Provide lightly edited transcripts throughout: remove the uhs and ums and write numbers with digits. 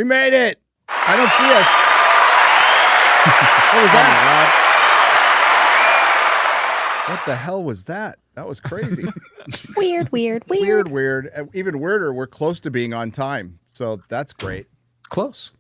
We made it. I don't see us. What was that? What the hell was that? That was crazy. Weird. Even weirder, we're close to being on time. So that's great. Close.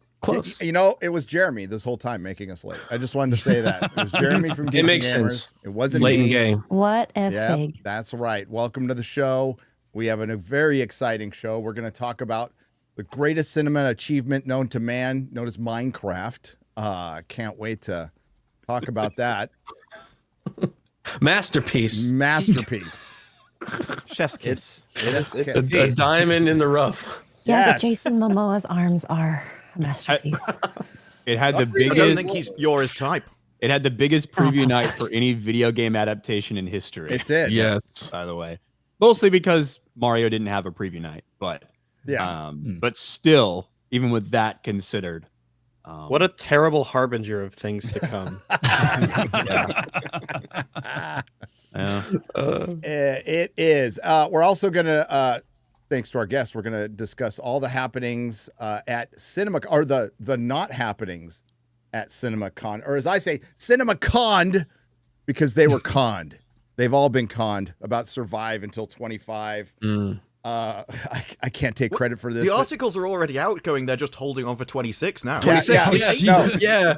You know, it was Jeremy this whole time making us late. I just wanted to say that. It was Jeremy from Geek. It makes Gamers. sense. It wasn't late in me. game. What a fig. That's right. Welcome to the show. We have a very exciting show. We're going to talk about the greatest cinema achievement known to man, known as MineCRAP. Can't wait to talk about that. Masterpiece. Chef's kiss. It's a diamond in the rough. Yes, Jason Momoa's arms are a masterpiece. It had the I biggest. don't think you're his type. It had the biggest preview night for any video game adaptation in history. It did. Yes. By the way, mostly because Mario didn't have a preview night, but but still, even with that considered, what a terrible harbinger of things to come. It is. We're also going to, thanks to our guests, we're going to discuss all the happenings at Cinema, or the not happenings at CinemaCONNED, or as I say, CinemaCONNED, because they were conned. They've all been conned about Survive until 25. I can't take credit for this. The articles are already out going. They're just holding on for 26 now. 26. Yeah.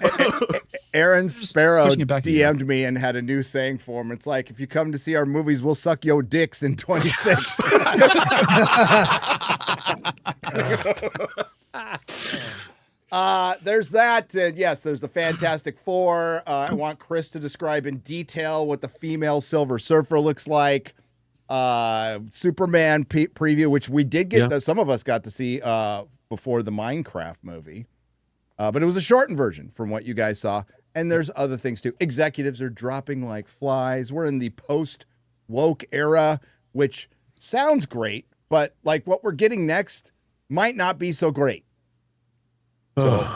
Aaron Sparrow pushing it back DM'd me and had a new saying for him. It's like, if you come to see our movies, we'll suck your dicks in 26. There's that. Yes, there's the Fantastic Four. I want Chris to describe in detail what the female Silver Surfer looks like. Superman preview, which we did get, some of us got to see before the MineCRAP movie. But it was a shortened version from what you guys saw. And there's other things too. Executives are dropping like flies. We're in the post-woke era, which sounds great, but like what we're getting next might not be so great. So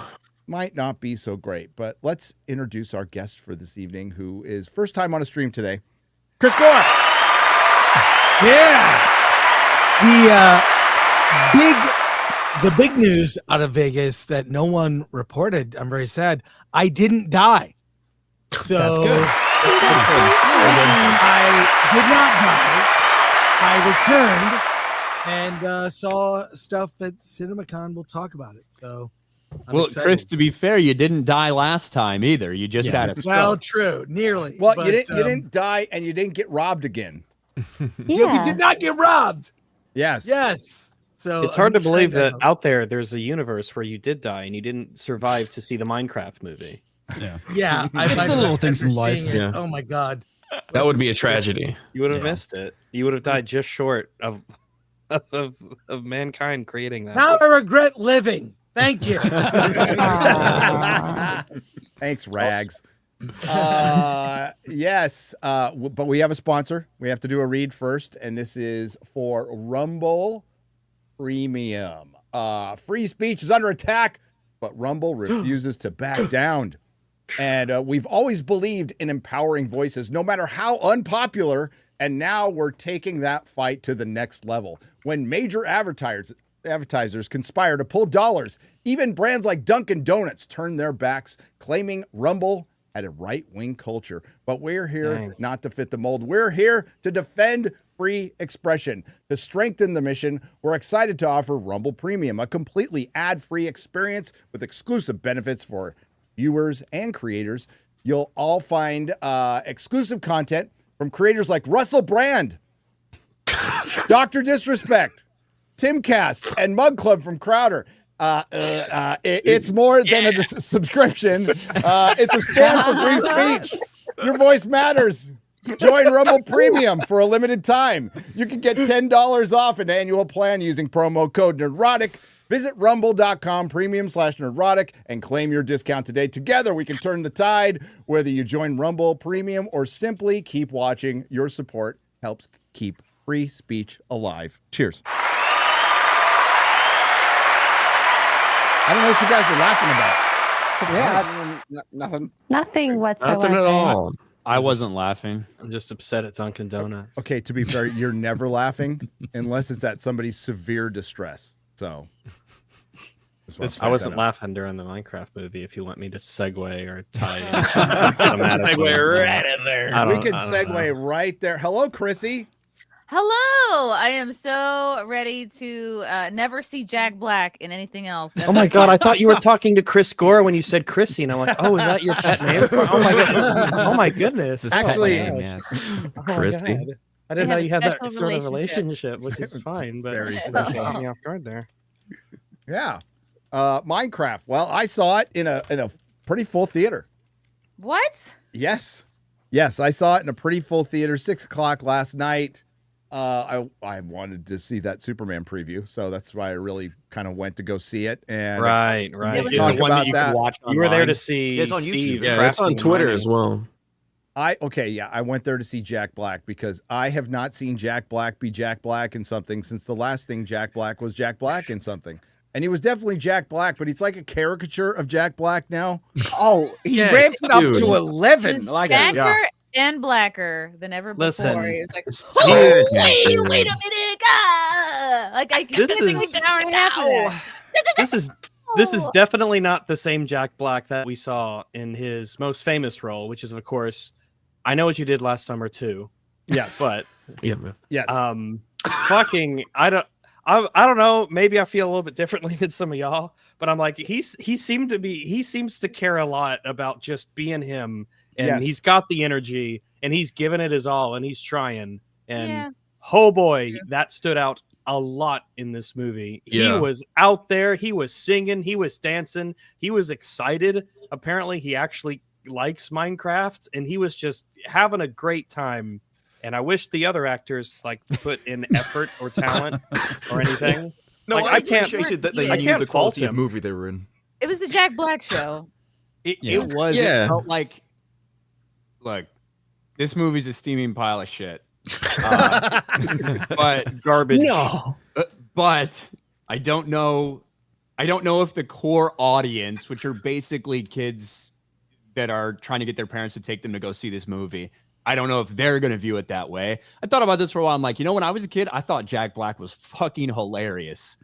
might not be so great. But let's introduce our guest for this evening, who is first time on a stream today, Chris Gore. Yeah. The big news out of Vegas that no one reported, I'm very sad, I didn't die. So That's good. I did not die. I returned and saw stuff at CinemaCon. We'll talk about it. So I'm excited. Chris, to be fair, you didn't die last time either. You just had a stroke. Well, true, nearly. Well, but, you didn't die, and you didn't get robbed again. Yeah, we did not get robbed. Yes. So it's hard to believe that out there's a universe where you did die and you didn't survive to see the MineCRAP movie. Yeah. It's the little things in life. Yeah. Oh my God. That would be a tragedy. You would have missed it. You would have died just short of mankind creating that. Now I regret living. Thank you. Thanks, Rags. Yes, but we have a sponsor. We have to do a read first, and this is for Rumble Premium. Free speech is under attack, but Rumble refuses to back down. And we've always believed in empowering voices, no matter how unpopular, and now we're taking that fight to the next level. When major advertisers conspire to pull dollars, even brands like Dunkin' Donuts turn their backs, claiming Rumble had a right-wing culture. But we're here not to fit the mold. We're here to defend free expression. To strengthen the mission, we're excited to offer Rumble Premium, a completely ad-free experience with exclusive benefits for viewers and creators. You'll all find exclusive content from creators like Russell Brand, Dr. Disrespect, Timcast, and Mug Club from Crowder. It's more than a subscription. It's a stand for free speech. Your voice matters. Join Rumble Premium for a limited time. You can get $10 off an annual plan using promo code Nerdrotic. Visit rumble.com premium/Nerdrotic and claim your discount today. Together, we can turn the tide. Whether you join Rumble Premium or simply keep watching, your support helps keep free speech alive. Cheers. I don't know what you guys were laughing about. Nothing. Nothing whatsoever. Nothing at all. I wasn't laughing. I'm just upset at Dunkin' Donuts. Okay, to be fair, you're never laughing unless it's at somebody's severe distress. So I wasn't laughing during the Minecraft movie. If you want me to segue or tie in, Segue right in there. We can segue right there. Hello, Chrissy. Hello. I am so ready to never see Jack Black in anything else. Oh my god! I thought you were talking to Chris Gore when you said Chrissy, and I'm like, oh, is that your pet name? Oh my god! Oh my goodness! Actually, Chrissy. I didn't know you had that special sort of relationship, which is It's fine, but very special. special. Caught me off guard there. Yeah. MineCRAP. Well, I saw it in a pretty full theater. What? Yes. Yes, I saw it in a pretty full theater, 6 o'clock last night. I wanted to see that Superman preview, so that's why I really kind of went to go see it. And Right. was talk it The one about you that. could watch You were there online. to see It's on YouTube. Steve. Yeah, it's on crafting Twitter mining. as well. I went there to see Jack Black because I have not seen Jack Black be Jack Black in something since the last thing Jack Black was Jack Black in something. And he was definitely Jack Black, but he's like a caricature of Jack Black now. Oh, he Yes, ramped it up dude. to 11. He's Like, blacker and blacker than ever before. Listen, He was like, Dude. oh, wait a minute. Ah! Like, I This couldn't think is- like an hour and a half of that. This is definitely not the same Jack Black that we saw in his most famous role, which is, of course, I Know What You Did Last Summer too. Yes. But Yeah. Yes. fucking, I don't know. Maybe I feel a little bit differently than some of y'all, but I'm like, he seems to care a lot about just being him, and Yes. he's got the energy, and he's giving it his all, and he's trying, and Yeah. oh boy, that stood out a lot in this movie. Yeah. He was out there, he was singing, he was dancing, he was excited. Apparently, he actually likes Minecraft, and he was just having a great time. And I wish the other actors like put in effort or talent or anything. No, Like, I I can't- appreciated that they I knew can't the fault quality of him. movie they were in. It was the Jack Black show. It Yeah. was. Yeah. It felt like, look, this movie's a steaming pile of shit. But Garbage. but I don't know. I don't know if the core audience, which are basically kids that are trying to get their parents to take them to go see this movie, I don't know if they're going to view it that way. I thought about this for a while. I'm like, when I was a kid, I thought Jack Black was fucking hilarious.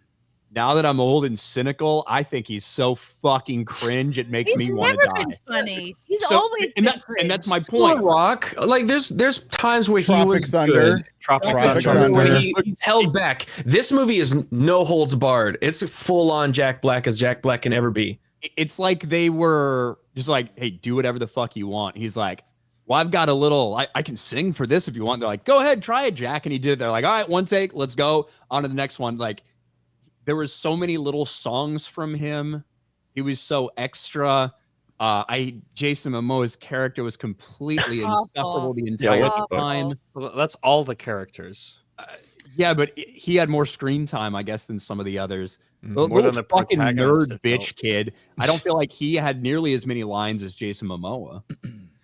Now that I'm old and cynical, I think he's so fucking cringe. It makes He's me want never to been die. funny. He's So- always and been that- cringe. and that's my Poor point. Rock. Like there's times where he Tropic was Thunder. good. Tropic Tropic Thunder. Thunder. Where he's held back. This movie is no holds barred. It's full on Jack Black as Jack Black can ever be. It's like they were just like, hey, do whatever the fuck you want. He's like, well, I've got a little, I can sing for this if you want. They're like, go ahead, try it, Jack. And he did. They're like, all right, one take, let's go on to the next one. Like, there was so many little songs from him. He was so extra. Jason Momoa's character was completely Awful. insufferable the entire Awful. time. Well, that's all the characters. Yeah, but he had more screen time, I guess, than some of the others. More Little than the fucking protagonist, nerd it bitch felt. kid. I don't feel like he had nearly as many lines as Jason Momoa.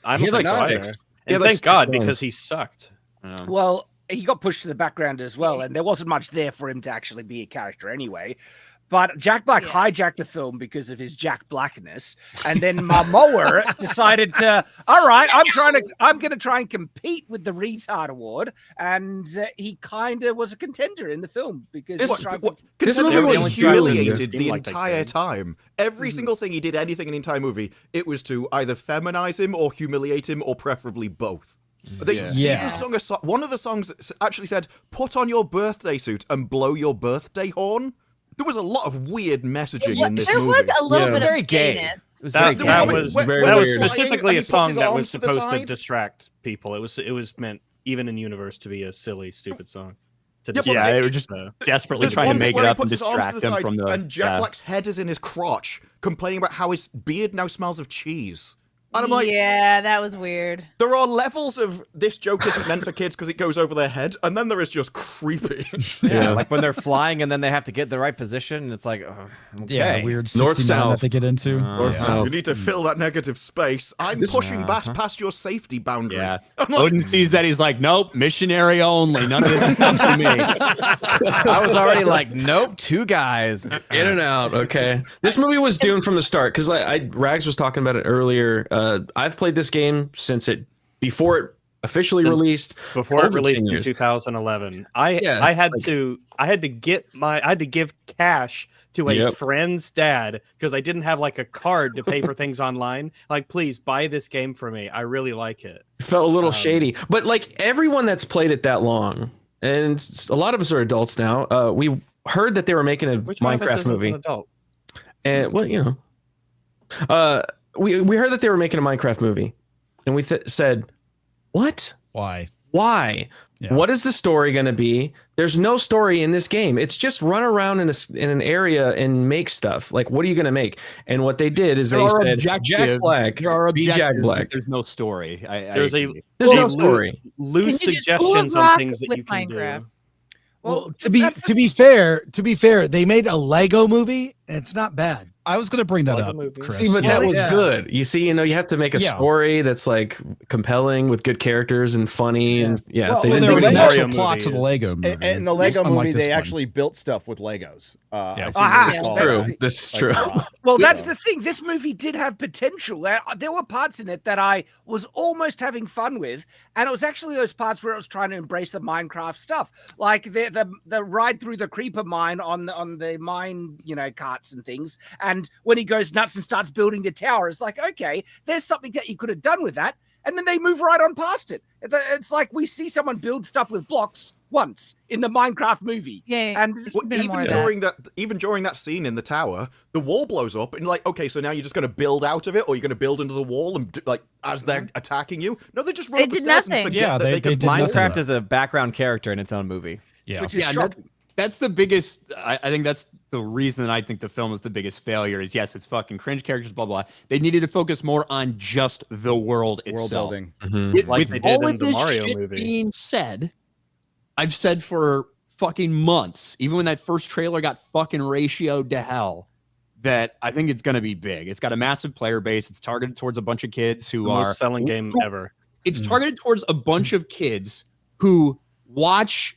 I He don't had think like so either. six. And He had like thank six God, lines. because he sucked. well, he got pushed to the background as well, and there wasn't much there for him to actually be a character anyway. But Jack Black hijacked the film because of his Jack Blackness, and then Momoa decided to, all right, I'm going to try and compete with the retard award, and he kind of was a contender in the film because This, he tried- This Contender movie was was humiliated seemed the like they entire could. time. Every single thing he did, anything in the entire movie, it was to either feminize him or humiliate him, or preferably both. They even sung a song. One of the songs actually said, "Put on your birthday suit and blow your birthday horn." There was a lot of weird messaging in this There movie. was a little Yeah. bit of Very gay. gayness. It was That, very that gay. was very that was weird. specifically And he a puts song his that was arms to the supposed to side. distract people. It was meant even in universe to be a silly, stupid song. To Yeah, but Yeah, they were it- just desperately There's trying to one bit make it where he up and puts his arms to distract the him side, from the. and Jack yeah. Black's head is in his crotch, complaining about how his beard now smells of cheese. And I'm like, Yeah, that was weird. there are levels of this joke isn't meant for kids because it goes over their head, and then there is just creepy. Yeah, like when they're flying and then they have to get the right position, and it's like, okay. Yeah, the weird North, 69 south. that they get into. North, south. You need to fill that negative space. I'm pushing back past your safety boundary. Yeah. I'm like, Odin sees that, he's like, nope, missionary only. None of this comes to me. I was already like, nope, two guys. In and out. Okay. This movie was doomed from the start because Rags was talking about it earlier. I've played this game since before it officially Since released before it over released 10 in years. 2011. Yeah, I had to give cash to a Yep. friend's dad because I didn't have like a card to pay for things online. Like, please buy this game for me. I really like it. It felt a little shady, but like everyone that's played it that long, and a lot of us are adults now. We heard that they were making a Which one of us Minecraft isn't movie, an adult? and well, you know, we heard that they were making a Minecraft movie, and we said, "What? Why? Why? Yeah. What is the story going to be? There's no story in this game. It's just run around in an area and make stuff. Like, what are you going to make?" And what they did is they said, "Jack Black, be Jack Black." There's no story. There's no story. Loose Can you just suggestions pull a on rock things that with you can Minecraft? do. Well, to be fair, they made a Lego movie and it's not bad. I was going to bring that Lego up, movie. Chris. See, but that was Yeah. good. You see, you have to make a Yeah. story that's like compelling with good characters and funny, and Well, they Well, didn't there do was it an in that. actual Mario plot movie to the is Lego movie. And the Lego Unlike movie, this they one. actually built stuff with Legos. Yeah. I see Aha, what It's it's true. called. This is Like true. a lot. Well, that's So- the thing. This movie did have potential. There were parts in it that I was almost having fun with, and it was actually those parts where it was trying to embrace the Minecraft stuff, like the ride through the creeper mine on the mine, carts and things. And when he goes nuts and starts building the tower, it's like, okay, there's something that you could have done with that, and then they move right on past it. It's like we see someone build stuff with blocks once in the Minecraft movie. Yeah, and just Well, a bit more even of during that scene in the tower, the wall blows up, and like, okay, so now you're just going to build out of it, or you're going to build into the wall, and like as they're attacking you. No, they just run They up the did stairs nothing. and forget Yeah, that they they can did nothing. Minecraft is a background character in its own movie. Yeah. which is Yeah, shocking. that's the biggest. I think that's the reason that I think the film is the biggest failure. Is yes, it's fucking cringe characters, blah blah. They needed to focus more on just the world itself. World building. Like With they all did in of the this Mario shit movie. being said, I've said for fucking months, even when that first trailer got fucking ratioed to hell, that I think it's going to be big. It's got a massive player base. It's targeted towards a bunch of kids who The are most selling game ever. It's targeted towards a bunch of kids who watch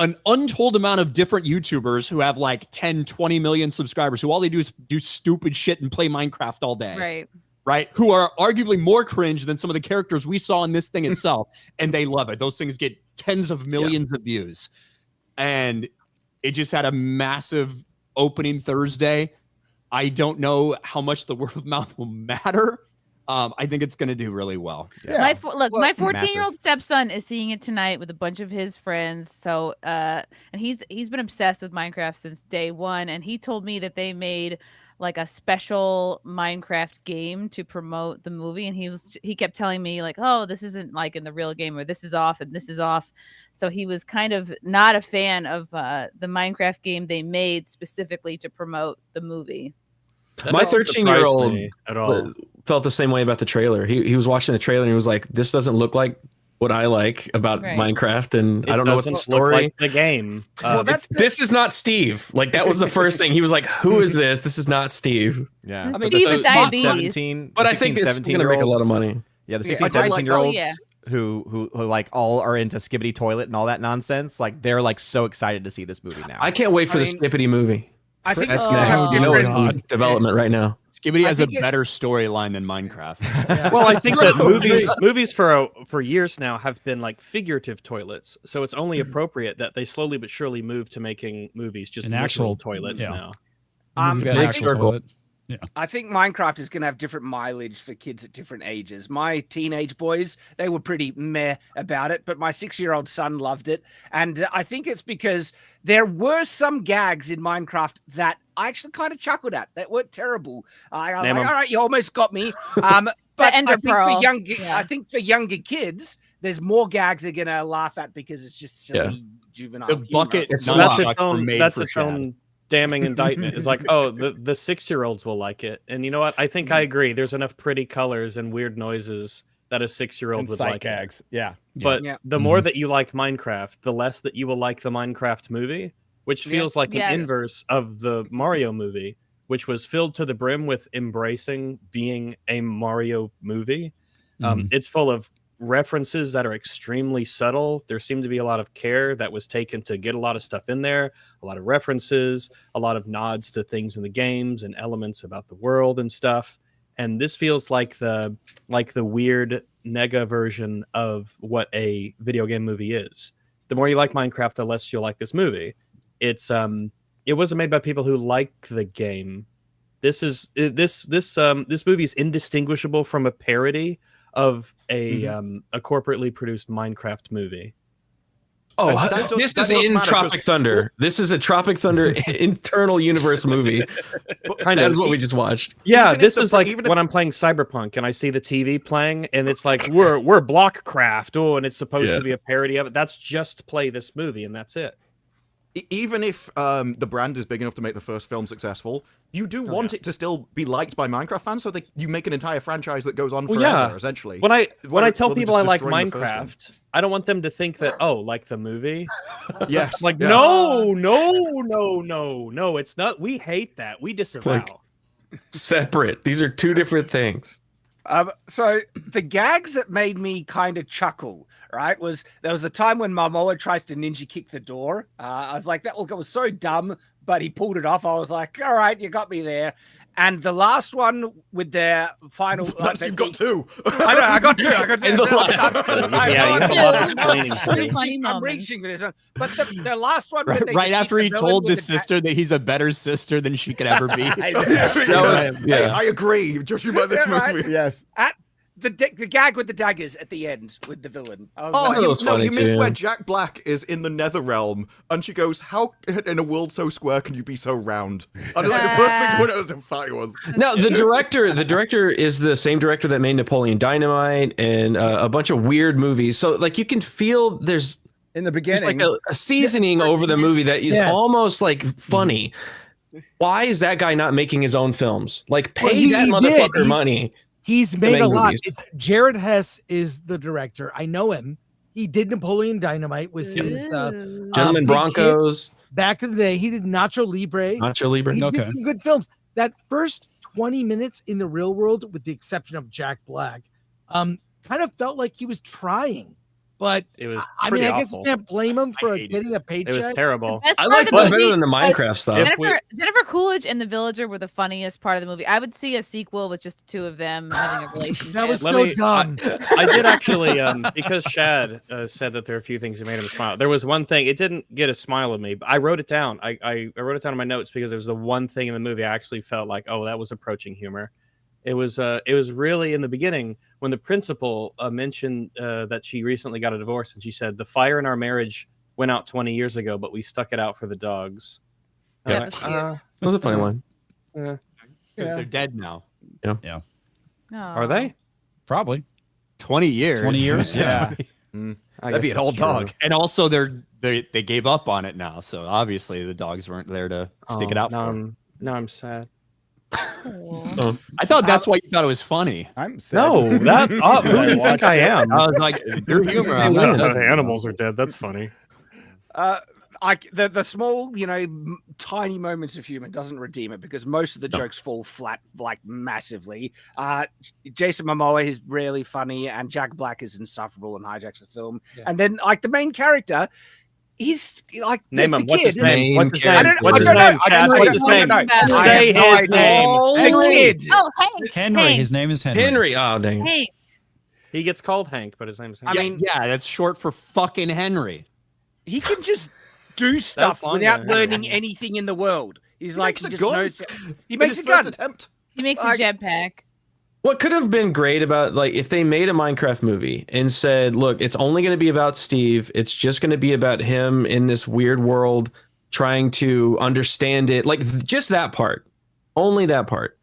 an untold amount of different YouTubers who have like 10, 20 million subscribers, who all they do is do stupid shit and play Minecraft all day. Right. Right? Who are arguably more cringe than some of the characters we saw in this thing itself. And they love it. Those things get tens of millions of views. And it just had a massive opening Thursday. I don't know how much the word of mouth will matter. I think it's going to do really well. Yeah. My 14-year-old massive. stepson is seeing it tonight with a bunch of his friends. So, and he's been obsessed with Minecraft since day one. And he told me that they made like a special Minecraft game to promote the movie. And he kept telling me like, oh, this isn't like in the real game, or this is off and this is off. So he was kind of not a fan of the Minecraft game they made specifically to promote the movie. My 13-year-old at all. felt the same way about the trailer. He was watching the trailer and he was like, "This doesn't look like what I like about Right. Minecraft, and I It don't know what the doesn't look story." like the game. Well, that's the- This is not Steve. Like that was the first thing. He was like, "Who is this? This is not Steve." Yeah. I But mean, the Steve with 16, diabetes. 17, But the I think 16, it's going to make a lot of 17-year-olds money. Yeah, the Yeah, 16, I like 17-year-olds yeah. who like all are into Skibbity Toilet and all that nonsense. Like they're like so excited to see this movie now. I can't wait for I the mean- Skippity movie. I think That's it's gonna next. have You know it's different- in development right now. Skibbity I has a think it- better storyline than Minecraft. Well, I think that movies for years now have been like figurative toilets, so it's only appropriate that they slowly but surely move to making movies just An literal actual- toilets yeah. now. You've got an I actual think- toilet. I think Minecraft is going to have different mileage for kids at different ages. My teenage boys, they were pretty meh about it, but my 6-year-old son loved it. And I think it's because there were some gags in Minecraft that I actually kind of chuckled at that weren't terrible. I was Name like, 'em. all right, you almost got me. But Ender I think Pearl, for younger, yeah. I think for younger kids, there's more gags they're going to laugh at because it's just silly, juvenile. The humor. bucket It's nunchucks That's its were own. made That's for its Chad. own damning indictment. It's like, oh, the 6-year-olds will like it, and you know what? I think I agree. There's enough pretty colors and weird noises that a 6-year-old And would sight like. gags. Yeah. But Yeah. the more that you like Minecraft, the less that you will like the Minecraft movie, which Yeah. feels like Yes. an inverse of the Mario movie, which was filled to the brim with embracing being a Mario movie. It's full of references that are extremely subtle. There seemed to be a lot of care that was taken to get a lot of stuff in there, a lot of references, a lot of nods to things in the games and elements about the world and stuff. And this feels like the weird nega version of what a video game movie is. The more you like Minecraft, the less you'll like this movie. It wasn't made by people who like the game. This movie is indistinguishable from a parody of a corporately produced Minecraft movie. Oh, this is in Tropic Thunder. This is a Tropic Thunder internal universe movie. That's what we just watched. Yeah, this is like when I'm playing Cyberpunk and I see the TV playing, and it's like we're Blockcraft. Oh, and it's supposed to be a parody of it. That's just play this movie, and that's it. Even if the brand is big enough to make the first film successful, you do want it to still be liked by Minecraft fans, so you make an entire franchise that goes on forever, essentially. When I tell people I like Minecraft, I don't want them to think that, like the movie. Yes. Like, no, it's not. We hate that. We disavow. Separate. These are two different things. So the gags that made me kind of chuckle, right, there was the time when Momoa tries to ninja kick the door. I was like, that was so dumb, but he pulled it off. I was like, all right, you got me there. And the last one with their final... You've got two. I know, I got two. And the last you have a lot of explaining. I'm reaching for this one. But the last one... Right after he told the sister that he's a better sister than she could ever be. I agree. Judging by this movie. Right? Yes. The gag with the daggers at the end with the villain. You missed where Jack Black is in the Nether Realm, and she goes, "How in a world so square can you be so round?" And like the first thing you put out was how fat he was. Now the director is the same director that made Napoleon Dynamite and a bunch of weird movies. So like you can feel there's in the beginning like a seasoning over the movie that is almost like funny. Why is that guy not making his own films? Like pay that motherfucker money. He's made a lot. It's Jared Hess is the director. I know him. He did Napoleon Dynamite with his Gentlemen Broncos. Back in the day, he did Nacho Libre. He did some good films. That first 20 minutes in the real world, with the exception of Jack Black, kind of felt like he was trying. But it was I guess you can't blame him for getting a paycheck. It was terrible. I like that better than the Minecraft stuff. Jennifer Coolidge and the Villager were the funniest part of the movie. I would see a sequel with just the two of them having a relationship. That was so dumb. I did actually, because Shad said that there are a few things that made him smile. There was one thing, it didn't get a smile of me, but I wrote it down. I wrote it down in my notes because it was the one thing in the movie I actually felt like, oh, that was approaching humor. It was really in the beginning when the principal mentioned that she recently got a divorce, and she said the fire in our marriage went out 20 years ago, but we stuck it out for the dogs. Yeah, that was a funny one. Because they're dead now. Yeah. Are they? Probably 20 years. 20 years. Yeah. That'd be an old dog. And also they gave up on it now, so obviously the dogs weren't there to stick it out for. Now I'm sad. I thought that's why you thought it was funny. I'm sad. No, that's who do you think I am? I was like, your humor. The animals are dead. That's funny. The small, tiny moments of humor doesn't redeem it because most of the jokes fall flat, like massively. Jason Momoa is really funny, and Jack Black is insufferable and hijacks the film. Yeah. And then, like the main character. He's like name him. What's his name? What's his name? What's his name? Chad. What's his name? Say his name. The kid. Oh, Hank. Henry. His name is Henry. Henry. Oh, dang. Hank. He gets called Hank, but his name is Hank. I mean, yeah, that's short for fucking Henry. He can just do stuff without learning anything in the world. He's like, he just knows. He makes a gun. Attempt. He makes a jetpack. What could have been great about, like, if they made a Minecraft movie and said, look, it's only going to be about Steve. It's just going to be about him in this weird world trying to understand it. Like, just that part. Only that part.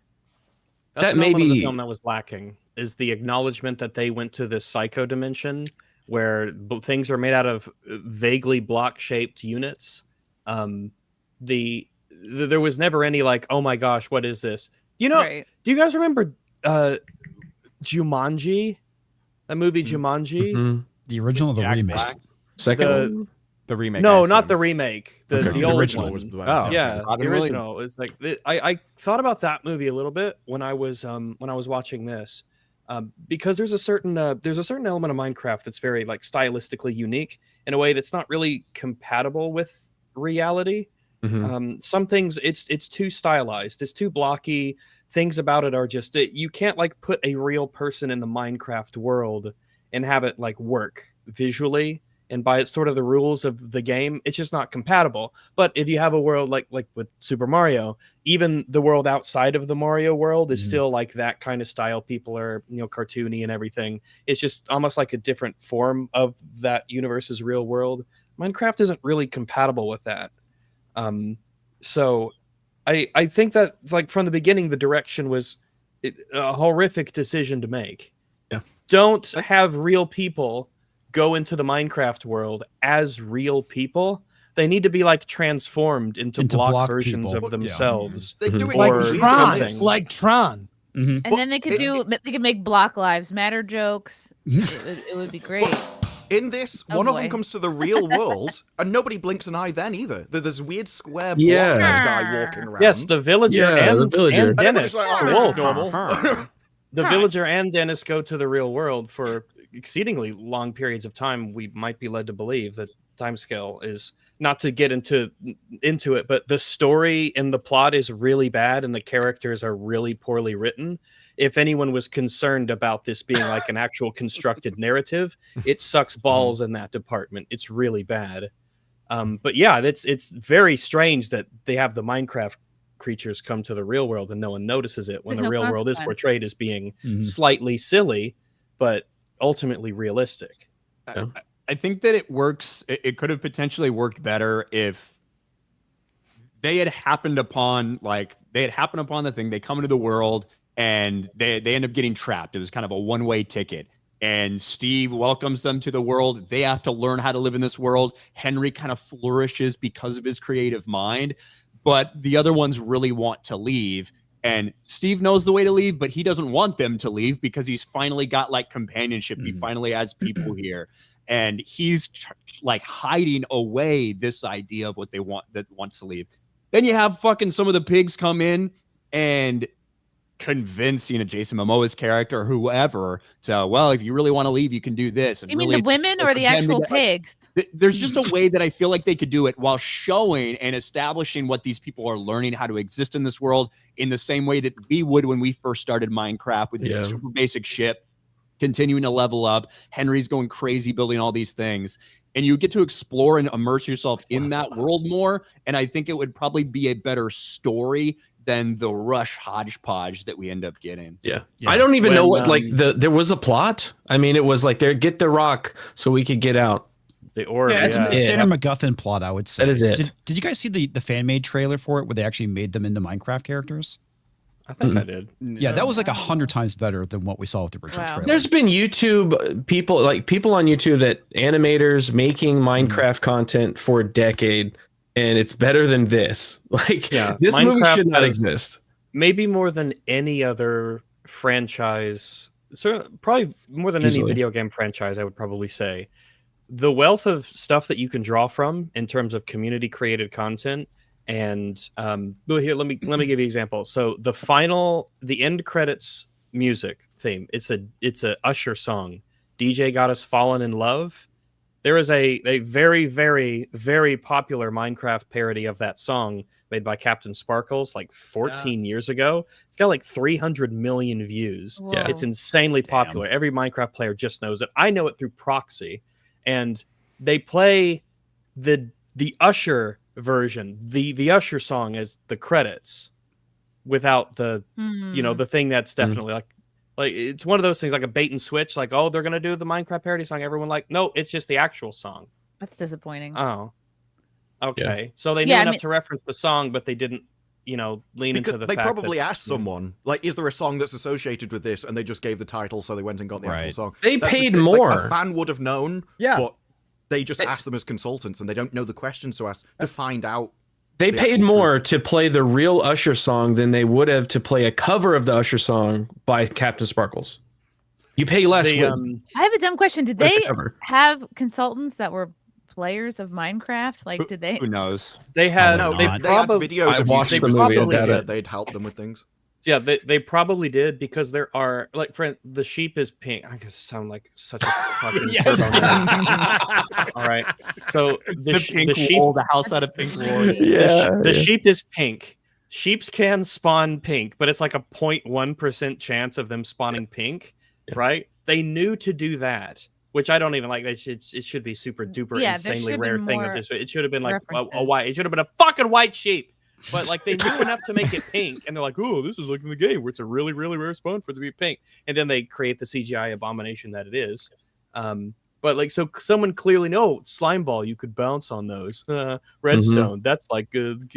That's the film that was lacking, is the acknowledgement that they went to this psycho dimension where things are made out of vaguely block-shaped units. There was never any, like, oh my gosh, what is this? Do you guys remember Jumanji, that movie Jumanji, the original or the remake? Second, the remake. No, not the remake. The old original one. The original. It's like I thought about that movie a little bit when I was watching this, because there's a certain element of Minecraft that's very like stylistically unique in a way that's not really compatible with reality. Some things it's too stylized, it's too blocky. things about it are just you can't like put a real person in the Minecraft world and have it like work visually and by sort of the rules of the game. It's just not compatible. But if you have a world like with Super Mario, even the world outside of the Mario world is still like that kind of style. People are, you know, cartoony and everything. It's just almost like a different form of that universe's real world. Minecraft isn't really compatible with that. So I think that like from the beginning, the direction was a horrific decision to make. Yeah. Don't have real people go into the Minecraft world as real people. They need to be like transformed into block versions people. of themselves. They do it Like or Tron. something. Like Tron. And then they could they could make Black Lives Matter jokes. It would be great. In this, Oh, one of boy. them comes to the real world, and nobody blinks an eye then either. There's a weird square Yeah. blockhead guy walking around. Yes, the villager Yeah, the and villager. and And everybody's Dennis. like, oh, Wolf. this is normal. The villager and Dennis go to the real world for exceedingly long periods of time. We might be led to believe that timescale is not to get into it, but the story and the plot is really bad and the characters are really poorly written. If anyone was concerned about this being like an actual constructed narrative, it sucks balls in that department. It's really bad. But yeah, it's very strange that they have the Minecraft creatures come to the real world and no one notices it when There's the no real world is consequence. portrayed as being slightly silly, but ultimately realistic. I think that it works. It could have potentially worked better if they had happened upon the thing. They come into the world and they end up getting trapped. It was kind of a one-way ticket. And Steve welcomes them to the world. They have to learn how to live in this world. Henry kind of flourishes because of his creative mind, but the other ones really want to leave. And Steve knows the way to leave, but he doesn't want them to leave because he's finally got like companionship. He finally has people here. And he's like hiding away this idea of what they want, that wants to leave. Then you have fucking some of the pigs come in and convince, Jason Momoa's character or whoever. So, well, if you really want to leave, you can do this. And You mean really, the women or the actual pigs? there's just a way that I feel like they could do it while showing and establishing what these people are learning, how to exist in this world in the same way that we would when we first started Minecraft with a super basic ship, continuing to level up. Henry's going crazy building all these things. And you get to explore and immerse yourself in that world more. And I think it would probably be a better story than the rush hodgepodge that we end up getting. Yeah. I don't even know what there was a plot. I mean, it was like get the rock so we could get out. The orb. Yeah, it's a standard MacGuffin plot, I would say. That is it. Did you guys see the fan made trailer for it where they actually made them into Minecraft characters? I think I did. Yeah, that was like 100 times better than what we saw with the original trailer. There's been YouTube people on YouTube that animators making Minecraft content for a decade, and it's better than this. This movie should not exist. Maybe more than any other franchise, probably more than any video game franchise, I would probably say. The wealth of stuff that you can draw from in terms of community created content. And here, let me give you an example. So the end credits music theme, it's a Usher song. DJ Got Us Fallen in Love. There is a very, very, very popular Minecraft parody of that song made by Captain Sparkles like 14 years ago. It's got like 300 million views. Whoa. It's insanely popular. Every Minecraft player just knows it. I know it through proxy. And they play the Usher version, the Usher song as the credits without the the thing that's definitely like it's one of those things like a bait and switch, like, oh, they're gonna do the Minecraft parody song, everyone like, no, it's just the actual song. That's disappointing. Oh, okay. So they knew enough to reference the song, but they didn't lean into the they fact probably that, asked someone, like, is there a song that's associated with this? And they just gave the title, so they went and got the actual song. They That's paid the thing, more. Like, a fan would have known, Yeah. but they just asked them as consultants, and they don't know the questions, so asked to find out. They paid more to play the real Usher song than they would have to play a cover of the Usher song by Captain Sparkles. You pay less. I have a dumb question. Did they have consultants that were players of Minecraft? Like, did they? Who knows? They had. No, they had probably videos. I watched the movie. probably said they'd help them with things. Yeah, they probably did, because there are the sheep is pink. I guess sound like such a fucking all right. So the sheep, the house out of pink wool. the sheep is pink. sheeps can spawn pink, but it's like a 0.1% chance of them spawning pink, right? They knew to do that, which I don't even like. It should be super duper insanely rare thing of this. It should have been like a white. It should have been a fucking white sheep. But like they knew enough to make it pink, and they're like, "Oh, this is like in the game where it's a really, really rare spawn for it to be pink." And then they create the CGI abomination that it is. But like, so someone clearly slime ball. You could bounce on those. Redstone. That's like good.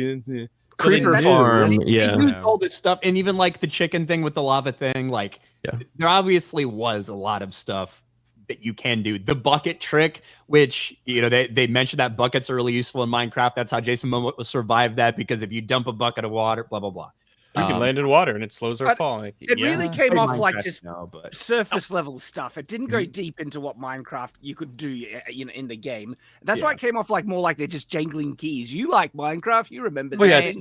Creeper farm. They used all this stuff, and even like the chicken thing with the lava thing. Like, there obviously was a lot of stuff that you can do. The bucket trick, which, you know, they mentioned that buckets are really useful in Minecraft. That's how Jason Momoa survived that, because if you dump a bucket of water, blah, blah, blah. You can land in water and it slows our fall. It really came off like just surface level stuff. It didn't go deep into what Minecraft you could do in the game. That's why it came off like more like they're just jangling keys. You like Minecraft, you remember that. It's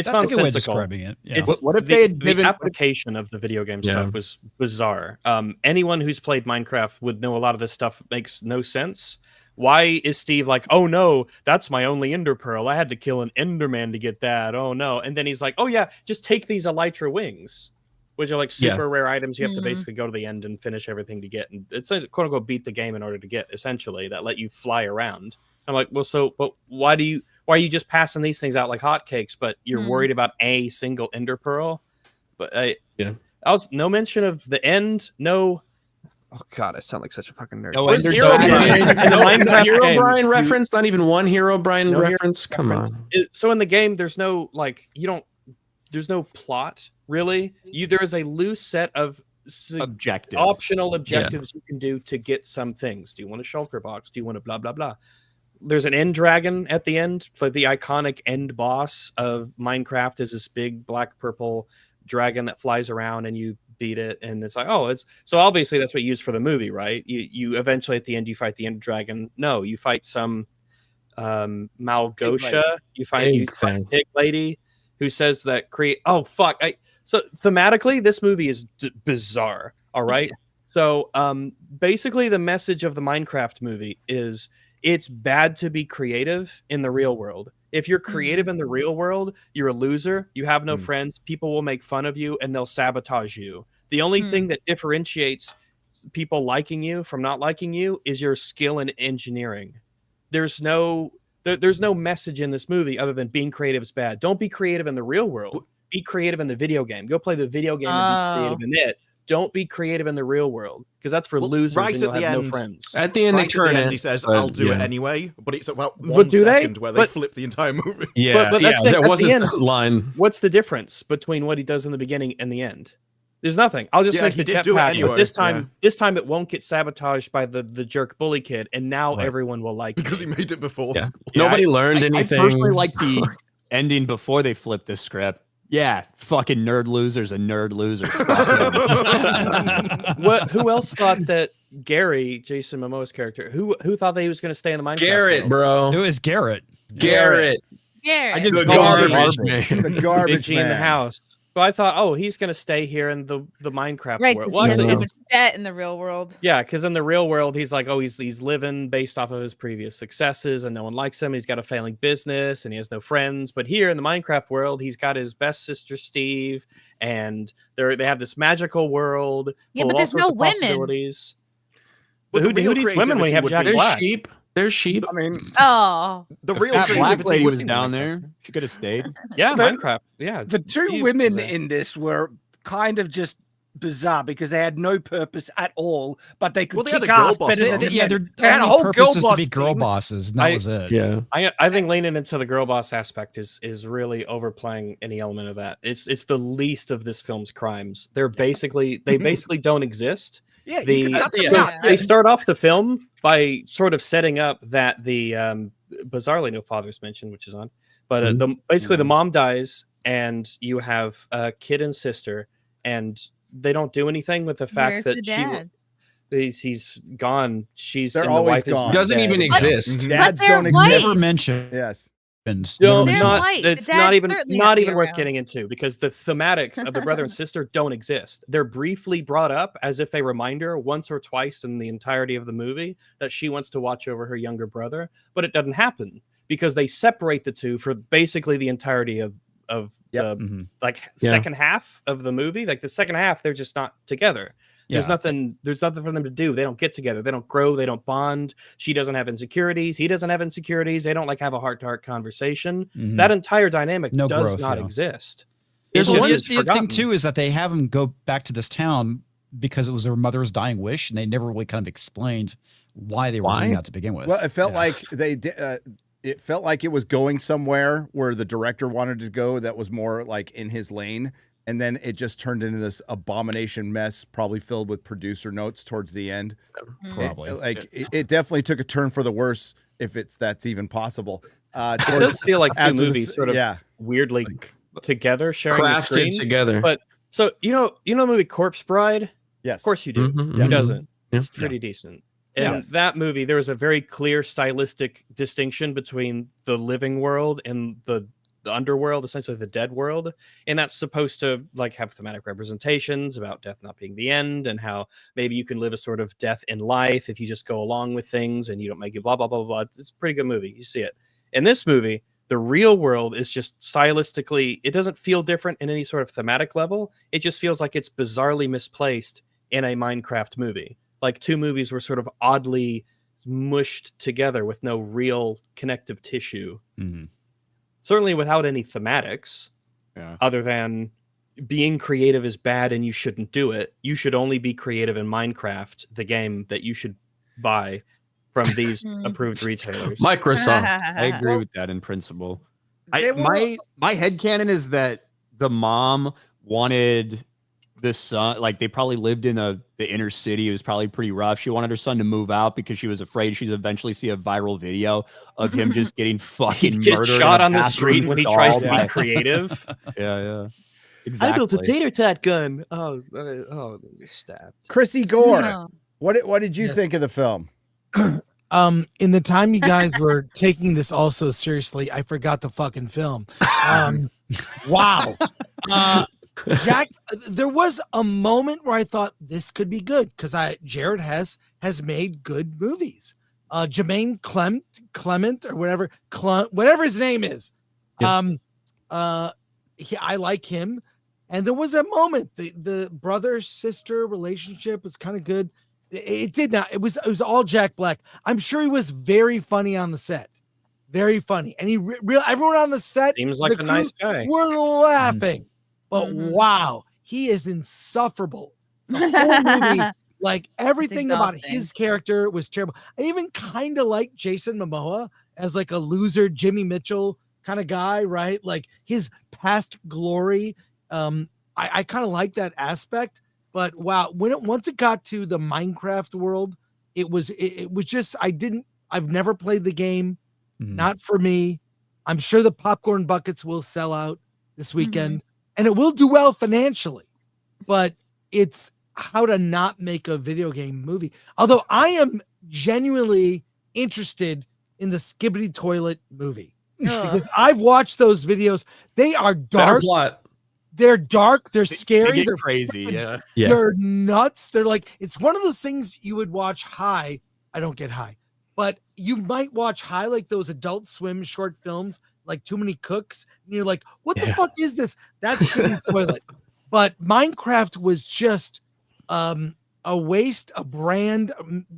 that's a good way of describing it. Yeah. What if the application of the video game stuff was bizarre? Anyone who's played Minecraft would know a lot of this stuff makes no sense. Why is Steve like, oh no, that's my only ender pearl. I had to kill an enderman to get that. Oh no. And then he's like, oh yeah, just take these elytra wings, which are like super rare items. You have to basically go to the end and finish everything to get. And it's a quote unquote beat the game in order to get, essentially, that let you fly around. I'm like, well, but why are you just passing these things out like hotcakes, but you're worried about a single ender pearl? But no mention of the end. No. Oh God, I sound like such a fucking nerd. No Herobrine reference, not even one Herobrine reference. Come on. So in the game, there's no there's no plot really. There is a loose set of optional objectives you can do to get some things. Do you want a shulker box? Do you want a blah blah blah? There's an end dragon at the end, like the iconic end boss of Minecraft is this big black purple dragon that flies around and you beat it, and it's like, so obviously that's what you use for the movie, right? You eventually at the end you fight the end dragon. No, you fight some Malgosha. You fight Pig Lady who says that so thematically this movie is bizarre. All right. So basically the message of the Minecraft movie is it's bad to be creative in the real world. If you're creative in the real world, you're a loser. You have no friends. People will make fun of you and they'll sabotage you. The only thing that differentiates people liking you from not liking you is your skill in engineering. There's no message in this movie other than being creative is bad. Don't be creative in the real world. Be creative in the video game. Go play the video game and be creative in it. Don't be creative in the real world, because that's for losers and you'll have no friends. At the end, they turn it. He says, "I'll do it anyway," but it's about 1 second where they flip the entire movie. But that's that wasn't the line. What's the difference between what he does in the beginning and the end? There's nothing. I'll just make the jetpack, anyway. But this time it won't get sabotaged by the jerk bully kid, and now everyone will like because he made it before. Yeah. Nobody learned anything. I personally like the ending before they flipped the script. Yeah, fucking nerd loser's a nerd loser. Who else thought that Gary, Jason Momoa's character, who thought that he was going to stay in the Minecraft Garrett, bro. It was Garrett. Garrett. Yeah. I just the garbage man in the house. But I thought, he's going to stay here in the Minecraft world. Well, he has so much debt in the real world. Yeah, because in the real world, he's like, he's living based off of his previous successes, and no one likes him. He's got a failing business, and he has no friends. But here in the Minecraft world, he's got his best sister Steve, and they have this magical world full of all sorts of possibilities. But who needs women when you have Jack Black? Sheep. There's sheep. I mean, the real Black Lady was down there. She could have stayed. Yeah, Minecraft. Yeah, the two women in this were kind of just bizarre because they had no purpose at all, but they could kick ass better than they had a whole purpose is to be girl bosses. And that was it. Yeah, I think leaning into the girl boss aspect is really overplaying any element of that. It's the least of this film's crimes. They basically don't exist. Yeah, they start off the film by sort of setting up that the bizarrely no father's mentioned, which is on, but the mom dies and you have a kid and sister, and they don't do anything with the fact that he's gone. They're always gone. Doesn't even exist. Dads don't exist. Never mentioned. Yes. It's not even worth getting into, because the thematics of the brother and sister don't exist. They're briefly brought up as if a reminder once or twice in the entirety of the movie that she wants to watch over her younger brother, but it doesn't happen because they separate the two for basically the entirety of of Yep. the second half of the movie. Like the second half, they're just not together. There's nothing for them to do. They don't get together. They don't grow. They don't bond. She doesn't have insecurities. He doesn't have insecurities. They don't like have a heart-to-heart conversation. That entire dynamic does not exist. The thing too is that they have him go back to this town because it was their mother's dying wish, and they never really kind of explained why they were doing that to begin with. Well, it felt like they did. It felt like it was going somewhere where the director wanted to go that was more like in his lane. And then it just turned into this abomination mess, probably filled with producer notes towards the end. Probably. It definitely took a turn for the worse, if that's even possible. It does feel like two movies sort of weirdly together, sharing the screen together. But so you know the movie Corpse Bride? Yes, of course you do. Who doesn't? It's pretty decent. And that movie, there was a very clear stylistic distinction between the living world and the underworld, essentially the dead world, and that's supposed to like have thematic representations about death not being the end, and how maybe you can live a sort of death in life if you just go along with things and you don't make it blah blah blah blah. It's a pretty good movie. You see it in this movie. The real world is just stylistically, it doesn't feel different in any sort of thematic level. It just feels like it's bizarrely misplaced in a Minecraft movie. Like two movies were sort of oddly mushed together with no real connective tissue. Certainly without any thematics, other than being creative is bad and you shouldn't do it. You should only be creative in Minecraft, the game that you should buy from these approved retailers. Microsoft. I agree with that in principle. My headcanon is that the mom wanted the son, like they probably lived in the inner city. It was probably pretty rough. She wanted her son to move out because she was afraid she'd eventually see a viral video of him just getting fucking murdered, shot on the street when he tries to be creative. Yeah. Exactly. I built a tater tot gun. Oh, stabbed. Chrissy Gore. What did you think of the film? In the time you guys were taking this all so seriously, I forgot the fucking film. Wow. Jack, there was a moment where I thought this could be good because Jared has made good movies. Jermaine Clement or whatever his name is. I like him. And there was a moment the brother-sister relationship was kind of good. It did not. It was all Jack Black. I'm sure he was very funny on the set. Very funny. And everyone on the set seems like a nice guy. We're laughing. But wow, he is insufferable. The whole movie, like everything about his character was terrible. I even kind of like Jason Momoa as like a loser Jimmy Mitchell kind of guy, right? Like his past glory. I kind of like that aspect. But wow, once it got to the Minecraft world, it was just I've never played the game. Not for me. I'm sure the popcorn buckets will sell out this weekend. And it will do well financially, but it's how to not make a video game movie. Although I am genuinely interested in the Skibbity Toilet movie because I've watched those videos. They are dark. They're dark. They're scary. They're crazy. They're nuts. They're like, it's one of those things you would watch high. I don't get high, but you might watch high, like those Adult Swim short films, like Too Many Cooks, and you're like, what the fuck is this? That's Skibbity Toilet. But Minecraft was just a waste, a brand.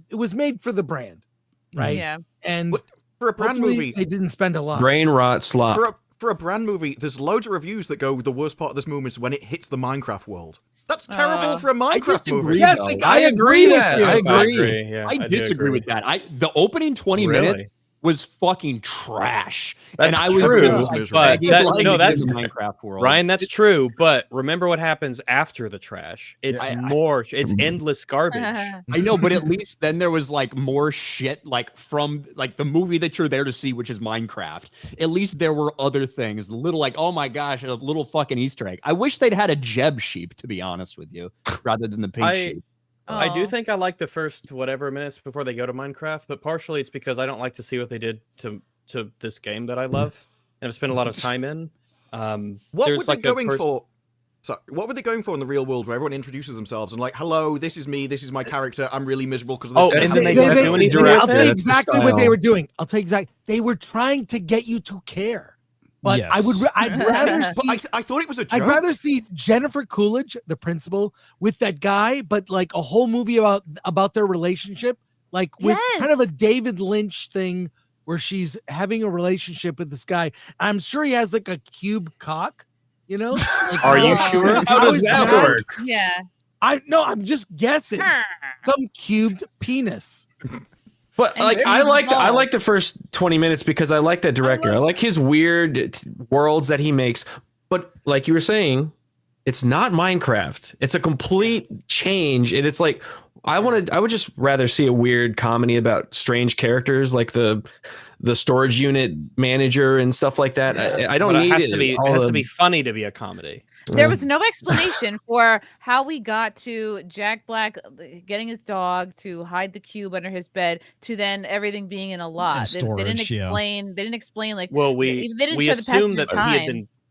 It was made for the brand, right? Yeah. And for a brand movie, they didn't spend a lot. Brain rot slop. For a brand movie, there's loads of reviews that go, the worst part of this movie is when it hits the Minecraft world. That's terrible for a Minecraft movie. Yes, I agree with you. I agree. Yeah, I disagree with that. The opening 20 minutes was fucking trash. That's and I true. Was but that's the Minecraft world. Ryan, that's true. But remember what happens after the trash. It's it's endless garbage. I know, but at least then there was like more shit like from like the movie that you're there to see, which is Minecraft. At least there were other things, little like, oh my gosh, a little fucking Easter egg. I wish they'd had a Jeb sheep, to be honest with you, rather than the pink sheep. I do think I like the first whatever minutes before they go to Minecraft, but partially it's because I don't like to see what they did to this game that I love and I've spent a lot of time in. What were they going for? So, what were they going for in the real world where everyone introduces themselves and like, hello, this is me, this is my character, I'm really miserable because of this. And then they do anything. I'll tell you exactly what they were doing. They were trying to get you to care. But Yes. I'd rather see. But I thought it was a joke. I'd rather see Jennifer Coolidge, the principal, with that guy, but like a whole movie about their relationship, like with kind of a David Lynch thing where she's having a relationship with this guy. I'm sure he has like a cube cock, you know? Like, Are you sure? How does that work? Yeah. I'm just guessing. Some cubed penis. But And like very I long. like the first 20 minutes because I like that director. I like his weird worlds that he makes. But like you were saying, it's not Minecraft. It's a complete change, and it's like I would just rather see a weird comedy about strange characters like the storage unit manager and stuff like that. I don't But need it has to be. It all has the- to be funny to be a comedy. There was no explanation for how we got to Jack Black getting his dog to hide the cube under his bed to then everything being in a lot. They didn't storage, yeah. explain. They didn't explain like. Well, they didn't we show the assume passage that of he had time.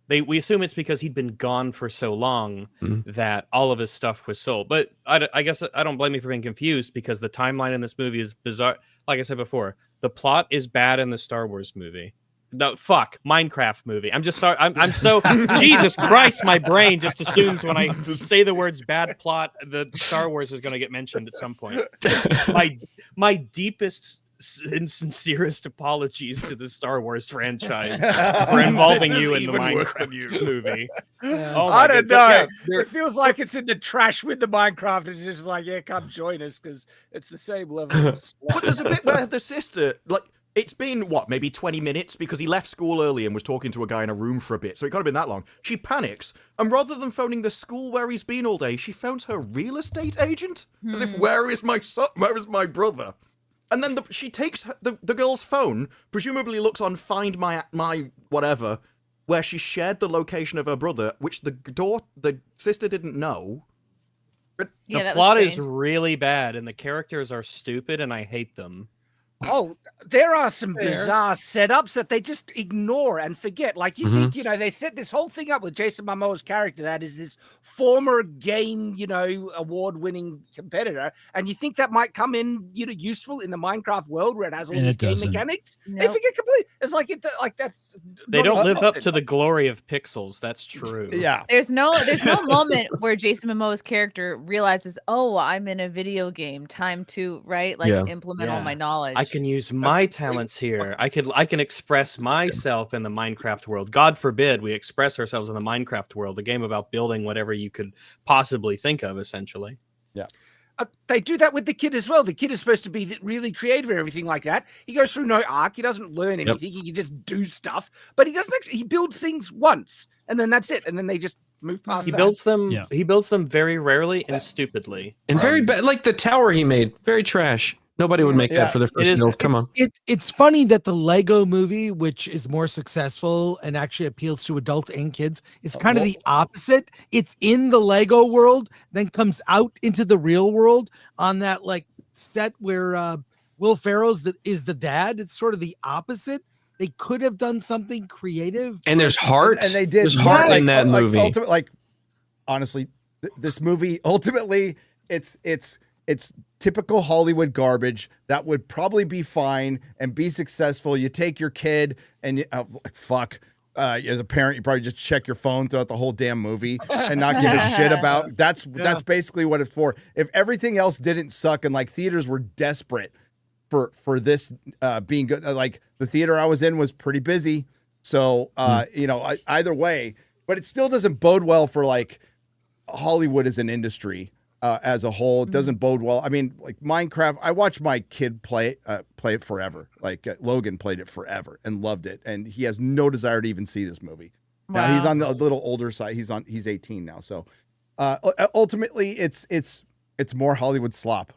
been. We assume it's because he'd been gone for so long Mhm. that all of his stuff was sold. But I guess I don't blame you for being confused because the timeline in this movie is bizarre. Like I said before, the plot is bad in the Star Wars movie. No, fuck, Minecraft movie. I'm just sorry. I'm so Jesus Christ. My brain just assumes when I say the words bad plot, the Star Wars is going to get mentioned at some point. My deepest and sincerest apologies to the Star Wars franchise for involving you in the Minecraft movie. Oh my I don't God. know. It feels like it's in the trash with the Minecraft. It's just like, yeah, come join us because it's the same level. Of But there's a bit where the sister, like, it's been, what, maybe 20 minutes? Because he left school early and was talking to a guy in a room for a bit, so it can't have been that long. She panics, and rather than phoning the school where he's been all day, she phones her real estate agent? As if, where is my son? Where is my brother? And then she takes the girl's phone, presumably looks on Find My whatever, where she shared the location of her brother, which the sister didn't know. Yeah, The that was plot is strange. really bad, and the characters are stupid, and I hate them. Oh, there are some bizarre setups that they just ignore and forget. Like you think, they set this whole thing up with Jason Momoa's character that is this former game, award-winning competitor, and you think that might come in, useful in the Minecraft world where it has all And these it game doesn't. mechanics. They Nope. forget completely. It's like that's They don't live up non-existent. to the glory of pixels. That's true. Yeah. There's no moment where Jason Momoa's character realizes, oh, I'm in a video game. Time to implement all my knowledge. I can use my talents here. I can express myself in the Minecraft world. God forbid we express ourselves in the Minecraft world, a game about building whatever you could possibly think of, essentially. Yeah. They do that with the kid as well. The kid is supposed to be really creative and everything like that. He goes through no arc. He doesn't learn anything. He can just do stuff, but he doesn't actually. He builds things once, and then that's it. And then they just move past. He that. builds them. Yeah. He builds them very rarely and stupidly. And very bad, like the tower he made, very trash. Nobody would make Yeah. that for their first build. Come on. It's funny that the Lego movie, which is more successful and actually appeals to adults and kids, is kind of the opposite. It's in the Lego world, then comes out into the real world on that like set where Will Ferrell's is the dad. It's sort of the opposite. They could have done something creative. And there's heart. And they did. There's heart in that movie. Honestly, this movie, ultimately, it's typical Hollywood garbage that would probably be fine and be successful. You take your kid and as a parent, you probably just check your phone throughout the whole damn movie and not give a shit about. That's basically what it's for. If everything else didn't suck and like theaters were desperate for this being good, like the theater I was in was pretty busy, so either way, but it still doesn't bode well for like Hollywood as an industry. As a whole, it doesn't bode well. I mean, like Minecraft, I watched my kid play it forever. Like Logan played it forever and loved it, and he has no desire to even see this movie. Now he's on the little older side. He's 18 now, so ultimately, it's more Hollywood slop.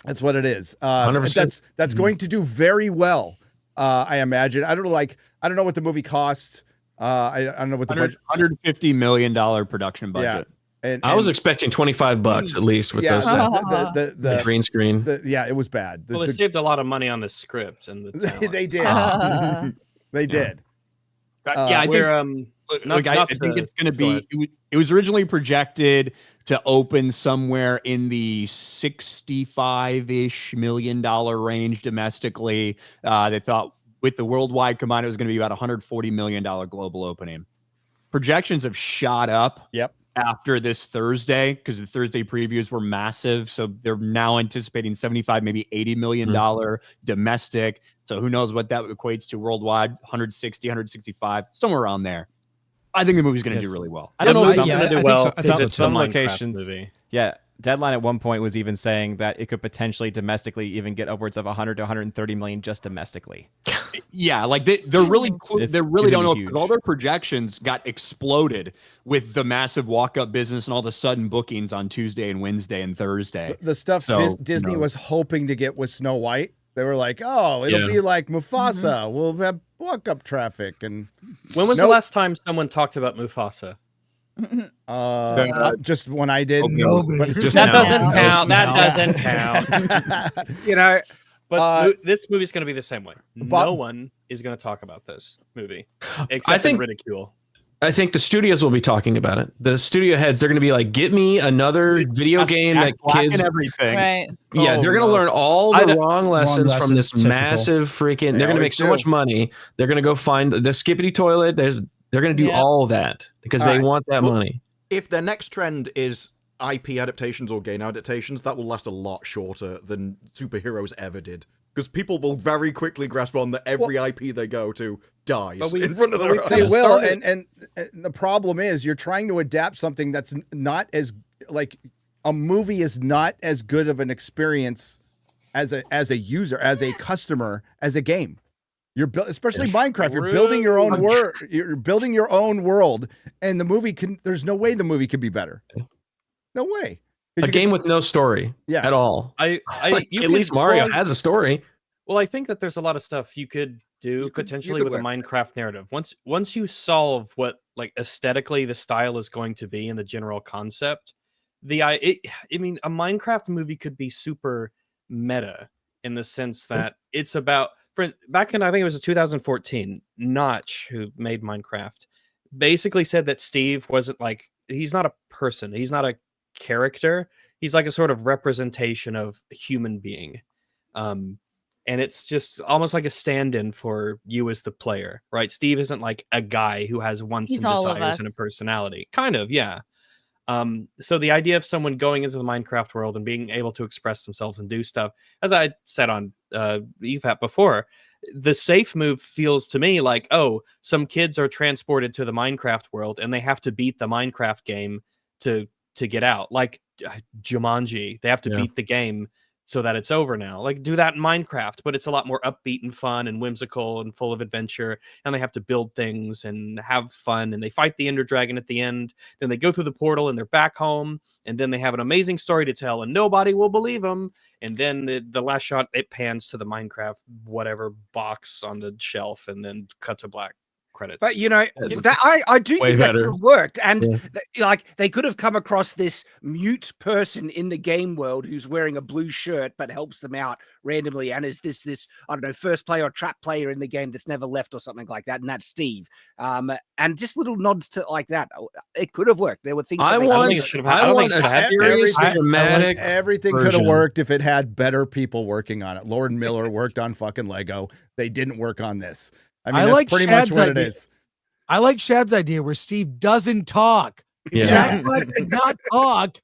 That's what it is. 100%. That's going to do very well. I imagine. I don't know what the movie cost. I don't know what the budget. $150 million production budget. Yeah. And I was expecting $25 at least with those the green screen. It was bad. Well, they saved a lot of money on the script and the talent. They did. They did. I think it's going to be. It was originally projected to open somewhere in the $65-ish million range domestically. They thought with the worldwide combined, it was going to be about $140 million global opening. Projections have shot up. Yep. After this Thursday, because the Thursday previews were massive. So they're now anticipating 75, maybe $80 million domestic. So who knows what that equates to worldwide, 160, 165, somewhere around there. I think the movie's going to do really well. I don't know if it's yeah, going to do I well think so. because it's a Some Minecraft locations, movie. Yeah, Deadline at one point was even saying that it could potentially domestically even get upwards of 100 to 130 million just domestically. Yeah, like they're really don't know, because all their projections got exploded with the massive walk-up business and all the sudden bookings on Tuesday and Wednesday and Thursday. The stuff Disney was hoping to get with Snow White, they were like, "Oh, it'll be like Mufasa. We'll have walk-up traffic." And when was the last time someone talked about Mufasa? Just when I did. That doesn't count. That doesn't count. You know. But this movie's going to be the same way. No one is going to talk about this movie except in ridicule. I think the studios will be talking about it. The studio heads, they're going to be like, "Get me another video game that kids." And everything. Right. Yeah, they're going to learn all the wrong lessons from this massive freaking. They're going to make so much money. They're going to go find the skippity toilet. They're going to do all that because they want that money. If their next trend is IP adaptations or game adaptations, that will last a lot shorter than superheroes ever did. Because people will very quickly grasp on that every IP they go to dies in front of their eyes. They will, and the problem is you're trying to adapt something that's not as, like, a movie is not as good of an experience as a user, as a customer, as a game. You're especially Minecraft. You're building your own world. You're building your own world, and the movie can. There's no way the movie could be better. No way. A game with no story at all. At least Mario has a story. Well, I think that there's a lot of stuff you could do potentially with a Minecraft narrative. Once you solve what, like, aesthetically the style is going to be and the general concept, a Minecraft movie could be super meta in the sense that it's about, back in, I think it was 2014, Notch, who made Minecraft, basically said that Steve wasn't like, he's not a person. He's not a character. He's like a sort of representation of a human being. And it's just almost like a stand-in for you as the player, right? Steve isn't like a guy who has wants and desires and a personality. Kind of, yeah. So the idea of someone going into the Minecraft world and being able to express themselves and do stuff, as I said on EFAP before, the safe move feels to me like, oh, some kids are transported to the Minecraft world and they have to beat the Minecraft game to get out. Like Jumanji, they have to beat the game so that it's over now. Like, do that in Minecraft, but it's a lot more upbeat and fun and whimsical and full of adventure, and they have to build things and have fun, and they fight the Ender Dragon at the end, then they go through the portal and they're back home, and then they have an amazing story to tell and nobody will believe them, and then the last shot, it pans to the Minecraft whatever box on the shelf and then cut to black credits. But you know, I do think that could have worked, and like they could have come across this mute person in the game world who's wearing a blue shirt but helps them out randomly, and is this I don't know, first player or trap player in the game that's never left or something like that, and that's Steve. And just little nods to like that. It could have worked. There were things. I want a serious dramatic. Everything could have worked if it had better people working on it. Lord Miller worked on fucking Lego. They didn't work on this. I mean, that's pretty much what it is. I like Shad's idea where Steve doesn't talk. If Jack Black did not talk.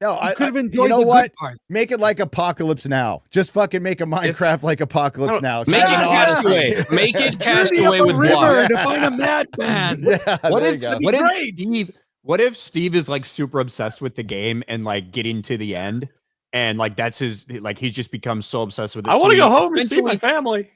No, I could have enjoyed. You know what? Make it like Apocalypse Now. Just fucking make a Minecraft like Apocalypse Now. Make it Castaway. Make it Castaway with block. To find a madman. What if Steve is like super obsessed with the game and like getting to the end, and like that's his, like he's just become so obsessed with it. I want to go home and see my family.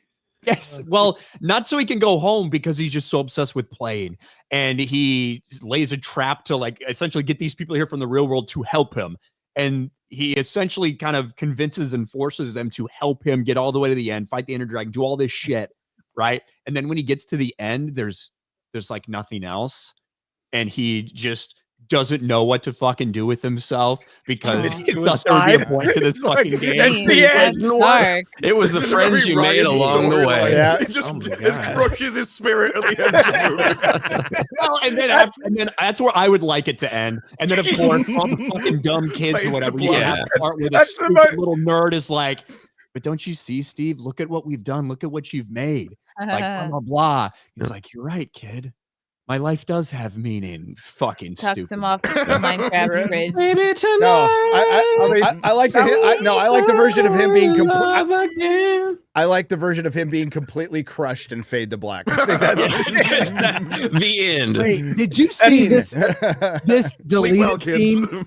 Yes, well, not so he can go home because he's just so obsessed with playing, and he lays a trap to like essentially get these people here from the real world to help him, and he essentially kind of convinces and forces them to help him get all the way to the end, fight the Ender Dragon, do all this shit, right? And then when he gets to the end, there's like nothing else, and he just doesn't know what to fucking do with himself because he thought there would be a point to this fucking game. It was the friends you made along the way. Yeah, it just crushes his spirit at the end of the movie. Well, and then that's where I would like it to end. And then of course, all the fucking dumb kids or whatever. Yeah, part where the stupid little nerd is like, but don't you see, Steve? Look at what we've done. Look at what you've made. Like, blah, blah, blah. He's like, you're right, kid. My life does have meaning. Fucking Tucks stupid. him off the Minecraft bridge. Maybe tonight. No, I like I like the version of him being I like the version of him being completely crushed and fade to black. I think that's the end. Wait, did you see this deleted scene?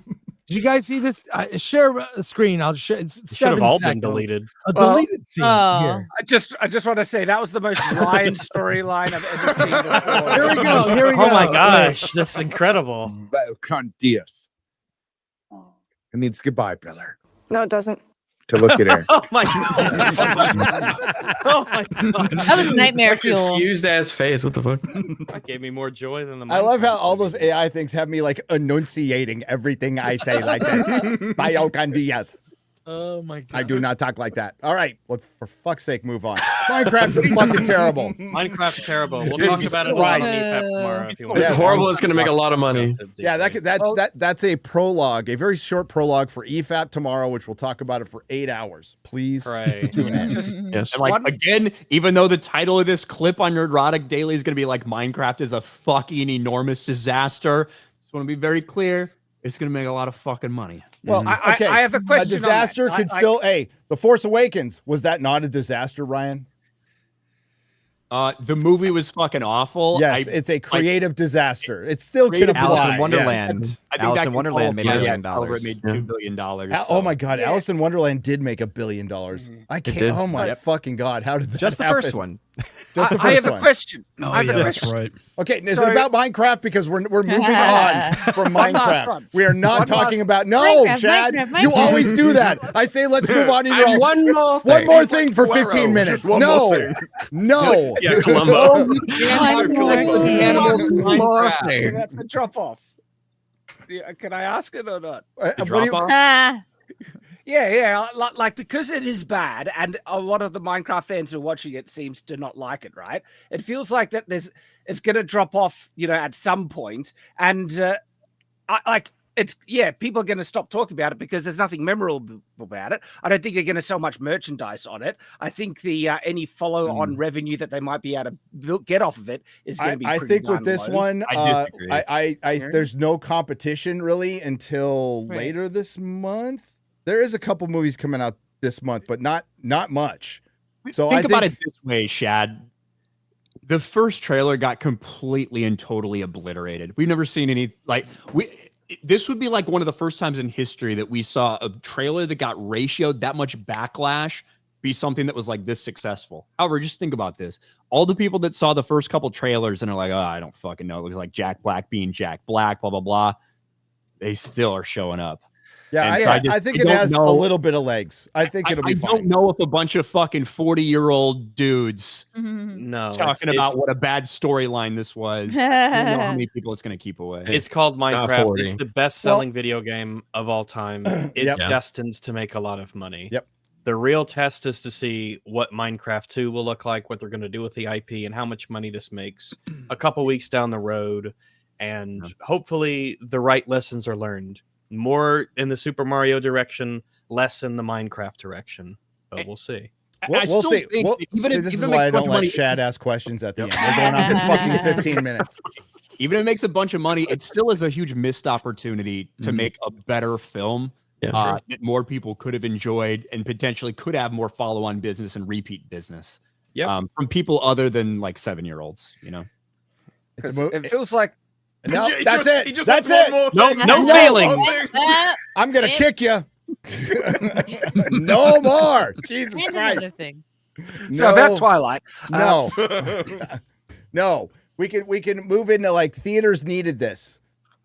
Did you guys see this? Share a screen. I'll share. It's Should have 7 all seconds. been deleted. A deleted scene here. I just want to say that was the most Ryan storyline I've ever seen before. Here we go. Here we go. Oh my gosh, that's incredible. Con Dios. It means goodbye, brother. No, it doesn't. To look at her. Oh my god. Oh my god. That was nightmare fuel. Confused ass face. What the fuck? That gave me more joy than the I love how all those AI things have me like enunciating everything I say like this. Bio con Diaz. Oh my god. I do not talk like that. All right, let's for fuck's sake move on. Minecraft is fucking terrible. Minecraft's terrible. We'll Jesus talk about it Christ. on MineCRAP tomorrow if you want. It's horrible. It's going to make a lot of money. Yeah, that's a prologue, a very short prologue for EFAP tomorrow, which we'll talk about it for 8 hours. Please tune in. Yes. And like again, even though the title of this clip on Nerdrotic Daily is going to be like Minecraft is a fucking enormous disaster, just want to be very clear. It's going to make a lot of fucking money. Well, okay. I have a question. A disaster could still. Hey, The Force Awakens, was that not a disaster, Ryan? The movie was fucking awful. Yes, it's a creative disaster. It still could apply. Alice in Wonderland. Yes. I think Alice that in Wonderland made $1 billion. It made $2 billion. Oh my God, Alice in Wonderland did make $1 billion. I can't. did. Oh my fucking God, how did that Just the happen? first one. Just the first I have one. a question. Oh, I have a yeah, that's question. right. Okay, is So- it about Minecraft? Because we're moving on from One last Minecraft. one. We are not One talking last- about. No, Minecraft, Chad, Minecraft, you Minecraft. always do that. I say let's move on. And you're all, One more thing for 15 minutes. One more thing. No. Yeah, Columbo. You have to drop off. Yeah, can I ask it or not? What do you- Ah, Yeah. Like because it is bad, and a lot of the Minecraft fans who are watching it seems to not like it. Right? It feels like that it's going to drop off, at some point, and people are going to stop talking about it because there's nothing memorable about it. I don't think they're going to sell much merchandise on it. I think the any follow-on revenue that they might be able to get off of it is going to be. I pretty think with darn this low. one, I there's no competition really until later this month. There is a couple movies coming out this month, but not much. So think about it this way, Shad. The first trailer got completely and totally obliterated. We've never seen any this would be like one of the first times in history that we saw a trailer that got ratioed that much backlash be something that was like this successful. However, just think about this. All the people that saw the first couple trailers and are like, oh, I don't fucking know. It looks like Jack Black being Jack Black, blah, blah, blah. They still are showing up. Yeah, I think it has a little bit of legs. I think it'll be fine. I don't know if a bunch of fucking 40-year-old dudes No, talking about what a bad storyline this was. I don't know how many people it's going to keep away. It's called Minecraft. 40. It's the best-selling video game of all time. It's Yep. destined to make a lot of money. Yep. The real test is to see what Minecraft 2 will look like, what they're going to do with the IP, and how much money this makes a couple weeks down the road. And hopefully the right lessons are learned. More in the Super Mario direction, less in the Minecraft direction. But we'll see. We'll see. This is why I don't let Shad ask questions at the end. We're going on for fucking 15 minutes. Even if it makes a bunch of money, it still is a huge missed opportunity to make a better film that more people could have enjoyed and potentially could have more follow-on business and repeat business from people other than like 7-year-olds. It feels like. No, that's it. That's it. No feelings. I'm gonna kick you. No more. Jesus Christ. So about Twilight. No. No. We can move into like theaters needed this.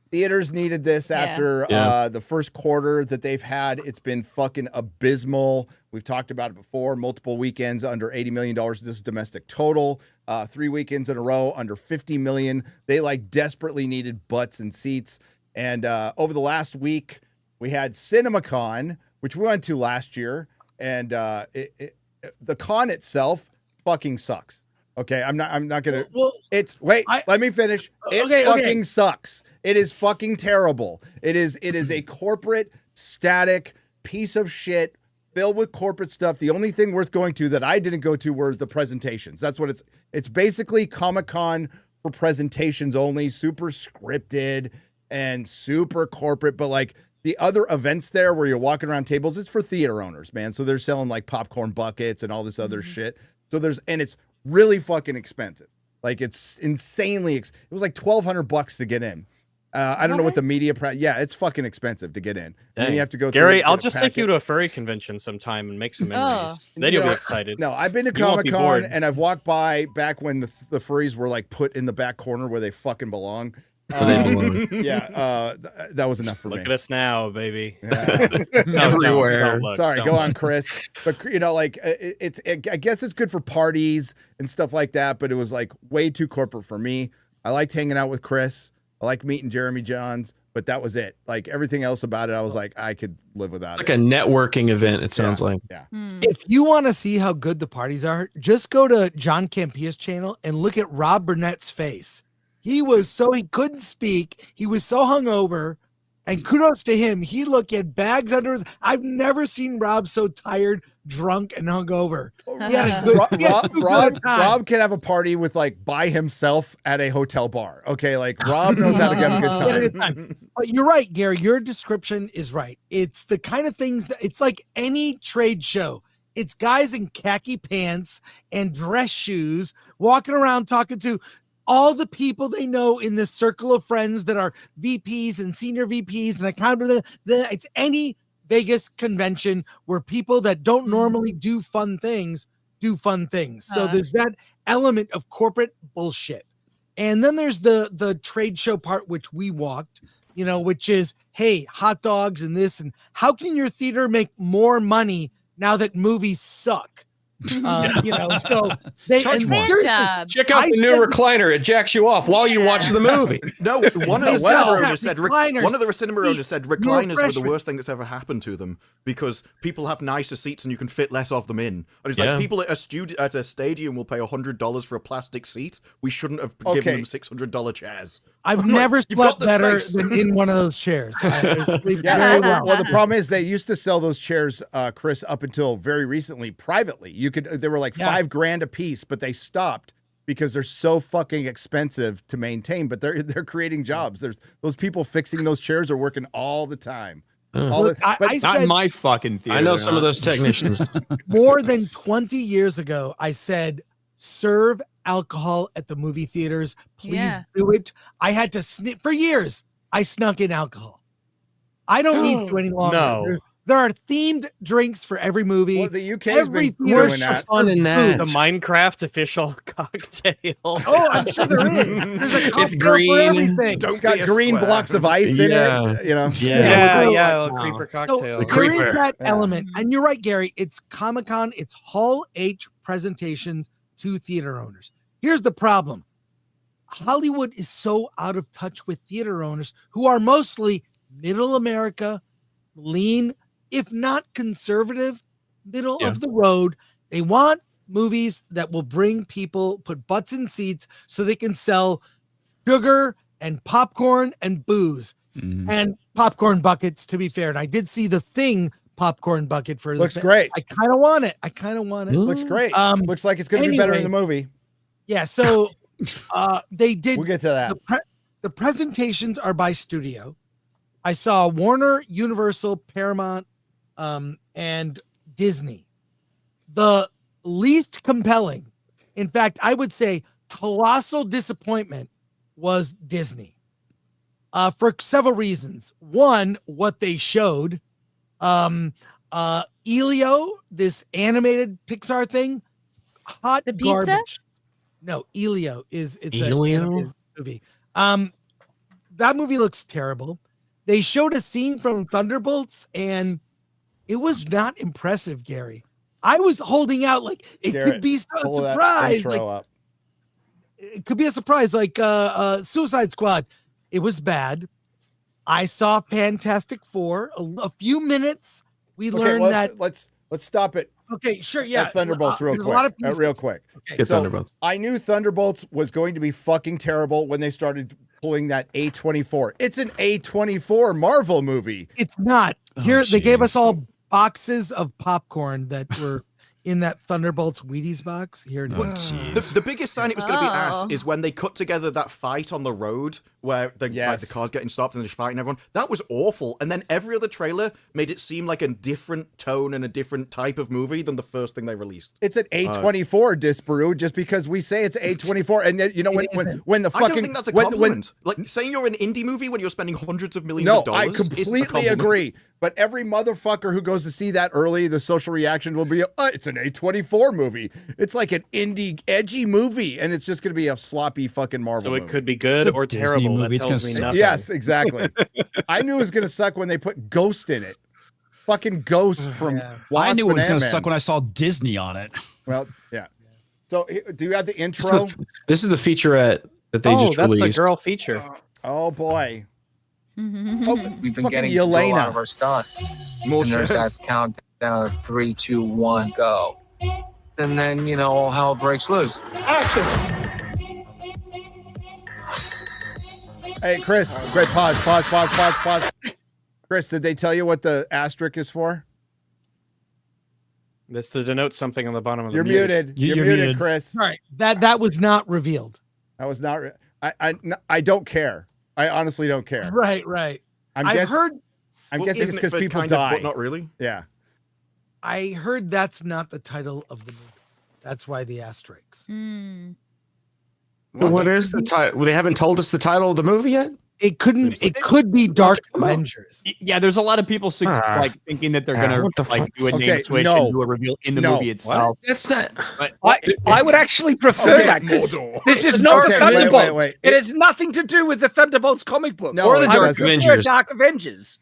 Theaters needed this after the first quarter that they've had. It's been fucking abysmal. We've talked about it before. Multiple weekends under $80 million. This is domestic total. 3 weekends in a row under $50 million. They like desperately needed butts and seats. And over the last week, we had CinemaCONNED, which we went to last year. And the con itself fucking sucks. Okay, I'm not gonna. Well, let me finish. It fucking sucks. It is fucking terrible. It is a corporate static piece of shit. filled with corporate stuff. The only thing worth going to that I didn't go to were the presentations. That's what it's basically Comic-Con for presentations only, super scripted and super corporate, but like the other events there where you're walking around tables, it's for theater owners, man. So they're selling like popcorn buckets and all this other shit. So it's really fucking expensive. Like it's insanely, it was like $1,200 to get in. I don't know what the media it's fucking expensive to get in. And then you have to go through Gary, I'll just take you to a furry convention sometime and make some memories. Then you'll be excited. No, I've been to Comic-Con and I've walked by back when the furries were like put in the back corner where they fucking belong. That was enough for me. Look at us now, baby. Yeah. Everywhere. Sorry, go on, Chris. But you know, like I guess it's good for parties and stuff like that, but it was like way too corporate for me. I liked hanging out with Chris. I like meeting Jeremy Johns, but that was it. Like everything else about it, I was like, I could live without it. It's like a networking event, it sounds like. Yeah. If you want to see how good the parties are, just go to John Campia's channel and look at Rob Burnett's face. He couldn't speak. He was so hungover, and kudos to him. He looked at bags under his. I've never seen Rob so tired, drunk, and hungover. He had a good, Rob can have a party with like by himself at a hotel bar. Okay, like Rob knows how to have a good time. But you're right, Gary. Your description is right. It's the kind of things that it's like any trade show. It's guys in khaki pants and dress shoes walking around talking to all the people they know in this circle of friends that are VPs and senior VPs and accountants. It's any Vegas convention where people that don't normally do fun things do fun things. So there's that element of corporate bullshit. And then there's the trade show part, which we walked, which is, hey, hot dogs and this, and how can your theater make more money now that movies suck? So they check out the new recliner. It jacks you off while you watch the movie. No, one of the cinema owners said recliners were the worst thing that's ever happened to them because people have nicer seats and you can fit less of them in. And it's like people at a stadium will pay $100 for a plastic seat. We shouldn't have given them $600 chairs. I've never slept better than in one of those chairs. Well, the problem is they used to sell those chairs, Chris, up until very recently privately. They were like $5,000 a piece, but they stopped because they're so fucking expensive to maintain. But they're creating jobs. There's those people fixing those chairs are working all the time. I said, my fucking theater. I know some of those technicians. More than 20 years ago, I said, serve alcohol at the movie theaters. Please do it. I had to sniff for years. I snuck in alcohol. I don't need to any longer. No. There are themed drinks for every movie. Well, the UK has been doing that. Fun in that. The MineCRAP official cocktail. Oh, I'm sure there is. There's a cocktail It's green. for everything. It's got green blocks of ice in it. Yeah, creeper cocktail. So there is that element. And you're right, Gary. It's Comic-Con. It's Hall H presentations to theater owners. Here's the problem. Hollywood is so out of touch with theater owners who are mostly middle America, lean, if not conservative, middle of the road. They want movies that will bring people, put butts in seats so they can sell sugar and popcorn and booze and popcorn buckets, to be fair. And I did see the Thing popcorn bucket for looks great. I kind of want it. Looks great. Looks like it's going to be better in the movie. Yeah. So they did. We'll get to that. The presentations are by studio. I saw Warner, Universal, Paramount, and Disney. The least compelling, in fact, I would say colossal disappointment, was Disney. For several reasons. One, what they showed. Elio, this animated Pixar thing, hot The pizza? garbage. No, Elio it's Elio? an animated movie. That movie looks terrible. They showed a scene from Thunderbolts, and it was not impressive, Gary. I was holding out like it could be a surprise. It could be a surprise, like Suicide Squad. It was bad. I saw Fantastic Four. A few minutes. We learned that. Let's stop it. Okay, sure, yeah. Thunderbolts real quick. Okay. So Thunderbolts. I knew Thunderbolts was going to be fucking terrible when they started pulling that A24. It's an A24 Marvel movie. It's not. Here they gave us all boxes of popcorn that were in that Thunderbolts Wheaties box. Here it is. The biggest sign it was going to be ass Oh. is when they cut together that fight on the road where like, the car's getting stopped and they're just fighting everyone. That was awful. And then every other trailer made it seem like a different tone and a different type of movie than the first thing they released. It's an A24 Disparu just because we say it's A24. And you know, when the fucking... I don't think that's a compliment. Like, saying you're an indie movie when you're spending hundreds of millions of dollars I completely agree. But every motherfucker who goes to see that early, the social reaction will be, it's an A24 movie. It's like an indie, edgy movie, and it's just going to be a sloppy fucking Marvel So movie. it could be good or terrible. That tells me nothing. Yes, exactly. I knew it was going to suck when they put Ghost in it. Fucking Ghost from Wasp I knew it was going and to Ant-Man. suck when I saw Disney on it. Well, yeah. So do you have the intro? This is the featurette that they just that's released. a girl feature. Oh, boy. We've been fucking getting to do a Yelena. lot of our stunts. More And there's stress. that countdown of 3, 2, 1, go. And then, you know, all hell breaks loose. Action! Hey, Chris. Great. Pause. Chris, did they tell you what the asterisk is for? This to denote something on the bottom of the You're muted. You're muted, Chris. All right. That was not revealed. That was not. I don't care. I honestly don't care. Right. I'm guessing it's isn't it because for people kind of, die. but not really. Yeah. I heard that's not the title of the movie. That's why the asterisks. What is the title? Well, they haven't told us the title of the movie yet. It could be Dark Avengers. Yeah, there's a lot of people like thinking that they're gonna what the like fuck? do a name Okay, switch no. and do a reveal in the No. movie itself. That's not. But I would actually prefer Okay, that because Mordor. this is not the Okay, Thunderbolts. wait. It has nothing to do with the Thunderbolts comic book No, Or the it Dark doesn't. Avengers. Dark Avengers.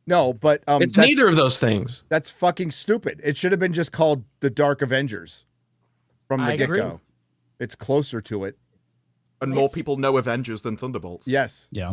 No, but It's that's, neither of those things. That's fucking stupid. It should have been just called the Dark Avengers from the I agree. get-go. It's closer to it. And more people know Avengers than Thunderbolts. Yes. Yeah.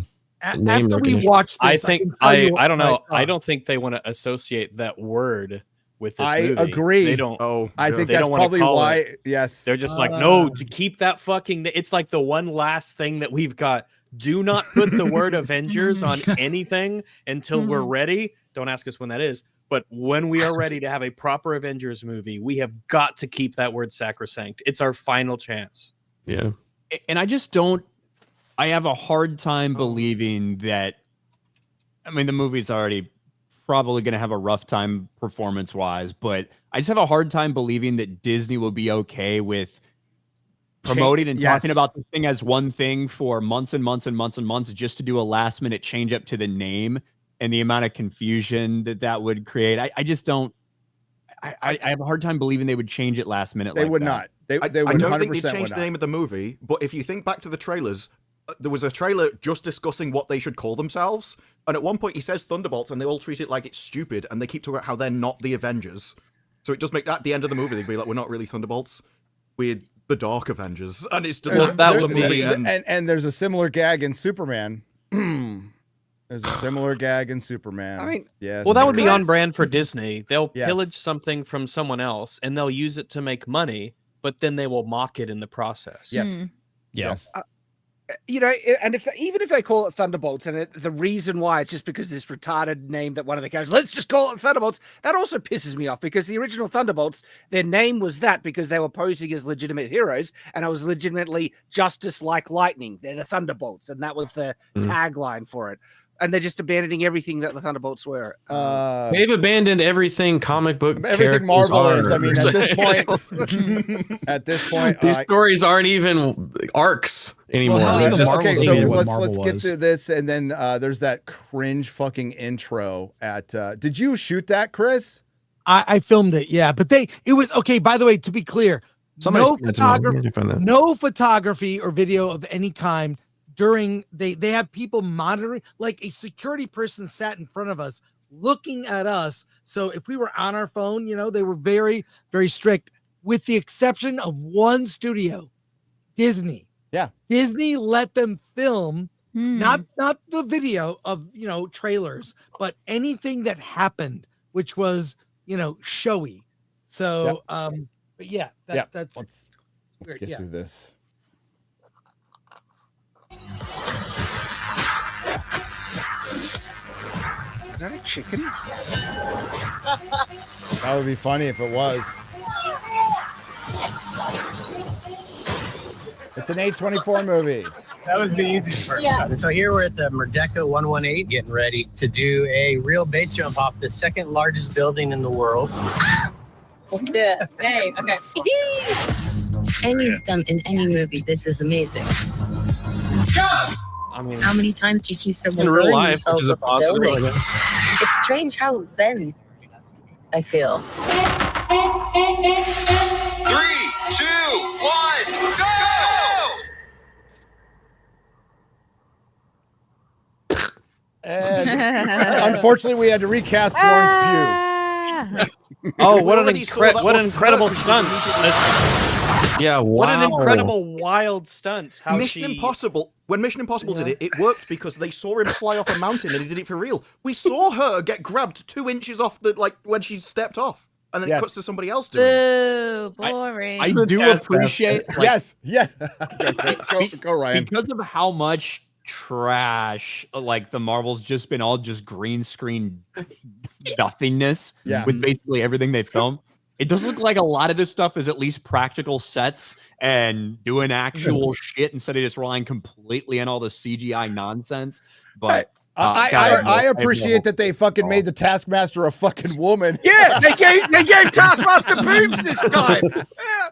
Name After we recognition. watch I this, think can tell you I don't know. what I thought. don't think they want to associate that word with this I movie. agree. They don't. Oh, I yeah. think They that's don't wanna probably call why. it. Yes. They're just like, no, to keep that fucking. It's like the one last thing that we've got. Do not put the word Avengers on anything until we're ready. Don't ask us when that is. But when we are ready to have a proper Avengers movie, we have got to keep that word sacrosanct. It's our final chance. Yeah. and I just don't. I have a hard time believing that. I mean, the movie's already probably going to have a rough time performance-wise, but I just have a hard time believing that Disney will be okay with promoting and talking about this thing as one thing for months and months and months and months just to do a last-minute change-up to the name and the amount of confusion that would create. I just don't. I have a hard time believing they would change it last minute. They like would that. not. They I would don't 100% think they would changed the not. name of the movie, but if you think back to the trailers, there was a trailer just discussing what they should call themselves, and at one point he says Thunderbolts, and they all treat it like it's stupid, and they keep talking about how they're not the Avengers. So it does make that the end of the movie. They'd be like, we're not really Thunderbolts, we're the Dark Avengers, and it's just that would be- and there's a similar gag in Superman. There's a similar gag in Superman. I mean, yes. Well, that would be there on is. brand for Disney. They'll Yes. pillage something from someone else and they'll use it to make money, but then they will mock it in the process. Yes. Yes. You know, and even if they call it Thunderbolts, and the reason why it's just because this retarded name that one of the characters, let's just call it Thunderbolts, that also pisses me off because the original Thunderbolts, their name was that because they were posing as legitimate heroes, and it was legitimately justice like lightning. They're the Thunderbolts, and that was the tagline for it. And they're just abandoning everything that the Thunderbolts were. They've abandoned everything comic book. Everything Marvel is. I mean, at this point, these stories aren't even arcs anymore. Okay, so let's Marvel get was. to this, and then there's that cringe fucking intro at. Did you shoot that, Chris? I filmed it, yeah. But it was okay. By the way, to be clear, no photography or video of any kind during they have people monitoring, like a security person sat in front of us looking at us. So if we were on our phone, you know, they were very, very strict, with the exception of one studio, Disney. Yeah. Disney let them film not the video of, you know, trailers, but anything that happened, which was, you know, showy. So but yeah, that's let's weird, get through this. Is that a chicken? That would be funny if it was. It's an A24 movie. That was the easiest part. Yeah. So here we're at the Merdeka 118 getting ready to do a real base jump off the second largest building in the world. Let's do it. Hey, okay. Any stunt in any movie, this is amazing. I mean, How many times do you see someone in real burn life, themselves which is a up a positive, I building? guess. It's strange how zen I feel. 3, 2, 1, go! And unfortunately, we had to recast Florence Pugh. Oh, what an incredible stunt! Yeah, wow. What an incredible wild stunt! How Mission Impossible. When Mission Impossible did it, it worked because they saw him fly off a mountain and he did it for real. We saw her get grabbed 2 inches off when she stepped off, and then it cuts to somebody else doing it. Boo, boring. I do appreciate. Yes. Go Ryan. Because of how much trash like the Marvel's just been all just green screen nothingness with basically everything they film. It does look like a lot of this stuff is at least practical sets and doing actual shit instead of just relying completely on all the CGI nonsense. But I appreciate that they fucking made the Taskmaster a fucking woman. Yeah, they gave Taskmaster boobs this time.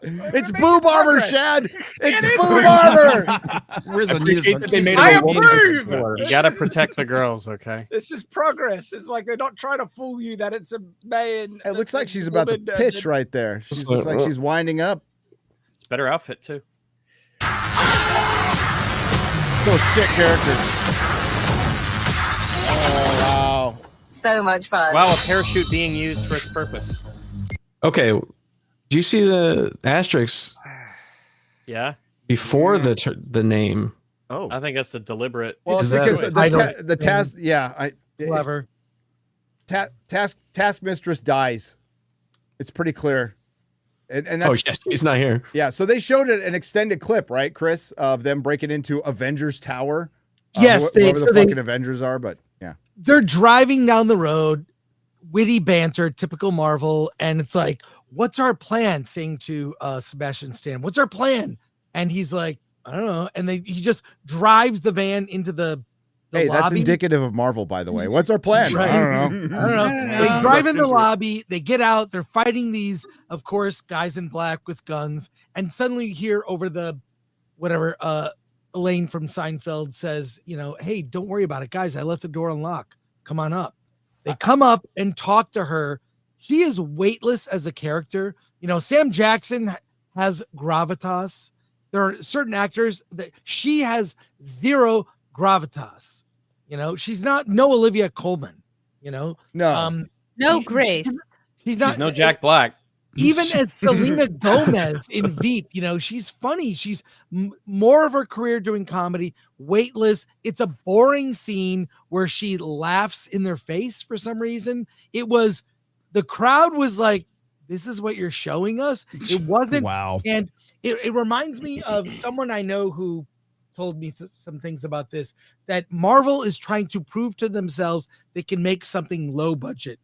It's boob armor, Shad. It's boob armor. I approve. You gotta protect the girls, okay? This is progress. It's like they're not trying to fool you that it's a man. It looks like she's about to pitch right there. She looks like she's winding up. It's a better outfit too. So sick characters. Oh, wow. So much fun. Wow, a parachute being used for its purpose. Okay, do you see the asterisk? Yeah. Before the name. Oh, I think that's the deliberate. Well, it's because the task. Yeah, Clever. Taskmistress dies. It's pretty clear. And that's, yes, he's not here. Yeah, so they showed an extended clip, right, Chris, of them breaking into Avengers Tower. Yes, whoever the fucking Avengers are, but yeah. They're driving down the road, witty banter, typical Marvel, and it's like, what's our plan? Saying to Sebastian Stan, what's our plan? And he's like, I don't know. And he just drives the van into the hey, lobby. That's indicative of Marvel, by the way. What's our plan? Right. I don't know. They drive in the lobby, they get out, they're fighting these, of course, guys in black with guns, and suddenly you hear over the whatever Elaine from Seinfeld says, hey, don't worry about it, guys. I left the door unlocked. Come on up. They come up and talk to her. She is weightless as a character. Sam Jackson has gravitas. There are certain actors that she has zero gravitas. She's not Olivia Colman. No, no Grace. She's not. She's no Jack Black. Even as Selena Gomez in Veep, she's funny. She's more of her career doing comedy, weightless. It's a boring scene where she laughs in their face for some reason. The crowd was like, this is what you're showing us? It wasn't. Wow. And it reminds me of someone I know who told me some things about this, that Marvel is trying to prove to themselves they can make something low budget.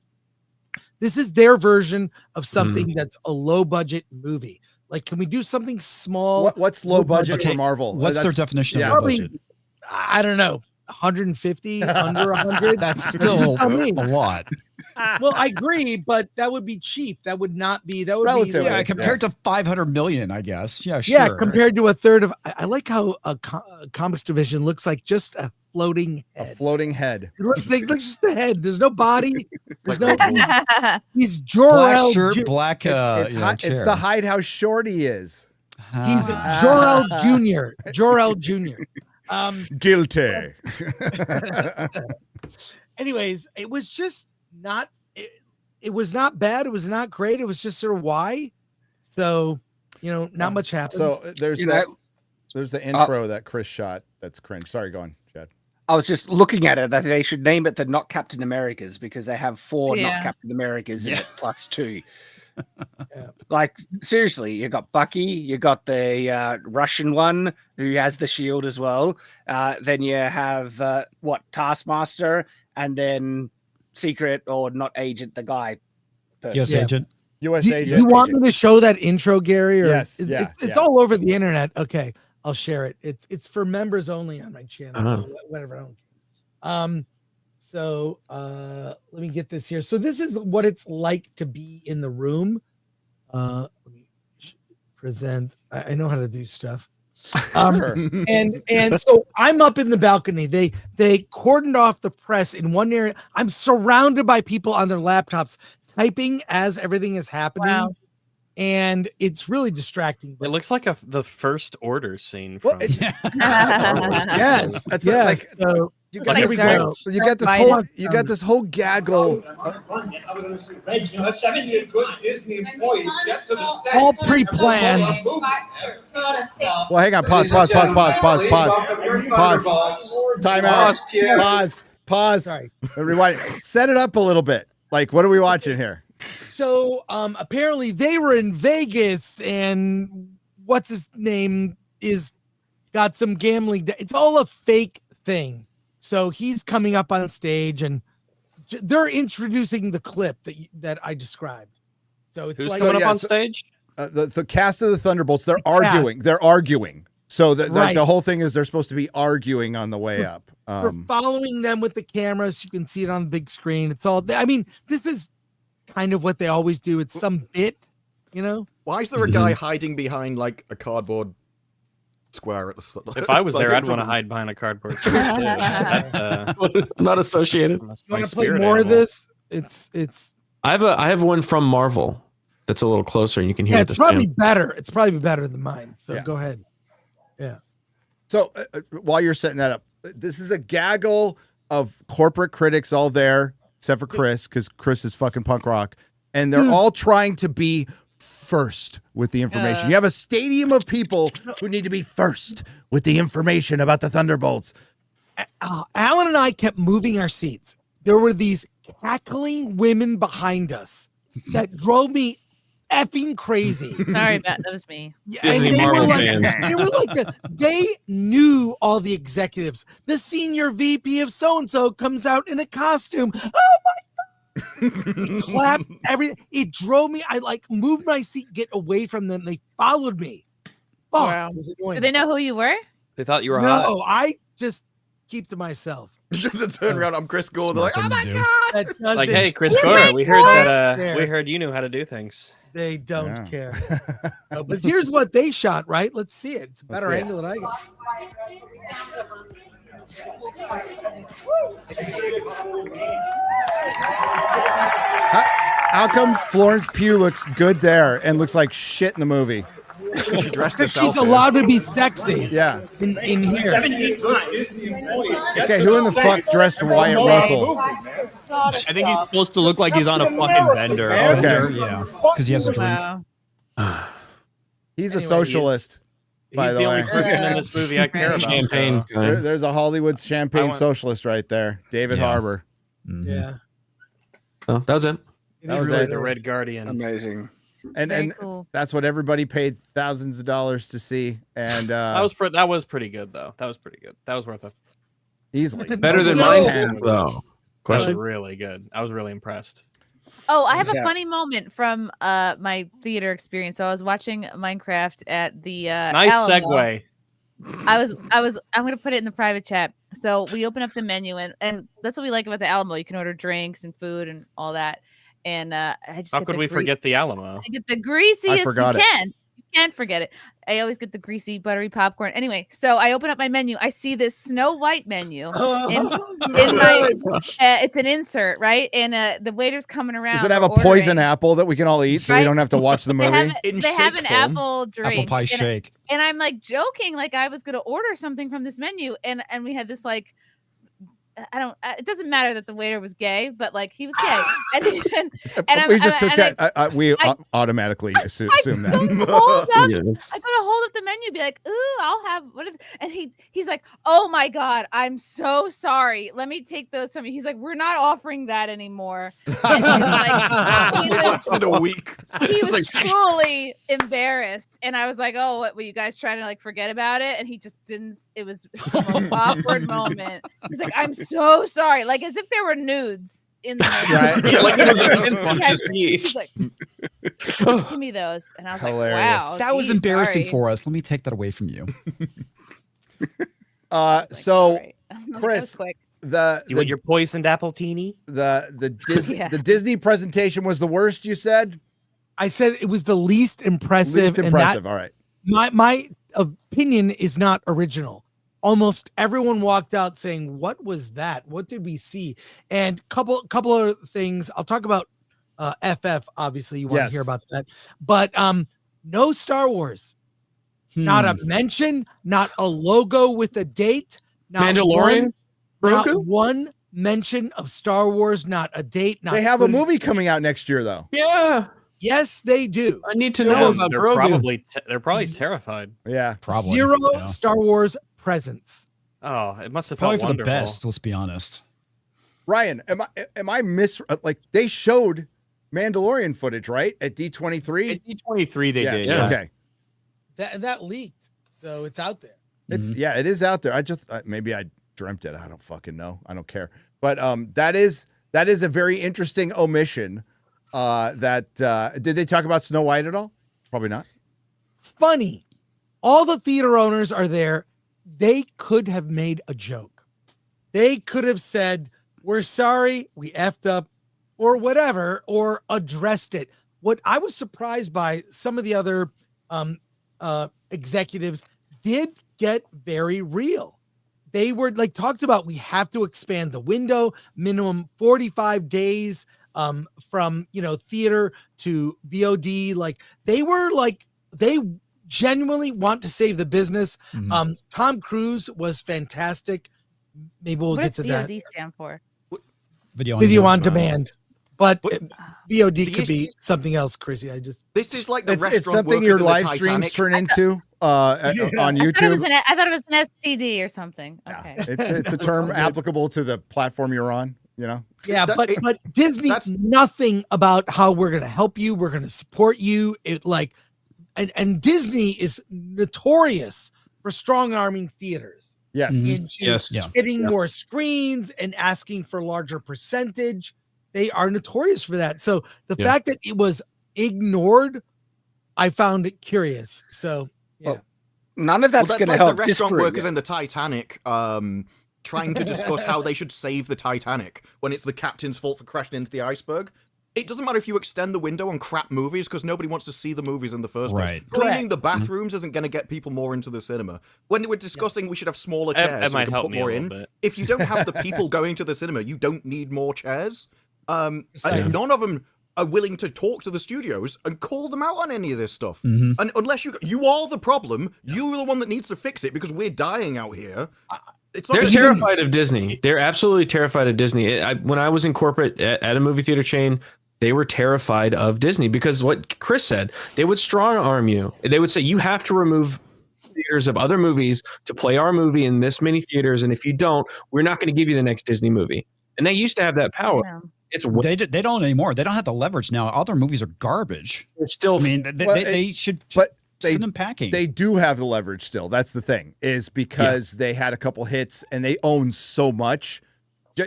This is their version of something that's a low budget movie. Like, can we do something small? What's low budget for Marvel? What's their definition of low budget? I don't know. 150, under 100. That's still a lot. Well, I agree, but that would be cheap. That would not be. That would relatively, be compared to 500 million, I guess. Yeah, sure. Yeah, compared to a third of. I like how a comics division looks like just a floating head. A floating head. It looks just a head. There's no body. There's no. He's Jor-El. Black shirt, black. It's to hide how short he is. He's Jor-El Jr. Jor-El Jr. Guilty. Anyways, it was just not. It was not bad. It was not great. It was just sort of why. So, not much happened. So there's the intro that Chris shot. That's cringe. Sorry, go on, Chad. I was just looking at it. That they should name it the Not Captain Americas because they have 4 Not Captain Americas in it plus 2. Like, seriously, you got Bucky, you got the Russian one who has the shield as well. Then you have Taskmaster, and then secret or not agent, the guy. U.S. agent. U.S. Do agent. you want me to show that intro, Gary? Or Yes, it's all over the internet. Okay, I'll share it. It's for members only on my channel. Whatever. I don't care. So let me get this here. So this is what it's like to be in the room. Let me present. I know how to do stuff. Sure. And so I'm up in the balcony. They cordoned off the press in one area. I'm surrounded by people on their laptops typing as everything is happening. Wow. And it's really distracting. It looks like the First Order scene from yes. That's yes. like So, you got this whole gaggle. That's 17 good Disney employees. Get to the stage. All pre-planned. Well, hang on. Pause. Time out. Pause. Sorry. Rewind. Set it up a little bit. Like, what are we watching here? So apparently they were in Vegas, and what's his name is got some gambling. It's all a fake thing. So he's coming up on stage, and they're introducing the clip that I described. So it's who's coming up on stage? The cast of the Thunderbolts. They're arguing. So the whole thing is they're supposed to be arguing on the way up. We're following them with the cameras. You can see it on the big screen. It's all. I mean, this is kind of what they always do. It's some bit, you know. Why is there a guy hiding behind like a cardboard square at the? If I was there, I'd want to hide behind a cardboard square too. That's, I'm not associated. You want to play more of this? It's. I have one from Marvel that's a little closer, and you can hear. It's probably better. It's probably better than mine. So go ahead. Yeah. So while you're setting that up, this is a gaggle of corporate critics all there, except for Chris, because Chris is fucking punk rock, and they're all trying to be first with the information. You have a stadium of people who need to be first with the information about the Thunderbolts. Alan and I kept moving our seats. There were these cackling women behind us that drove me effing crazy. Sorry, that was me. Disney Marvel fans. They were like they knew all the executives. The senior VP of so-and-so comes out in a costume. Oh my God. Clap everything. It drove me. I like moved my seat, get away from them. They followed me. Oh, Wow. it was annoying. Did they know who you were? They thought you were hot. No, I just keep to myself. Just turn around. I'm Chris Gore. They're like, oh my God. That Like, doesn't- hey, Chris Gore, we heard that. We heard you knew how to do things. They don't care. But here's what they shot, right? Let's see it. It's a better angle than I got. How come Florence Pugh looks good there and looks like shit in the movie? She dressed Because herself she's allowed to be sexy. Yeah. In here. Okay, who in the fuck dressed Wyatt Russell? I think he's supposed to look like he's on a fucking bender. Okay. Yeah, because he has a drink. Wow. He's a socialist, by He's the the way. only person in this movie I care about. Champagne. There's a Hollywood champagne socialist right there. David Harbour. Yeah. Oh, that was it. That was really it. the Red Guardian. Amazing. And Cool. that's what everybody paid thousands of dollars to see. And that was pretty good though. That was pretty good. That was worth it. easily Better than mine, though. That was Question. really good. I was really impressed. Oh, I have a funny moment from my theater experience. So I was watching MineCRAP at the Nice Alamo. segue. I'm gonna put it in the private chat. So we open up the menu and that's what we like about the Alamo. You can order drinks and food and all that. And I just How get could the we forget the Alamo? I get the greasiest. forgot You it. can't. You can't forget it. I always get the greasy, buttery popcorn. Anyway, so I open up my menu. I see this Snow White menu in my. It's an insert, right? And the waiter's coming around. does it have a ordering. poison apple that we can all eat so we Right? don't have to watch the movie? They have an apple drink. Apple pie shake. And I'm like joking, like I was gonna order something from this menu, and we had this like. It doesn't matter that the waiter was gay, but like he was gay, and We just took that. We automatically assume that. I go to hold up the menu, be like, "Ooh, I'll have what?" And he's like, "Oh my God, I'm so sorry. Let me take those from you." He's like, "We're not offering that anymore." And he was in a week. He was truly embarrassed, and I was like, "Oh, what were you guys trying to like forget about it?" And he just didn't. It was the most awkward moment. He's like, "I'm so sorry," like as if there were nudes in the Right. Like it was a He's fun like- to see. he's like, give me those. And I was Hilarious. like, wow. That was geez, embarrassing sorry. for us. Let me take that away from you. So That was Chris, quick. You want your poisoned apple teeny? the Disney Yeah. the Disney presentation was the worst, you said? I said it was the least impressive. Least impressive. All right. My opinion is not original. Almost everyone walked out saying, "What was that? What did we see?" And couple of things. I'll talk about FF. Obviously, you want to hear about that, but no Star Wars. Not a mention. Not a logo with a date. Not Mandalorian. Not one mention of Star Wars. Not a date. Not They have a footage. movie coming out next year, though. Yeah. Yes, they do. I need to know about they're Grogu. probably terrified. Yeah. Probably. Zero Yeah. Star Wars presence. Oh, it must have Probably felt for the wonderful. best. Let's be honest. Ryan, am I like they showed Mandalorian footage, right? At D23? At D23 they Yes, did. Yeah. Okay. That leaked, so it's out there. It's yeah, it is out there. I just maybe I dreamt it. I don't fucking know. I don't care. But that is a very interesting omission. Did they talk about Snow White at all? Probably not. Funny. All the theater owners are there. They could have made a joke. They could have said, "We're sorry, we effed up," or whatever, or addressed it. What I was surprised by, some of the other executives did get very real. They were like talked about, we have to expand the window, minimum 45 days from theater to VOD. Like they were like, they genuinely want to save the business. Tom Cruise was fantastic. Maybe we'll What get does to VOD that. stand for? Video on demand. But VOD the could be something else, Chrissy. This is like the It's restaurant something workers your in the live streams Titanic. turn into on I YouTube. thought it was an STD or something. Okay. It's a term applicable to the platform you're on, you know? Yeah, but Disney, nothing about how we're going to help you. We're going to support you. And Disney is notorious for strong arming theaters. Yes. Into getting more screens and asking for larger percentage. They are notorious for that. So the fact that it was ignored, I found it curious. So yeah. None of that's going to like help. the restaurant Disparu. workers in the Titanic trying to discuss how they should save the Titanic when it's the captain's fault for crashing into the iceberg. It doesn't matter if you extend the window on crap movies because nobody wants to see the movies in the first place. Right. Cleaning the bathrooms isn't going to get people more into the cinema. When we're discussing we should have smaller chairs, That so we might can help put me a more little in. bit. If you don't have the people going to the cinema, you don't need more chairs. And none of them are willing to talk to the studios and call them out on any of this stuff. And unless you are the problem, you're the one that needs to fix it because we're dying out here. They're terrified of Disney. They're absolutely terrified of Disney. When I was in corporate at a movie theater chain, they were terrified of Disney because what Chris said, they would strong arm you. They would say, you have to remove theaters of other movies to play our movie in this many theaters. And if you don't, we're not going to give you the next Disney movie. And they used to have that power. Yeah. They don't anymore. They don't have the leverage now. All their movies are garbage. They're still. I mean, they should. But send them packing. They do have the leverage still. That's the thing, is because they had a couple hits and they own so much.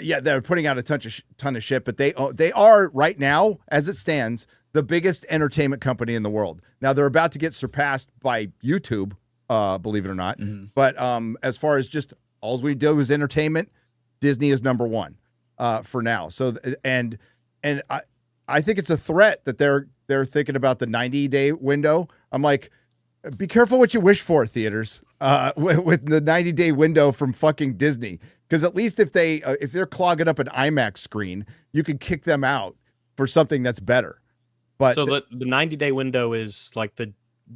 Yeah, they're putting out a ton of shit, but they are right now, as it stands, the biggest entertainment company in the world. Now they're about to get surpassed by YouTube, believe it or not. But as far as just all we do is entertainment, Disney is number one for now. So and I think it's a threat that they're thinking about the 90-day window. I'm like, be careful what you wish for, theaters, with the 90-day window from fucking Disney. Because at least if they're clogging up an IMAX screen, you can kick them out for something that's better. But so the 90-day window is like the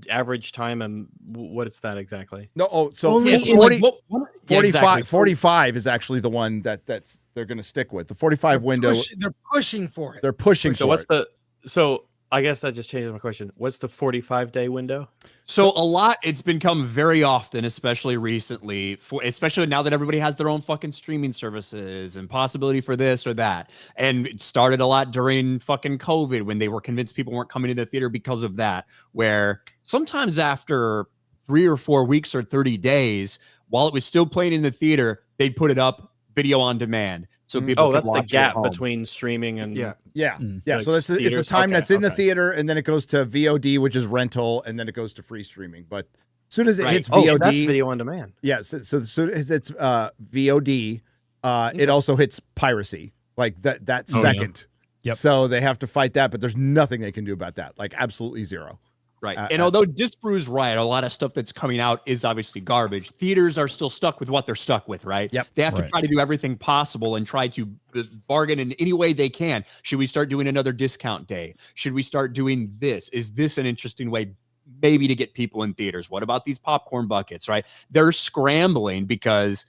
average time, and what is that exactly? No, so Only 40, what? 45, exactly. 45 is actually the one that's they're going to stick with. The 45 window. They're pushing for it. They're pushing So for what's it. so I guess that just changes my question. What's the 45-day window? So a lot, it's become very often, especially recently, especially now that everybody has their own fucking streaming services and possibility for this or that. And it started a lot during fucking COVID when they were convinced people weren't coming to the theater because of that, where sometimes after 3 or 4 weeks or 30 days, while it was still playing in the theater, they'd put it up video on demand. So people Oh, can that's the watch it at gap home. between streaming and Yeah. like So it's a theaters. time that's in the Okay. theater, and then it goes to VOD, which is rental, and then it goes to free streaming. But as soon as it hits Oh, VOD, that's video on demand. Yeah. So as it's VOD, it also hits piracy like that second. Yep. So they have to fight that, but there's nothing they can do about that. Like absolutely zero. Right. And although Disparu's right, a lot of stuff that's coming out is obviously garbage. Theaters are still stuck with what they're stuck with, right? Yep. They have to Right. try to do everything possible and try to bargain in any way they can. Should we start doing another discount day? Should we start doing this? Is this an interesting way maybe to get people in theaters? What about these popcorn buckets, right? They're scrambling because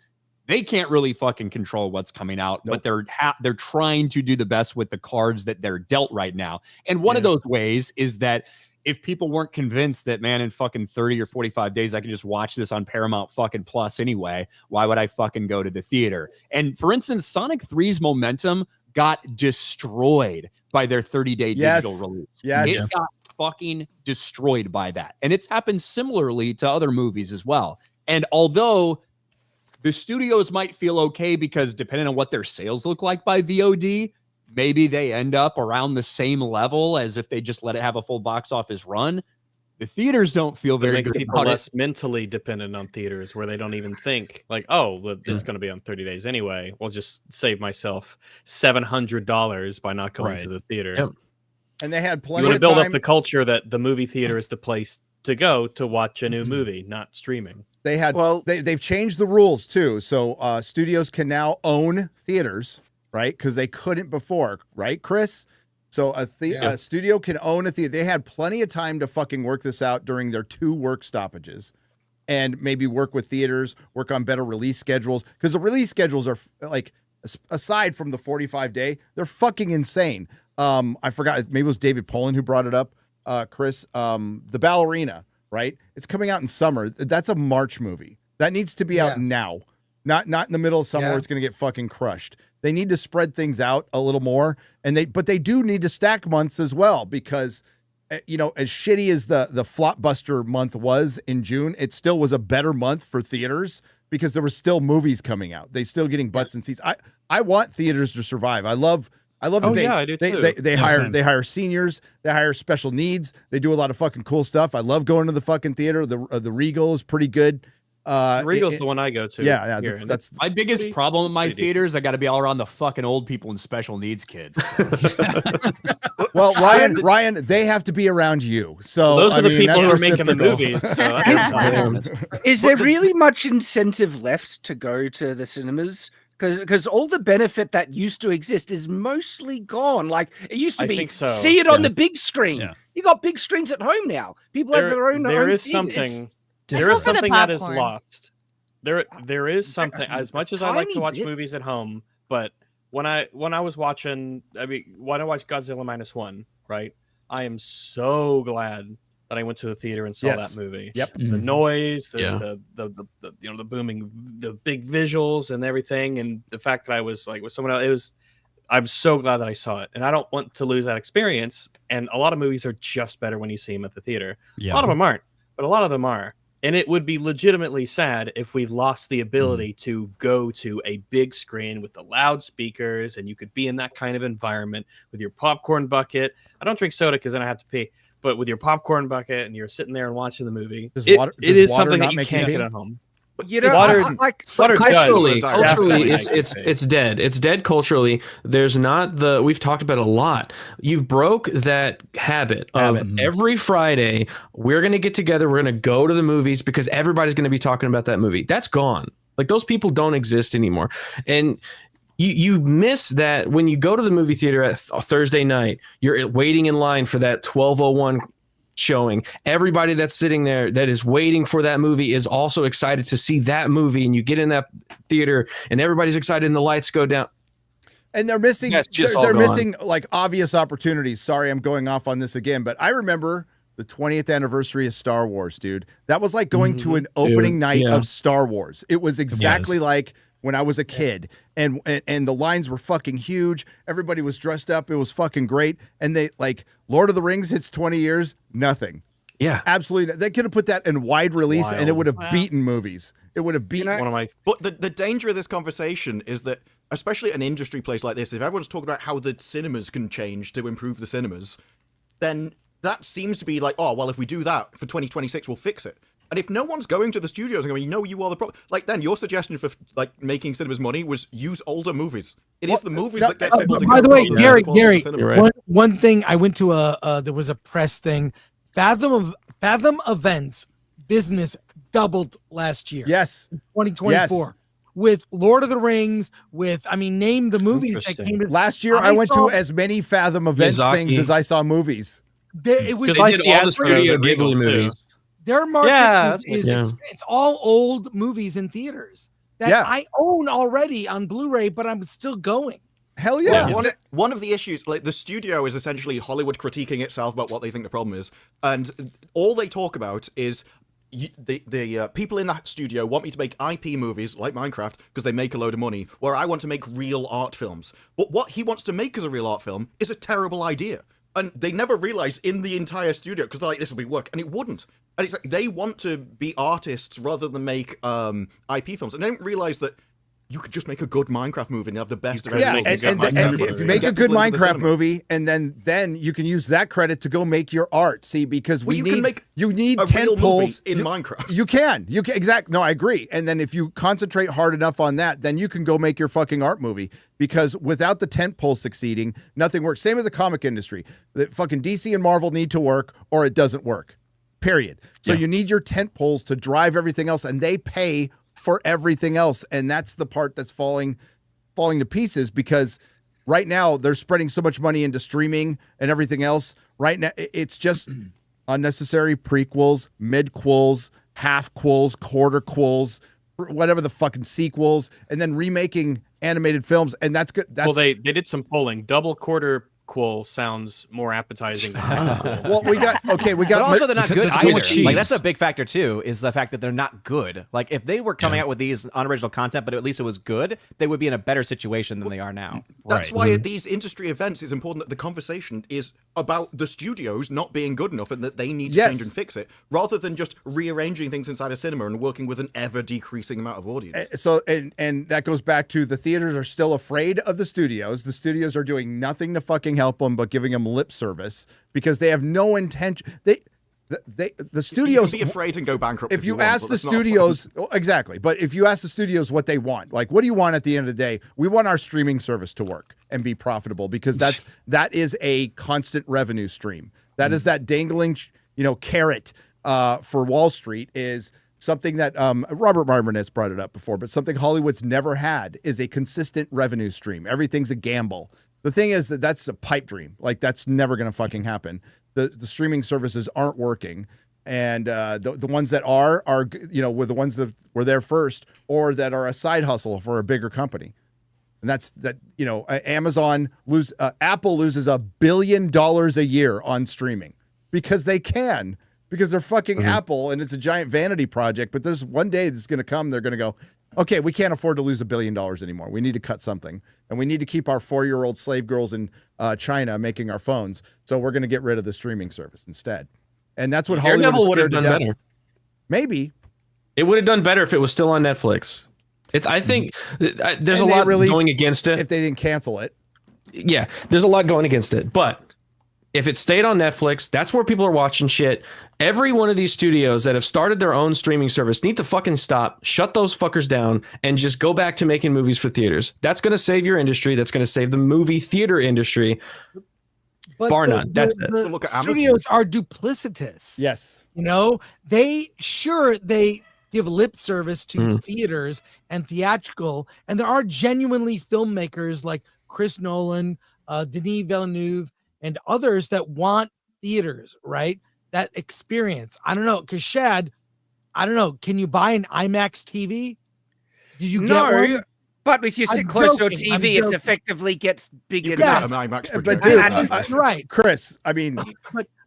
they can't really fucking control what's coming out, but they're trying to do the best with the cards that they're dealt right now. And one of those ways is that if people weren't convinced that, man, in fucking 30 or 45 days, I can just watch this on Paramount fucking Plus anyway, why would I fucking go to the theater? And for instance, Sonic 3's momentum got destroyed by their 30-day digital release. Yes. It got fucking destroyed by that. And it's happened similarly to other movies as well. And although the studios might feel okay because depending on what their sales look like by VOD, maybe they end up around the same level as if they just let it have a full box office run. The theaters don't feel It very makes good people about less mentally dependent on theaters, where they don't even think like, oh, well, it's going to be on 30 days anyway. We'll just save myself $700 by not going to the theater. Yep. And they had You plenty want to of build time. up the culture that the movie theater is the place to go to watch a new movie, not streaming. They had they've changed the rules too. So studios can now own theaters, right? Because they couldn't before, right, Chris? So a studio can own a theater. They had plenty of time to fucking work this out during their 2 work stoppages, and maybe work with theaters, work on better release schedules. Because the release schedules are like, aside from the 45-day, they're fucking insane. I forgot, maybe it was David Poland who brought it up, Chris. The Ballerina, right? It's coming out in summer. That's a March movie. That needs to be out now, not in the middle of summer where it's going to get fucking crushed. They need to spread things out a little more, but they do need to stack months as well, because as shitty as the Flopbuster month was in June, it still was a better month for theaters because there were still movies coming out. They still getting butts and seats. I want theaters to survive. I love that I do too. they hire seniors, they hire special needs, they do a lot of fucking cool stuff. I love going to the fucking theater. The Regal is pretty good. Regal's the one I go to. Yeah, here, that's my biggest problem in my theaters. I got to be all around the fucking old people and special needs kids. Well, Ryan, they have to be around you. So those are the people who are making the movies. So is there really much incentive left to go to the cinemas? Because all the benefit that used to exist is mostly gone. Like it used to be, see it on the big screen. Yeah. You got big screens at home now. People have their own. There is theaters. something. There is something that is lost. There is something. As much as I like to watch movies at home, but when I was watching, when I watched Godzilla -1, right? I am so glad that I went to the theater and saw that movie. Yep. The noise, the booming, the big visuals and everything, and the fact that I was like with someone else, I'm so glad that I saw it, and I don't want to lose that experience. And a lot of movies are just better when you see them at the theater. Yeah. A lot of them aren't, but a lot of them are. And it would be legitimately sad if we lost the ability to go to a big screen with the loudspeakers, and you could be in that kind of environment with your popcorn bucket. I don't drink soda because then I have to pee. But with your popcorn bucket and you're sitting there and watching the movie, it is something that you can't get at home. You know, Water culturally, does. it's dead. It's dead culturally. There's not we've talked about it a lot. You broke that habit of every Friday, we're going to get together, we're going to go to the movies because everybody's going to be talking about that movie. That's gone. Like those people don't exist anymore. And you miss that when you go to the movie theater at Thursday night, you're waiting in line for that 12:01 showing. Everybody that's sitting there that is waiting for that movie is also excited to see that movie, and you get in that theater and everybody's excited and the lights go down. And they're missing they're missing like obvious opportunities. Sorry, I'm going off on this again, but I remember the 20th anniversary of Star Wars, dude. That was like going to an opening night of Star Wars. It was exactly like when I was a kid, and the lines were fucking huge. Everybody was dressed up. It was fucking great. And they like Lord of the Rings hits 20 years, nothing. Yeah, absolutely. They could have put that in wide release and it would have beaten movies. It would have beaten one of my. But the danger of this conversation is that, especially at an industry place like this, if everyone's talking about how the cinemas can change to improve the cinemas, then that seems to be like, oh, well, if we do that for 2026, we'll fix it. And if no one's going to the studios and going, you are the problem, like, then your suggestion for like making cinemas money was use older movies. It is the movies that get people to go. By the way, Gary, right. one thing I went to there was a press thing. Fathom Events business doubled last year. Yes. 2024. Yes. With Lord of the Rings, name the movies that came to last year. I went to as many Fathom Events things as I saw movies. It was I see all the Studio Ghibli movies. Their market it's all old movies in theaters that I own already on Blu-ray, but I'm still going. Hell yeah. Well, one of the issues, like the studio is essentially Hollywood critiquing itself about what they think the problem is. And all they talk about is the people in that studio want me to make IP movies like Minecraft because they make a load of money, where I want to make real art films. But what he wants to make as a real art film is a terrible idea. And they never realize in the entire studio, because they're like, this will be work, and it wouldn't. And it's like they want to be artists rather than make IP films, and they don't realize that you could just make a good Minecraft movie and have the best of everything. And if you make a good Minecraft movie, and then you can use that credit to go make your art. See, because you need tent poles in Minecraft. You can exactly. No, I agree. And then if you concentrate hard enough on that, then you can go make your fucking art movie. Because without the tent pole succeeding, nothing works. Same with the comic industry. The fucking DC and Marvel need to work, or it doesn't work. Period. So you need your tent poles to drive everything else, and they pay for everything else, and that's the part that's falling to pieces, because right now they're spreading so much money into streaming and everything else. Right now it's just unnecessary prequels, mid-quels, half-quels, quarter-quels, whatever the fucking sequels, and then remaking animated films, and that's good. Well, they did some polling. Double quarter quel sounds more appetizing than half quel. Well, we got but also they're not good either. Like, that's a big factor too, is the fact that they're not good. Like, if they were coming out with these unoriginal content, but at least it was good, they would be in a better situation than they are now. That's why at these industry events it's important that the conversation is about the studios not being good enough and that they need to change and fix it, rather than just rearranging things inside a cinema and working with an ever decreasing amount of audience. So and that goes back to the theaters are still afraid of the studios. The studios are doing nothing to fucking help them but giving them lip service, because they have no intention. The studios you can be afraid and go bankrupt if you ask the studios. Exactly, but if you ask the studios what they want, like, what do you want at the end of the day? We want our streaming service to work and be profitable, because that is a constant revenue stream. That is that dangling carrot for Wall Street, is something that Robert Marmonet's brought it up before, but something Hollywood's never had is a consistent revenue stream. Everything's a gamble. The thing is that's a pipe dream. Like, that's never going to fucking happen. The streaming services aren't working, and the ones that are were the ones that were there first, or that are a side hustle for a bigger company. And that's Amazon Apple loses $1 billion a year on streaming because they can. Because they're fucking Apple, and it's a giant vanity project. But there's one day that's going to come, they're going to go, okay, we can't afford to lose $1 billion anymore. We need to cut something. And we need to keep our 4-year-old slave girls in China making our phones. So we're going to get rid of the streaming service instead. And that's what Hollywood is scared to death. Better. Maybe. It would have done better if it was still on Netflix. I think there's a lot going against it. If they didn't cancel it. Yeah, there's a lot going against it. But if it stayed on Netflix, that's where people are watching shit. Every one of these studios that have started their own streaming service need to fucking stop, shut those fuckers down, and just go back to making movies for theaters. That's going to save your industry. That's going to save the movie theater industry. But bar none. That's it. The studios are duplicitous. Yes. They give lip service to theaters and theatrical, and there are genuinely filmmakers like Chris Nolan, Denis Villeneuve, and others that want theaters, right? That experience. I don't know, because Shad, I don't know. Can you buy an IMAX TV? Did you get one? But if you sit close to a TV, it effectively gets big enough. But dude, right, Chris. I mean,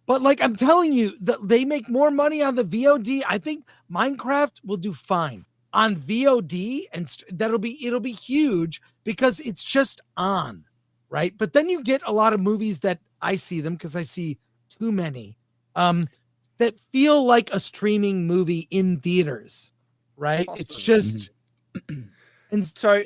but like I'm telling you, they make more money on the VOD. I think Minecraft will do fine on VOD, and it'll be huge because it's just on, right? But then you get a lot of movies that I see them because I see too many that feel like a streaming movie in theaters, right? It's just, and so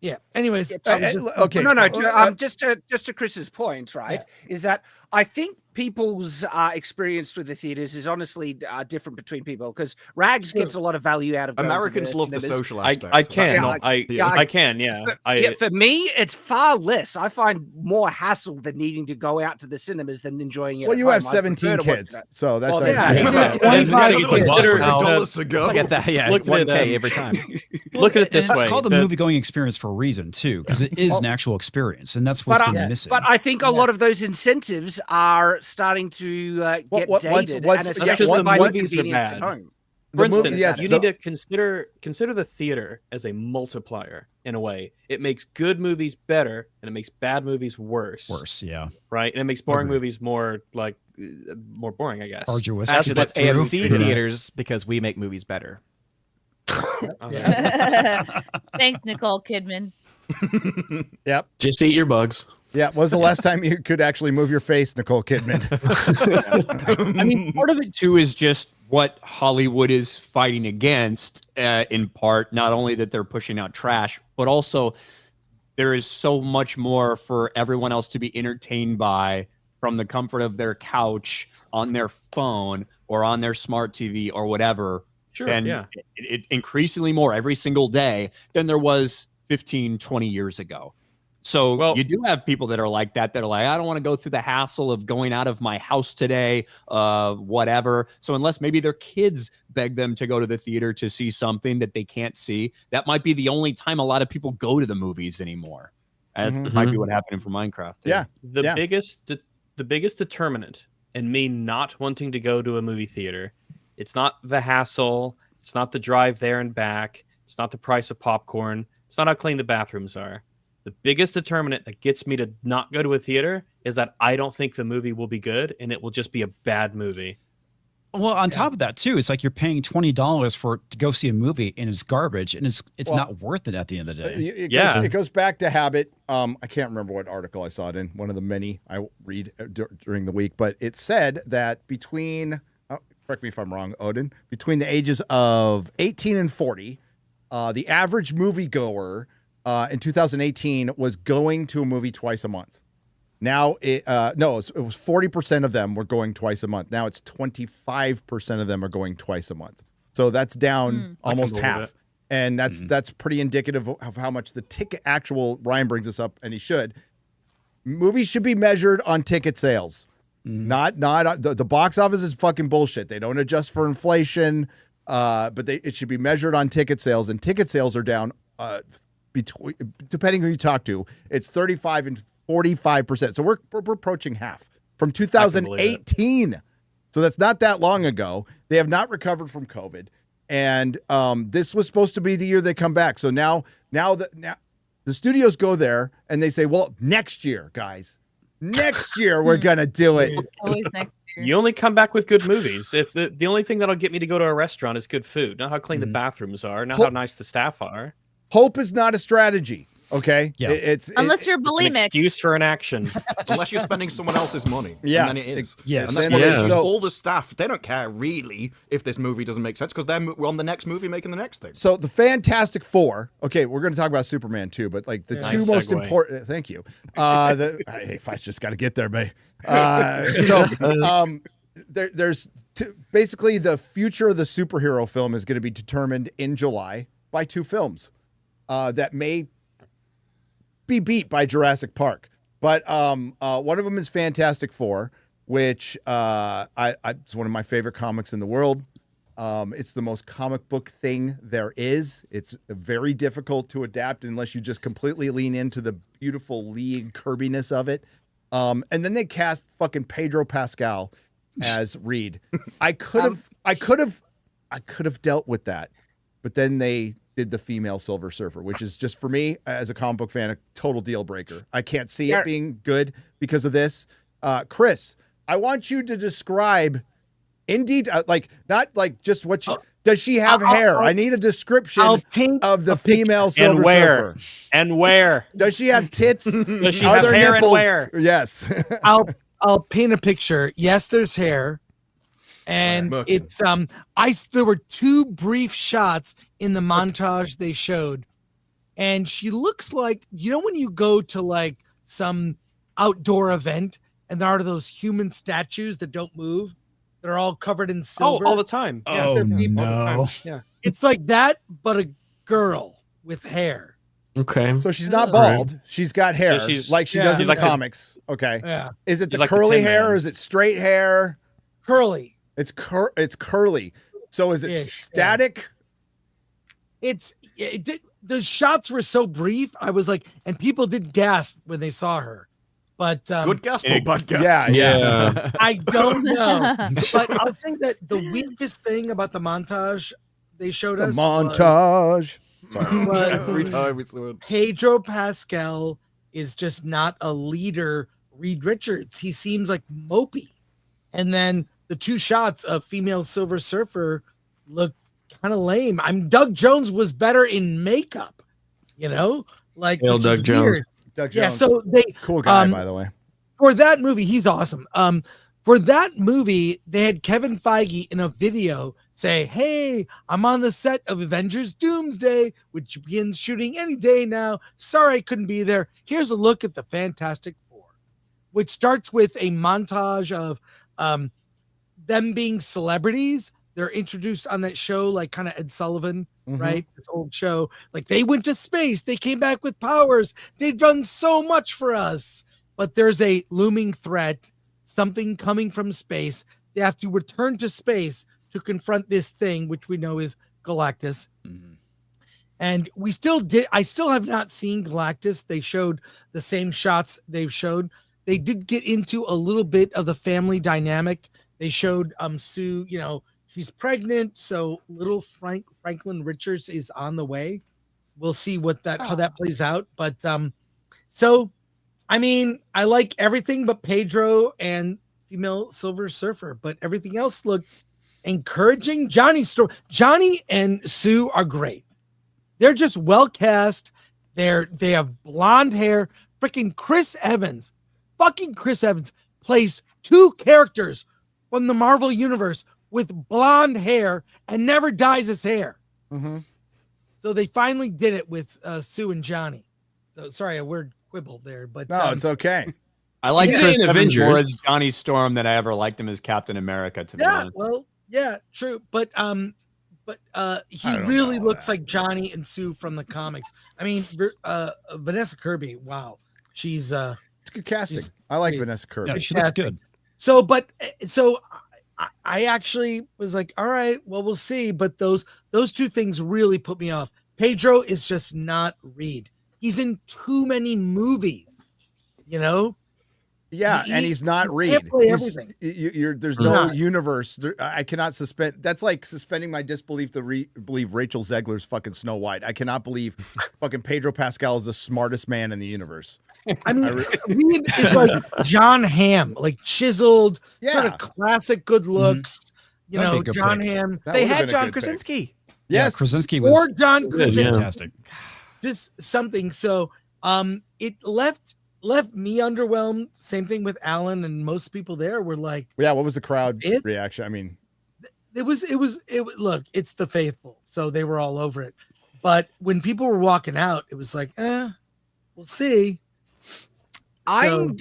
yeah. Anyways, okay. No. Just to Chris's point, right? Is that I think people's experience with the theaters is honestly different between people because Rags gets a lot of value out of going Americans to love the cinemas. social aspect. I can. For me, it's far less. I find more hassle than needing to go out to the cinemas than enjoying it. Well, at you home. have I 17 prefer to watch kids, that. so that's $25 to go. Look at that. Yeah, Look at $1K every time. Look at it this way. It's called the movie-going experience for a reason too, because it is an actual experience, and that's what's been missing. But I think a lot of those incentives are starting to get dated. That's because the movies are bad. For instance, you need to consider the theater as a multiplier in a way. It makes good movies better, and it makes bad movies worse. Worse, yeah. Right, and it makes boring movies more more boring, I guess. Arduous. Actually, that's AMC theaters because we make movies better. Thanks, Nicole Kidman. Yep. Just eat your bugs. Yeah. When was the last time you could actually move your face, Nicole Kidman? I mean, part of it too is just what Hollywood is fighting against, in part. Not only that they're pushing out trash, but also there is so much more for everyone else to be entertained by from the comfort of their couch, on their phone, or on their smart TV, or whatever. Sure. And it's increasingly more every single day than there was 15, 20 years ago. So you do have people that are like that are like, I don't want to go through the hassle of going out of my house today, whatever. So unless maybe their kids beg them to go to the theater to see something that they can't see, that might be the only time a lot of people go to the movies anymore. That might be what happened for Minecraft too. Yeah. The biggest determinant in me not wanting to go to a movie theater, it's not the hassle, it's not the drive there and back, it's not the price of popcorn, it's not how clean the bathrooms are. The biggest determinant that gets me to not go to a theater is that I don't think the movie will be good and it will just be a bad movie. Well, on top of that too, it's like you're paying $20 to go see a movie and it's garbage and it's not worth it at the end of the day. It goes back to habit. I can't remember what article I saw it in, one of the many I read during the week, but it said that between, correct me if I'm wrong, Odin, between the ages of 18 and 40, the average moviegoer in 2018 was going to a movie twice a month. Now it was 40% of them were going twice a month. Now it's 25% of them are going twice a month. So that's down almost half. And that's pretty indicative of how much the ticket Ryan brings us up, and he should. Movies should be measured on ticket sales. Not the box office is fucking bullshit. They don't adjust for inflation, but it should be measured on ticket sales, and ticket sales are down depending who you talk to, it's 35 and 45%. So we're approaching half from 2018. So that's not that long ago. They have not recovered from COVID, and this was supposed to be the year they come back. So now the studios go there and they say, "Well, next year, guys, next year we're gonna do it." Always next year. You only come back with good movies. If the only thing that'll get me to go to a restaurant is good food, not how clean the bathrooms are, not how nice the staff are. Hope is not a strategy. Okay. Yeah. Unless you're bulimic. It's an excuse for an action. Unless you're spending someone else's money. Yeah. And then it is. Yes. And then all the staff, they don't care really if this movie doesn't make sense because they're on the next movie making the next thing. So the Fantastic Four. Okay, we're going to talk about Superman too, but like the two most important. Thank you. If I just got to get there, babe. There's basically the future of the superhero film is going to be determined in July by two films that may be beat by Jurassic Park, but one of them is Fantastic Four, which it's one of my favorite comics in the world. It's the most comic book thing there is. It's very difficult to adapt unless you just completely lean into the beautiful Lee and Kirby-ness of it. And then they cast fucking Pedro Pascal as Reed. I could have dealt with that, but then they did the female Silver Surfer, which is just for me as a comic book fan, a total deal breaker. I can't see it being good because of this. Chris, I want you to describe in detail, not just what she does. She have hair? I need a description of the female Silver Surfer. And where? Does she have tits? Does she have hair and where? Yes. I'll paint a picture. Yes, there's hair. And Merkin. it's there were 2 brief shots in the montage they showed, and she looks like, you know, when you go to like some outdoor event and there are those human statues that don't move, they're all covered in silver. all the time. Yeah. Oh, people. no. Yeah. It's like that, but a girl with hair. Okay. So she's not bald. She's got hair, Yeah, she's- like she does she's in like the a- comics. Okay. Yeah, Is it She's the like the curly Tin hair Man. or is it straight hair? curly. It's curly. So is it Ish, static? The shots were so brief. I was like, and people did gasp when they saw her, but Good gasp or bad gasp? Yeah. I don't know. But I'll say that the weakest thing about the montage they showed It's a us montage. was Every time we saw it. Pedro Pascal is just not a leader. Reed Richards, he seems like mopey, and then the 2 shots of female Silver Surfer look kind of lame. Doug Jones was better in makeup, you know, like Hail which Doug is Jones. weird. Doug Jones. Yeah, so they Cool guy, by the way. for that movie, he's awesome. For that movie, they had Kevin Feige in a video say, "Hey, I'm on the set of Avengers Doomsday, which begins shooting any day now. Sorry I couldn't be there. Here's a look at the Fantastic Four," which starts with a montage of them being celebrities. They're introduced on that show, like kind of Ed Sullivan, right? This old show. Like they went to space, they came back with powers. They've done so much for us. But there's a looming threat, something coming from space. They have to return to space to confront this thing, which we know is Galactus. And I still have not seen Galactus. They showed the same shots they've showed. They did get into a little bit of the family dynamic. They showed Sue, you know, she's pregnant, so little Franklin Richards is on the way. We'll see how that plays out. But so I mean, I like everything but Pedro and female Silver Surfer, but everything else looked encouraging. Johnny and Sue are great. They're just well cast. They have blonde hair. Freaking Chris Evans plays 2 characters from the Marvel universe with blonde hair and never dyes his hair. So they finally did it with Sue and Johnny. So sorry, a word quibble there, but No, it's okay. I like Yeah. Chris In Evans more Avengers. as Johnny Storm than I ever liked him as Captain America. To be honest, well, yeah, true, but he don't really know looks that. like Johnny and Sue from the comics. I mean, Vanessa Kirby, wow, she's It's good casting. I like Vanessa Kirby. Yeah, she looks good. So I actually was like, all right, well, we'll see. But those 2 things really put me off. Pedro is just not Reed. He's in too many movies, you know? Yeah, and he's not he Reed. can't play He's- everything. There's no universe. I cannot suspend. That's like suspending my disbelief to believe Rachel Zegler's fucking Snow White. I cannot believe fucking Pedro Pascal is the smartest man in the universe. I mean, Reed is like John Hamm, like chiseled, sort Yeah. of classic good looks. You That'd be know, a good John pick. Hamm. That They would've had been a John good pick. Krasinski. Yes, Krasinski was Or John Krasinski. fantastic. Just something. So it left me underwhelmed. Same thing with Alan, and most people there were like, Yeah, what was the crowd It- reaction? I mean, it was look, it's the faithful, so they were all over it. But when people were walking out, it was like, we'll see. I'm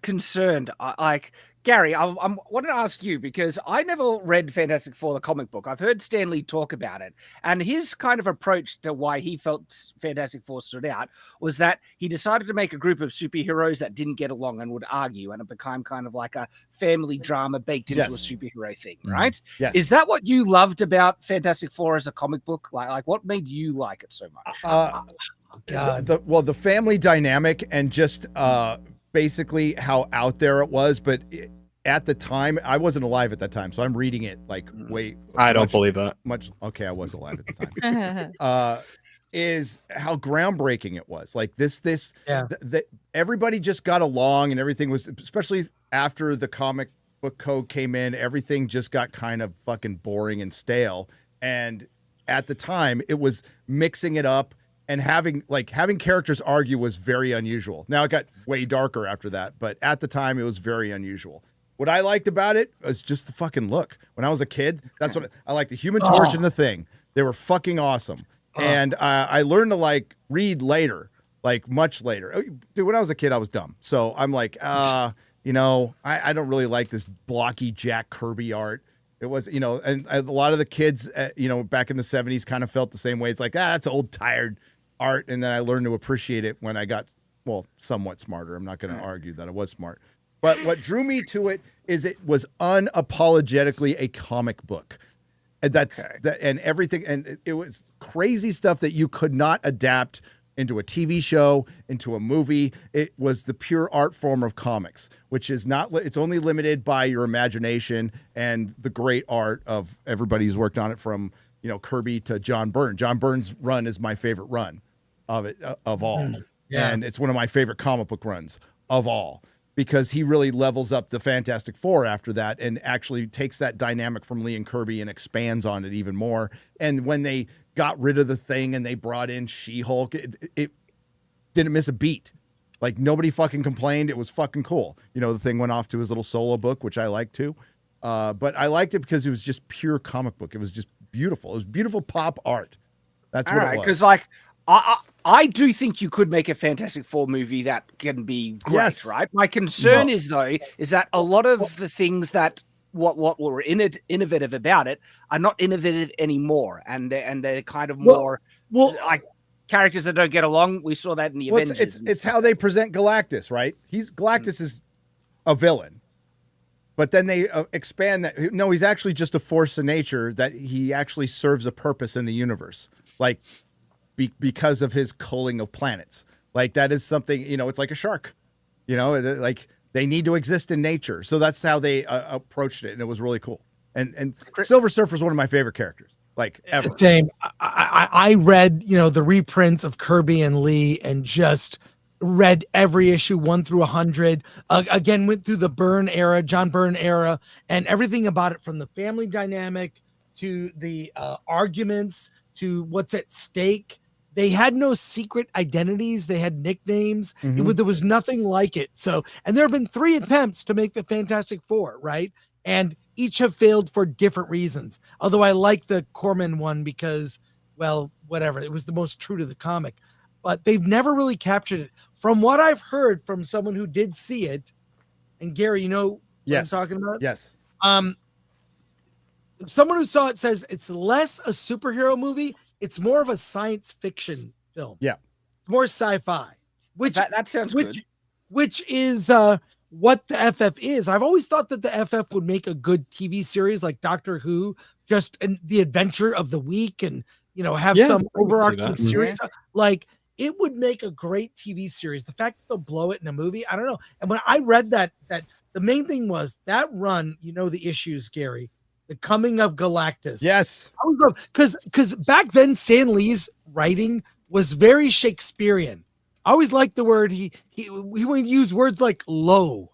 concerned. Like Gary, I wanted to ask you because I never read Fantastic Four, the comic book. I've heard Stan Lee talk about it, and his kind of approach to why he felt Fantastic Four stood out was that he decided to make a group of superheroes that didn't get along and would argue, and it became kind of like a family drama baked into a superhero thing, right? Yes. Is that what you loved about Fantastic Four as a comic book? Like what made you like it so much? the family dynamic and just basically how out there it was, but at the time I wasn't alive at that time, so I'm reading it like way. I don't believe that. Okay, I was alive at the time. Is how groundbreaking it was. Like everybody just got along and everything was, especially after the comic book code came in, everything just got kind of fucking boring and stale. And at the time, it was mixing it up. And having characters argue was very unusual. Now it got way darker after that, but at the time it was very unusual. What I liked about it was just the fucking look. When I was a kid, that's what I liked. The Human Torch and the Thing. They were fucking awesome. And I learned to like read later, like much later. Dude, when I was a kid, I was dumb. So I'm like, you know, I don't really like this blocky Jack Kirby art. It was, you know, and a lot of the kids, you know, back in the 70s kind of felt the same way. It's like, that's old, tired art. And then I learned to appreciate it when I got, well, somewhat smarter. I'm not going to argue that I was smart. But what drew me to it is it was unapologetically a comic book. And that's that, and everything. And it was crazy stuff that you could not adapt into a TV show, into a movie. It was the pure art form of comics, which is not, it's only limited by your imagination and the great art of everybody who's worked on it, from, you know, Kirby to John Byrne. John Byrne's run is my favorite run of it, of all. Yeah. And it's one of my favorite comic book runs of all, because he really levels up the Fantastic Four after that and actually takes that dynamic from Lee and Kirby and expands on it even more. And when they got rid of the Thing and they brought in She-Hulk, it didn't miss a beat. Like, nobody fucking complained. It was fucking cool. You know, the Thing went off to his little solo book, which I liked too. But I liked it because it was just pure comic book. It was just beautiful. It was beautiful pop art. That's what it was. Because, like, I do think you could make a Fantastic Four movie that can be great, right? My concern is that a lot of the things that what were innovative about it are not innovative anymore, and they're kind of more like characters that don't get along. We saw that in the Avengers. It's how they present Galactus, right? Galactus is a villain, but then they expand that. No, he's actually just a force of nature, that he actually serves a purpose in the universe, like because of his culling of planets. Like, that is something, you know, it's like a shark, you know, like they need to exist in nature. So that's how they approached it, and it was really cool. And Silver Surfer is one of my favorite characters, like, ever. Same. I read, you know, the reprints of Kirby and Lee, and just read every issue 1 through 100. Again, went through the Byrne era, John Byrne era, and everything about it, from the family dynamic to the arguments to what's at stake. They had no secret identities. They had nicknames. There was nothing like it. So, and there have been 3 attempts to make the Fantastic Four, right? And each have failed for different reasons. Although I like the Corman one because, well, whatever. It was the most true to the comic. But they've never really captured it. From what I've heard from someone who did see it, and Gary, you know what I'm talking about? Yes. Someone who saw it says it's less a superhero movie. It's more of a science fiction film. Yeah. More sci-fi, which that sounds good. Which is what the FF is. I've always thought that the FF would make a good TV series like Doctor Who, just the adventure of the week, and, you know, have some overarching series. Like, it would make a great TV series. The fact that they'll blow it in a movie, I don't know. And when I read that the main thing was that run, you know, the issues, Gary, the coming of Galactus. Yes. Because back then Stan Lee's writing was very Shakespearean. I always liked the word he would use words like low,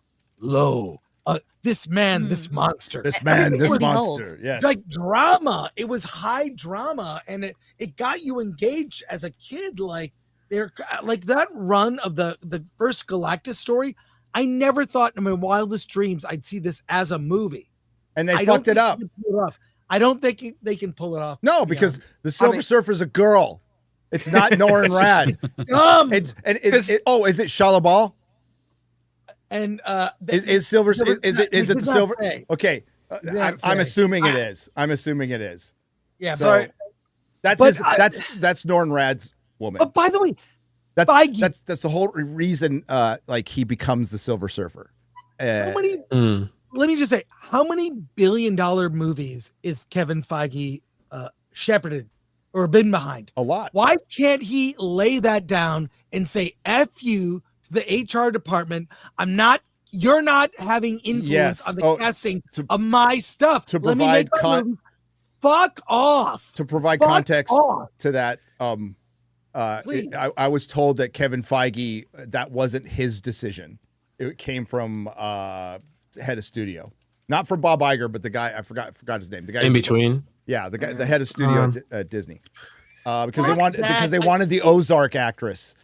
this man, this monster. This man, this monster. Yes. Like drama. It was high drama, and it got you engaged as a kid. Like, they're like that run of the first Galactus story. I never thought in my wildest dreams I'd see this as a movie. And they fucked it up. I don't think they can pull it off. No, because the Silver Surfer's a girl. It's not Norrin Rad. Is it Shalabal? And is Silver? Is it the Silver? Okay, I'm assuming it is. I'm assuming it is. Yeah. So that's Norrin Rad's woman. But by the way, that's the whole reason. Like, he becomes the Silver Surfer. Let me just say, how many billion-dollar movies is Kevin Feige shepherded or been behind? A lot. Why can't he lay that down and say, F you to the HR department? You're not having influence on the casting of my stuff. To provide fuck off. To provide context to that, I was told that Kevin Feige, that wasn't his decision. It came from head of studio, not for Bob Iger, but the guy I forgot his name. The guy in between. Yeah, the guy, the head of studio at Disney, because they wanted the Ozark actress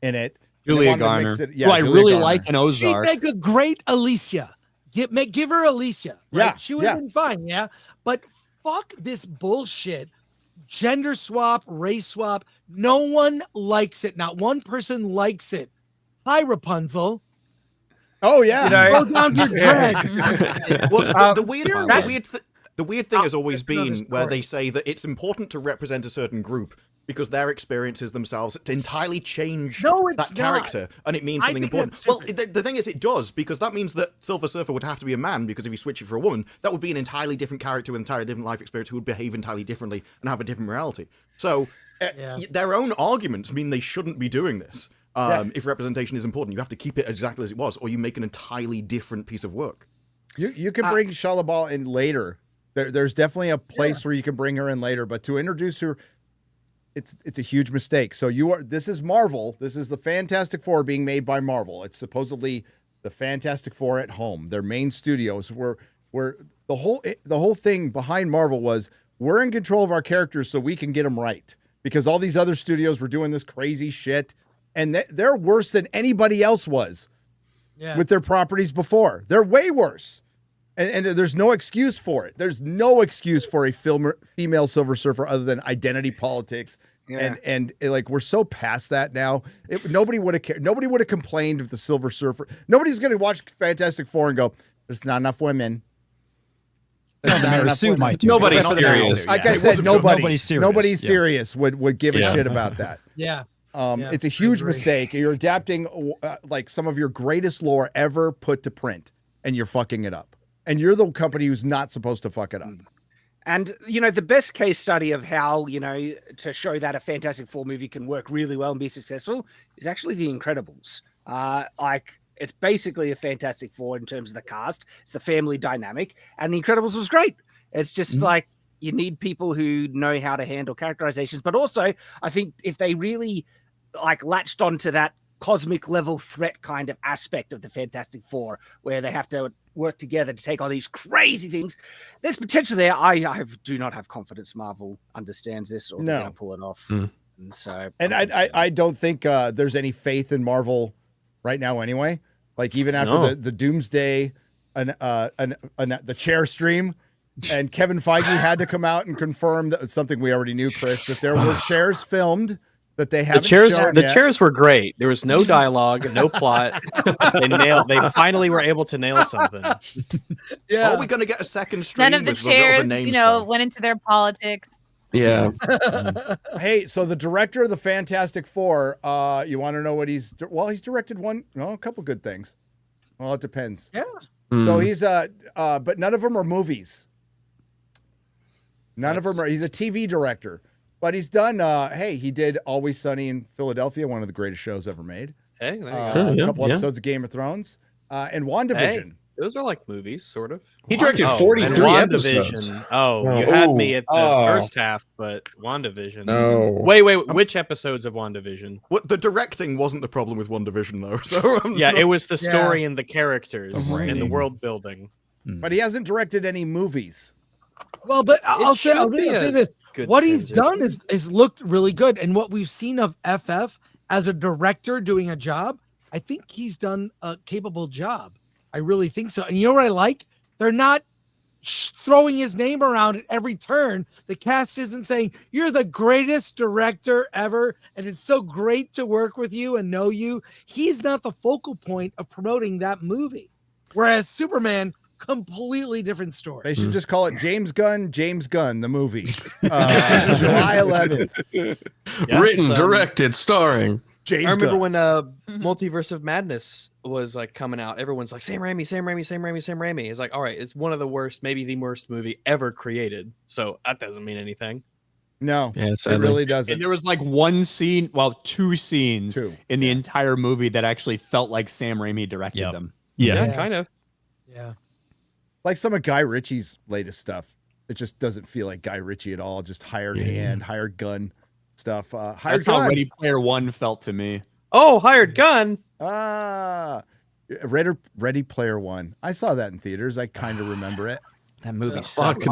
in it. Julia Garner, who I really like in Ozark. She'd make a great Alicia. Give her Alicia. Right? Yeah, She would have been fine. Yeah. But fuck this bullshit. Gender swap, race swap. No one likes it. Not one person likes it. Hi, Rapunzel. Oh yeah. Go down your drag. Well, the weird thing has always been where they say that it's important to represent a certain group because their experiences themselves to entirely change that character, and it means something important. Well, the thing is, it does, because that means that Silver Surfer would have to be a man, because if you switch it for a woman, that would be an entirely different character with an entirely different life experience who would behave entirely differently and have a different morality. So their own arguments mean they shouldn't be doing this. If representation is important, you have to keep it exactly as it was, or you make an entirely different piece of work. You can bring Shalabal in later. There's definitely a place where you can bring her in later, but to introduce her, it's a huge mistake. So this is Marvel. This is the Fantastic Four being made by Marvel. It's supposedly the Fantastic Four at home. Their main studios where the whole thing behind Marvel was we're in control of our characters so we can get them right, because all these other studios were doing this crazy shit, and they're worse than anybody else was with their properties before. They're way worse. And there's no excuse for it. There's no excuse for a female Silver Surfer other than identity politics. Yeah. And like, we're so past that now. Nobody would have cared. Nobody would have complained if the Silver Surfer. Nobody's going to watch Fantastic Four and go, "There's not enough women." Nobody's serious. Like I said, nobody's serious would give a shit about that. Yeah. It's a huge mistake. You're adapting like some of your greatest lore ever put to print, and you're fucking it up. And you're the company who's not supposed to fuck it up. And, the best case study of how, to show that a Fantastic Four movie can work really well and be successful is actually The Incredibles. It's basically a Fantastic Four in terms of the cast. It's the family dynamic. And The Incredibles was great. It's just like, you need people who know how to handle characterizations. But also, I think if they really, latched onto that cosmic level threat kind of aspect of the Fantastic Four, where they have to work together to take on these crazy things, there's potential there. I do not have confidence Marvel understands this or they're going to pull it off. And I don't think there's any faith in Marvel right now anyway. Like, even after the Doomsday the chair stream, and Kevin Feige had to come out and confirm that something we already knew, Chris, that there were chairs filmed that they haven't shown the yet. chairs were great. There was no dialogue, no plot. They finally were able to nail something. Are we going to get a second stream? None of the chairs, went into their politics. Yeah. Hey, so the director of the Fantastic Four, you want to know what he's directed a couple good things. Well, it depends. Yeah. So he's but none of them are movies. None of them are. He's a TV director. But he's done, he did Always Sunny in Philadelphia, one of the greatest shows ever made. Hey, there you go. A couple episodes of Game of Thrones. And WandaVision. Hey, those are like movies, sort of. He directed 43 episodes. You had me at the first half, but WandaVision. No. Wait, which episodes of WandaVision? The directing wasn't the problem with WandaVision, though. So it was the story and the characters and the world building. But he hasn't directed any movies. Well, but I'll say this. What he's done is looked really good. And what we've seen of FF as a director doing a job, I think he's done a capable job. I really think so. And you know what I like? They're not throwing his name around at every turn. The cast isn't saying, "You're the greatest director ever, and it's so great to work with you and know you." He's not the focal point of promoting that movie. Whereas Superman, completely different story. They should just call it James Gunn, the movie. July 11th. Written, directed, starring James I remember Gunn. When Multiverse of Madness was like coming out, everyone's like, Sam Raimi. It's like, all right, it's one of the worst, maybe the worst movie ever created. So that doesn't mean anything. No, it really doesn't. And there was like two scenes in the entire movie that actually felt like Sam Raimi directed them. Yeah, kind of. Yeah. Like some of Guy Ritchie's latest stuff. It just doesn't feel like Guy Ritchie at all. Just hired gun stuff. That's how Ready Player One felt to me. Oh, hired gun. Ready Player One. I saw that in theaters. I kind of remember it. That movie sucked.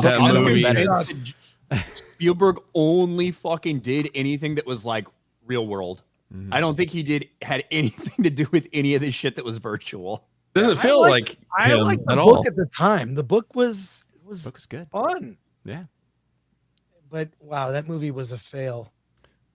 Spielberg only fucking did anything that was like real world. I don't think he had anything to do with any of this shit that was virtual. Doesn't feel like I him liked the at book all. at the time. The book was good. Fun. Yeah. But wow, that movie was a fail.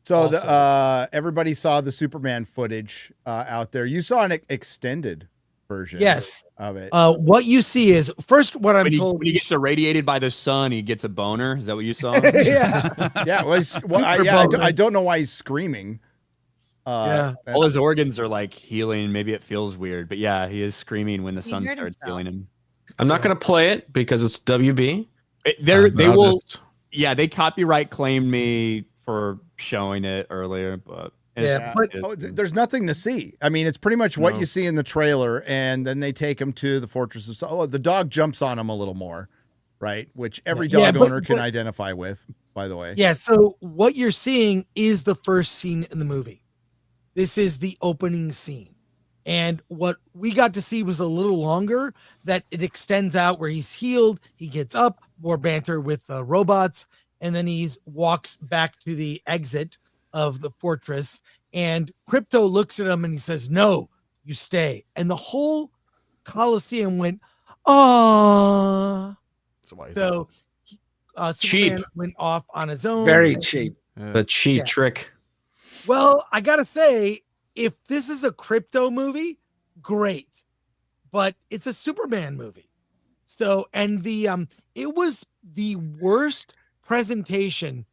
So everybody saw the Superman footage out there. You saw an extended version Yes. of it. What you see is first what I'm when told. When he gets irradiated by the sun, he gets a boner. Is that what you saw? Yeah. Yeah. I don't know why he's screaming. All his organs are like healing. Maybe it feels weird, but yeah, he is screaming when the sun starts healing him. I'm not going to play it because it's WB. They will. Yeah, they copyright claimed me for showing it earlier, but there's nothing to see. I mean, it's pretty much what you see in the trailer, and then they take him to the Fortress of. Oh, the dog jumps on him a little more, right? Which every dog owner can identify with, by the way. Yeah. So what you're seeing is the first scene in the movie. This is the opening scene. And what we got to see was a little longer, that it extends out where he's healed. He gets up, more banter with robots, and then he walks back to the exit of the fortress. And Crypto looks at him and he says, "No, you stay." And the whole Coliseum went, "Oh." So Superman went off on his own. Very cheap. The cheap trick. Well, I gotta say, if this is a Crypto movie, great, but it's a Superman movie. So, and it was the worst presentation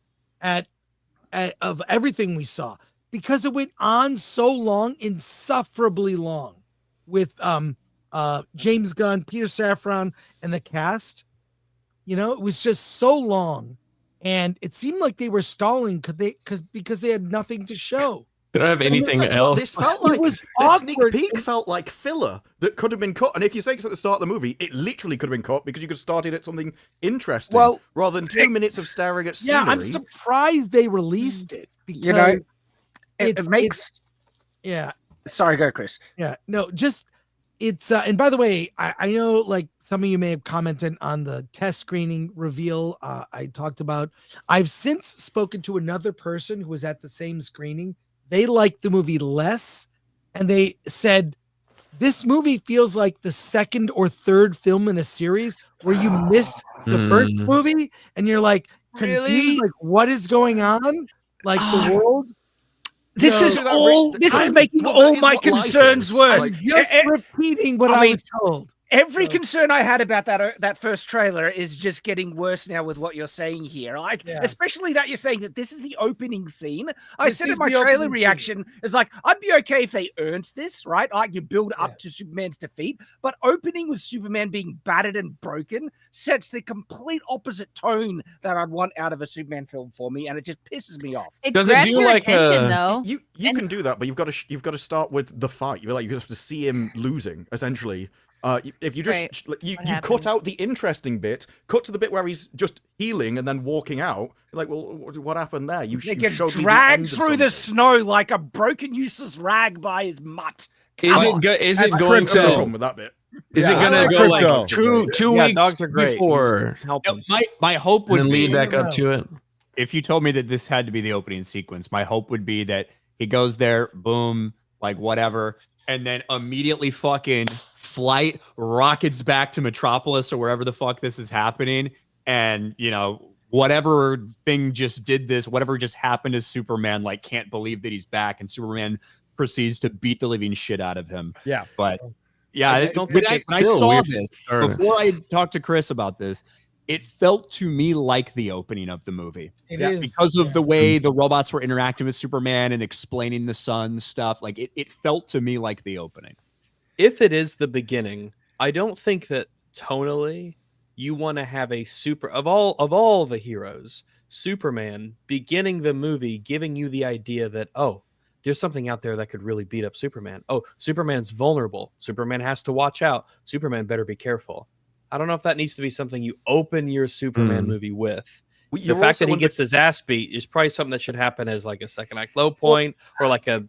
of everything we saw, because it went on so long, insufferably long, with James Gunn, Peter Safran, and the cast. You know, it was just so long. And it seemed like they were stalling because they had nothing to show. They don't have anything else. This felt like the sneak peek felt like filler that could have been cut. And if you say it's at the start of the movie, it literally could have been cut because you could have started at something interesting rather than 2 minutes of staring at scenery. Yeah, I'm surprised they released it because it makes. Yeah. Sorry, go, Chris. Yeah, no, just it's and by the way, I know like some of you may have commented on the test screening reveal I talked about. I've since spoken to another person who was at the same screening. They liked the movie less, and they said this movie feels like the second or third film in a series where you missed the first movie and you're like confused, Really? like what is going on, like the world. This is making all my concerns worse. I'm just repeating what I was told. Every concern I had about that first trailer is just getting worse now with what you're saying here. Like, especially that you're saying that this is the opening scene. I said in my trailer reaction, it's like, I'd be okay if they earned this, right? Like, you build up to Superman's defeat, but opening with Superman being battered and broken sets the complete opposite tone that I'd want out of a Superman film for me, and it just pisses me off. It grabs your attention, though. You can do that, but you've got to start with the fight. You have to see him losing, essentially. If you just you cut out the interesting bit, cut to the bit where he's just healing and then walking out. You're like, well, what happened there? He gets dragged through the snow like a broken, useless rag by his mutt. Is it going to with that bit? Is it going to go like two weeks dogs are great. before? My hope would and be lead back up to it. If you told me that this had to be the opening sequence, my hope would be that he goes there, boom, like whatever, and then immediately fucking flight rockets back to Metropolis or wherever the fuck this is happening, and whatever thing just did this, whatever just happened to Superman, like can't believe that he's back, and Superman proceeds to beat the living shit out of him. Yeah, but yeah, when I saw this before I talked to Chris about this, it felt to me like the opening of the movie. It is because of the way the robots were interacting with Superman and explaining the sun stuff. Like it felt to me like the opening. If it is the beginning, I don't think that tonally you want to have a of all the heroes, Superman beginning the movie giving you the idea that, oh, there's something out there that could really beat up Superman. Oh, Superman's vulnerable. Superman has to watch out. Superman better be careful. I don't know if that needs to be something you open your Superman movie with. The fact that he gets his ass beat is probably something that should happen as like a second act low point, or like a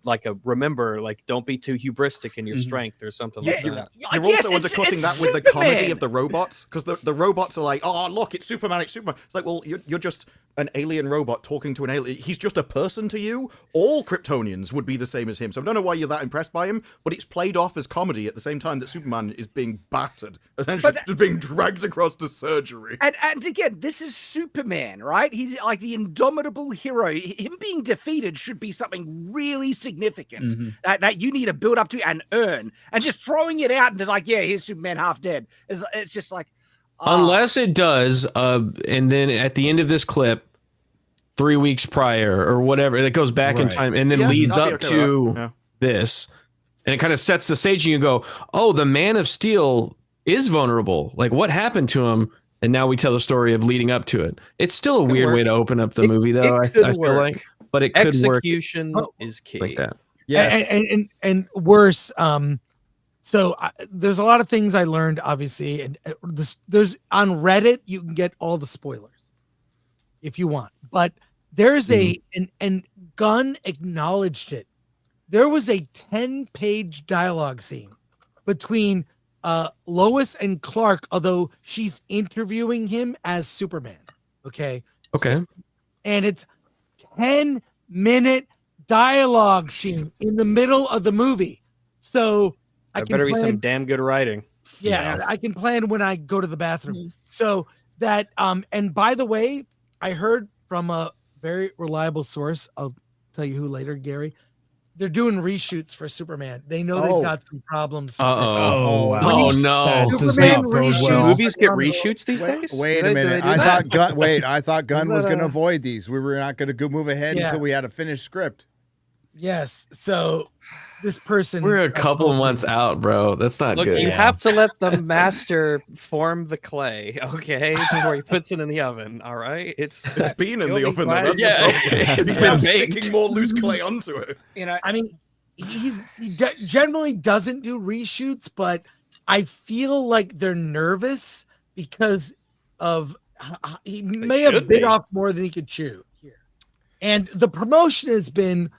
remember, like don't be too hubristic in your strength or something like that. You're also undercutting that with the comedy of the robots, because the robots are like, oh look, it's Superman. It's like, well, you're just an alien robot talking to an alien. He's just a person to you. All Kryptonians would be the same as him. So I don't know why you're that impressed by him, but it's played off as comedy at the same time that Superman is being battered, essentially just being dragged across to surgery. And again, this is Superman, right? He's like the indomitable hero. Him being defeated should be something really significant that you need to build up to and earn. And just throwing it out and it's like, yeah, here's Superman half dead. It's just like, unless it does, and then at the end of this clip, 3 weeks prior or whatever, it goes back in time and then leads up to this, and it kind of sets the stage, and you go, oh, the Man of Steel is vulnerable. Like, what happened to him? And now we tell the story of leading up to it. It's still a weird way to open up the movie, though. I feel like, but it could work. Execution is key. Like that. And worse. So there's a lot of things I learned, obviously, and there's on Reddit you can get all the spoilers if you want, but there's and Gunn acknowledged it. There was a 10-page dialogue scene between Lois and Clark, although she's interviewing him as Superman. Okay. And it's 10-minute dialogue scene in the middle of the movie. So There better be some damn good writing. Yeah, I can plan when I go to the bathroom. So that and by the way, I heard from a very reliable source, I'll tell you who later, Gary. They're doing reshoots for Superman. They know they've got some problems. No. Movies get reshoots these days? Wait a minute. I thought Gunn was going to avoid these. We were not going to move ahead until we had a finished script. Yes. So this person, we're a couple months out, bro. That's not good. You have to let the master form the clay, okay, before he puts it in the oven. All right, it's been in the oven. Though. It's been sticking more loose clay onto it. You know, I mean, he generally doesn't do reshoots, but I feel like they're nervous because of he may have bit off more than he could chew here, and the promotion has been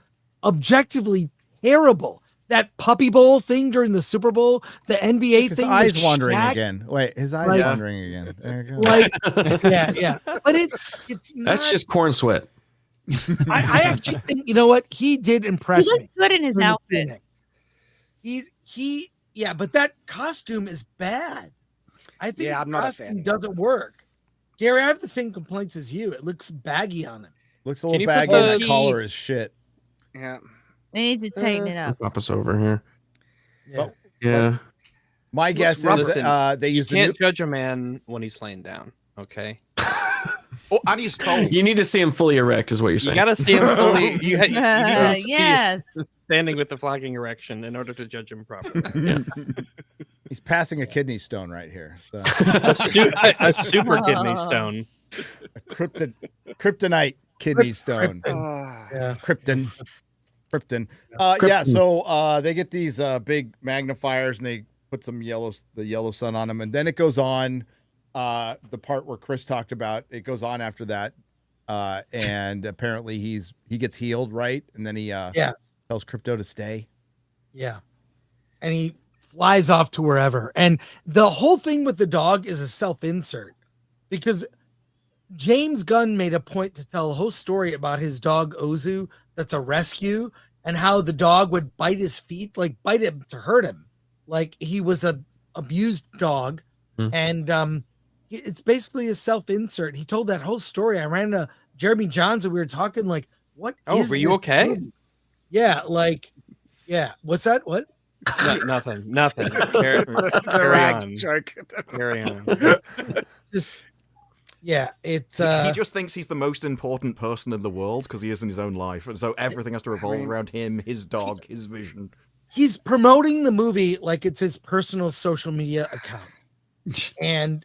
objectively terrible. That Puppy Bowl thing during the Super Bowl, the NBA his thing. His eyes wandering again. Wait, his eyes wandering again. There you go. Like, yeah. But it's not, that's just corn sweat. I actually think, you know what? He did impress me. He looks good in his outfit. But that costume is bad. I think I'm not a fan. Doesn't work. Gary, I have the same complaints as you. It looks baggy on him. Looks a little baggy, and that collar is shit. Yeah. They need to tighten it up. Pop us over here. Yeah. My guess is they use can't judge a man when he's laying down. Okay. And he's cold. You need to see him fully erect, is what you're saying. You got to see him fully. You need to see yes. him standing with the flagging erection in order to judge him properly. He's passing a kidney stone right here. So. a super kidney stone. A kryptonite kidney stone. Krypton. So they get these big magnifiers and they put the yellow sun on them, and then it goes on the part where Chris talked about. It goes on after that, and apparently he gets healed, right? And then he tells Krypto to stay. Yeah, and he flies off to wherever. And the whole thing with the dog is a self-insert because James Gunn made a point to tell a whole story about his dog Ozu that's a rescue, and how the dog would bite his feet, like bite him to hurt him. Like he was a abused dog. And it's basically a self-insert. He told that whole story. I ran into Jeremy Johns and we were talking like, what is were you okay? Thing? Yeah, like, yeah. What's that? What? Nothing. Carry on. Carry on. Just yeah, it's he just thinks he's the most important person in the world because he is in his own life, and so everything has to revolve around him, his dog, his vision. He's promoting the movie like it's his personal social media account, and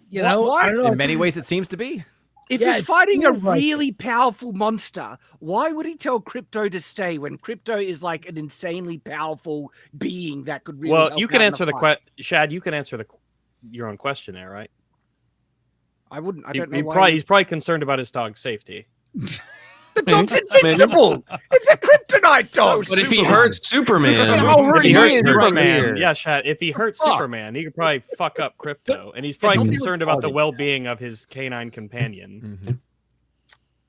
you know, I don't know, in many ways it seems to be. If he's fighting a really powerful monster, why would he tell Krypto to stay when Krypto is like an insanely powerful being that could really? Well, you can answer the question, Shad. You can answer your own question there, right? I wouldn't. I don't know why. He's probably concerned about his dog's safety. The dog's invincible. It's a kryptonite dog. But if he hurts Superman, yeah, Shad. If he hurts Superman, he could probably fuck up Krypto, and he's probably concerned about the well-being of his canine companion.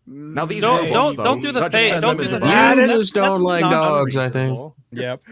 Now these don't robots, don't do the that just face. send Don't them do the into face. Humans don't like not dogs, I think. unreasonable. Yep.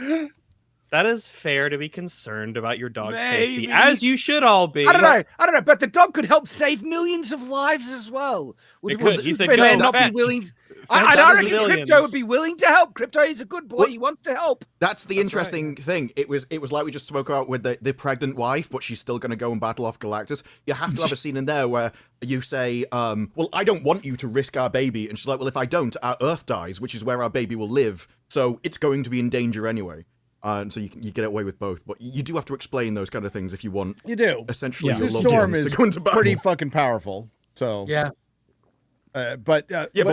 That is fair to be concerned about your dog's safety, Maybe. as you should all be. I don't know, but the dog could help save millions of lives as well. It could. He said, Superman "Go, not be fetch. willing? Fetch I reckon civilians." Crypto would be willing to help. Crypto is a good boy. He wants to help. That's the interesting thing. It was like we just spoke about with the pregnant wife, but she's still going to go and battle off Galactus. You have to have a scene in there where you say, well, I don't want you to risk our baby. And she's like, well, if I don't, our Earth dies, which is where our baby will live. So it's going to be in danger anyway. And so you get away with both. But you do have to explain those kind of things if you want. You do. Essentially, Sue your loved Storm ones is to go into battle. pretty fucking powerful. So Yeah. But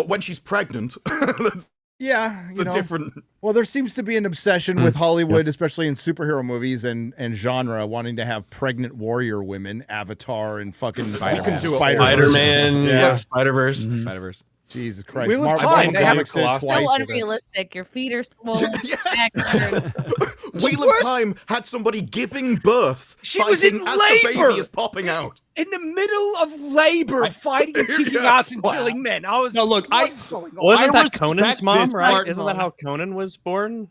when she's pregnant, that's yeah, a different. Well, there seems to be an obsession with Hollywood, especially in superhero movies and genre, wanting to have pregnant warrior women, Avatar and fucking Spider-Man, Spider-Verse. Spider-Verse. Jesus Christ. Wheel of Marvel Time, they have makes it So twice. unrealistic. Your feet are swollen. Back hurt. Wheel of Time had somebody giving birth. She was in fighting as the labor. baby is popping out. In the middle of labor, fighting and kicking ass and killing men. I was. No, look, what's going on? Wasn't that respect Conan's mom, this right? part, Isn't that how Conan was born?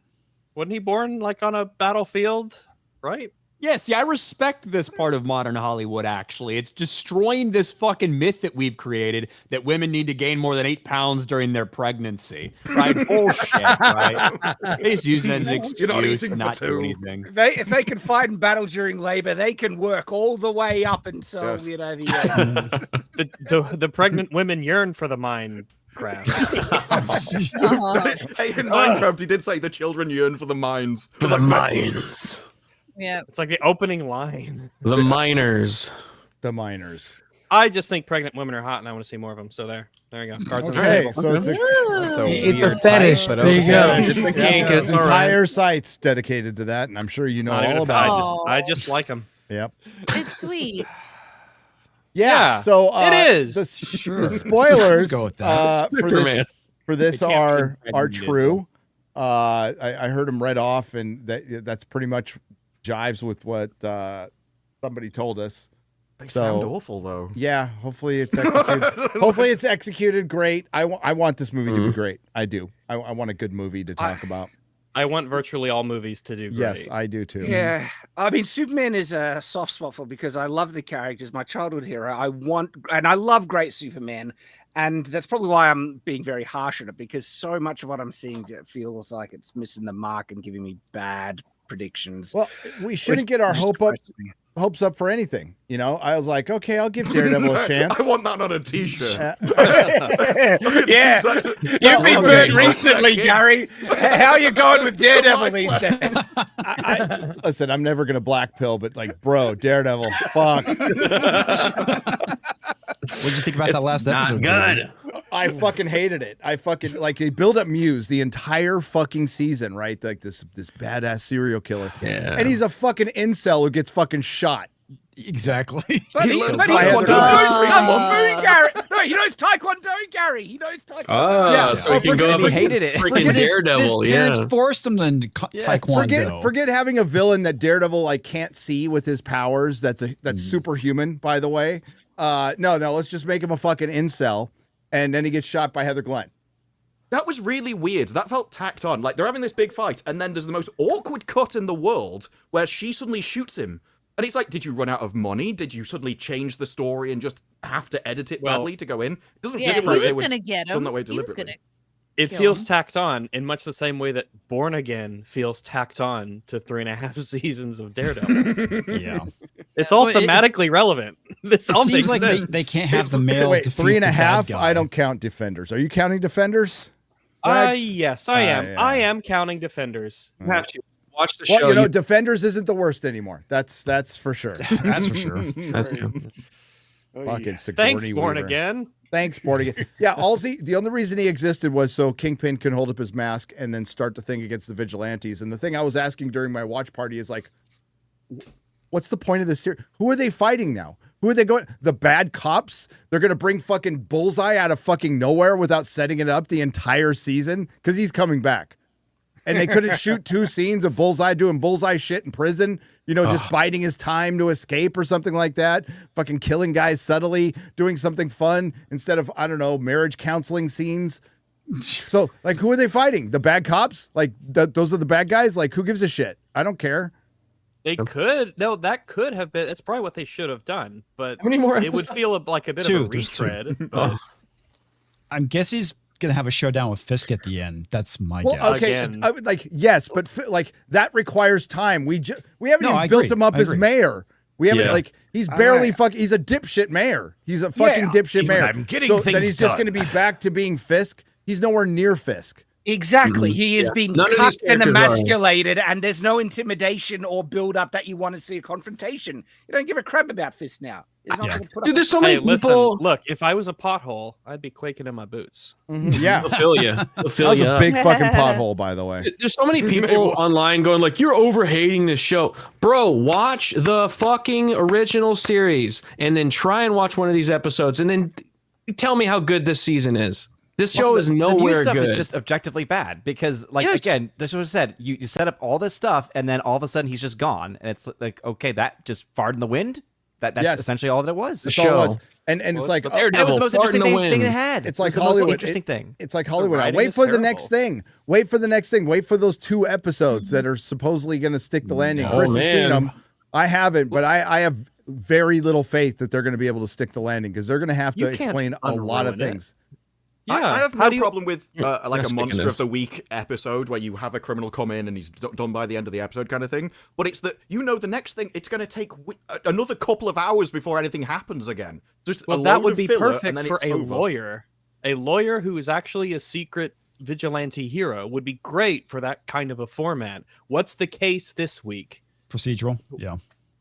Wasn't he born like on a battlefield, right? Yes, I respect this part of modern Hollywood, actually. It's destroying this fucking myth that we've created that women need to gain more than 8 pounds during their pregnancy. Right? Bullshit, right? They just use it as an excuse to not do anything. If they can fight and battle during labor, they can work all the way up until, you know, The pregnant women yearn for the MineCRAP. Hey, in Minecraft, he did say the children yearn for the mines. For the mines. Yeah. It's like the opening line. The miners. The miners. I just think pregnant women are hot, and I want to see more of them. So there you go. Cards on the Okay, table. so it's It's a fetish. There you go. It's a kink. It's all right. entire site's dedicated to that, and I'm sure you know Not even all a fact. about it. I just like them. Yep. It's sweet. Yeah. So it is. The spoilers Go with that. for this They can't be are pregnant, true. I heard them read off, and that's pretty much jives with what somebody told us. They sound awful, though. Yeah, hopefully it's executed. Hopefully it's executed great. I want this movie to be great. I do. I want a good movie to talk about. I want virtually all movies to do great. Yes, I do too. Yeah, I mean, Superman is a soft spot for because I love the characters, my childhood hero. I love great Superman, and that's probably why I'm being very harsh on it because so much of what I'm seeing feels like it's missing the mark and giving me bad predictions. Well, we shouldn't get our hopes up for anything. You know, I was like, okay, I'll give Daredevil a chance. I want that on a T-shirt. Yeah, you've been burnt recently, Gary. How are you going with Daredevil these days? Listen, I'm never gonna black pill, but like, bro, Daredevil, fuck. What did you think about that last episode? Good. I fucking hated it. I fucking like they build up Muse the entire fucking season, right? Like this badass serial killer. Yeah. And he's a fucking incel who gets fucking shot. Exactly. But he knows Taekwondo, Gary. No, he knows Taekwondo, Gary. He knows Taekwondo. Oh, so he can go up he against hated it. freaking Daredevil. His parents Yeah. forced him to taekwondo. Forget having a villain that Daredevil like can't see with his powers. That's superhuman, by the way. No, let's just make him a fucking incel, and then he gets shot by Heather Glenn. That was really weird. That felt tacked on. Like, they're having this big fight, and then there's the most awkward cut in the world where she suddenly shoots him. And it's like, did you run out of money? Did you suddenly change the story and just have to edit it badly to go in? It doesn't feel like they would done that way deliberately. It feels tacked on in much the same way that Born Again feels tacked on to 3.5 seasons of Daredevil. Yeah. It's all thematically relevant. This all seems makes like sense. they can't have the male Wait, defeat 3.5? the bad guy. I don't count Defenders. Are you counting Defenders? Yes, I am. Yeah. I am counting Defenders. You have to watch the Well, show. you know, Defenders isn't the worst anymore. That's for sure. That's for sure. That's good. Fucking Thanks, Sigourney Born Weaver. Again. Thanks, Born Again. Yeah, the only reason he existed was so Kingpin can hold up his mask and then start the thing against the vigilantes. And the thing I was asking during my watch party is like, what's the point of this series? Who are they fighting now? Who are they going? The bad cops? They're going to bring fucking Bullseye out of fucking nowhere without setting it up the entire season? Because he's coming back. and they couldn't shoot 2 scenes of Bullseye doing Bullseye shit in prison, just biding his time to escape or something like that, fucking killing guys subtly, doing something fun instead of, I don't know, marriage counseling scenes. So, like, who are they fighting? The bad cops? Like, those are the bad guys? Like, who gives a shit? I don't care. That could have been. It's probably what they should have done, but how many more it would feel like a bit of a retread. I'm guessing he's gonna have a showdown with Fisk at the end. That's my guess. Okay, yes, but that requires time. We haven't even built him up as mayor. We haven't he's barely he's a dipshit mayor. He's a fucking dipshit mayor. I'm getting so things then he's just done. going to be back to being Fisk. He's nowhere near Fisk. Exactly. He is being None of cut these and characters are. emasculated, and there's no intimidation or build up that you want to see a confrontation. You don't give a crap about Fist now. He's not gonna put Dude, up there's so many people. Look, if I was a pothole, I'd be quaking in my boots. Yeah, He'll fill you. That was a big fucking pothole, by the way. There's so many people online going like, "You're overhating this show, bro." Watch the fucking original series, and then try and watch one of these episodes, and then tell me how good this season is. This show is the nowhere new stuff good. is just objectively bad because, again, this was said. You set up all this stuff, and then all of a sudden he's just gone, and it's like, okay, that just farted in the wind. That's essentially all that it was. That's all it was. And it's like it was the most interesting thing it had. It's like the most Hollywood. interesting thing. It's like Hollywood. Wait for the next thing. Wait for the next thing. Wait for those 2 episodes that are supposedly going to stick the landing. Chris has seen them. I haven't, but I have very little faith that they're going to be able to stick the landing because they're going to have to explain a lot of things. Yeah, I have no problem with You're like a sticking monster this. of the week episode where you have a criminal come in and he's done by the end of the episode kind of thing. But it's that the next thing it's going to take another couple of hours before anything happens again. Just that would be filler, perfect and then for it's a over. lawyer. A lawyer who is actually a secret vigilante hero would be great for that kind of a format. What's the case this week? Procedural. Yeah,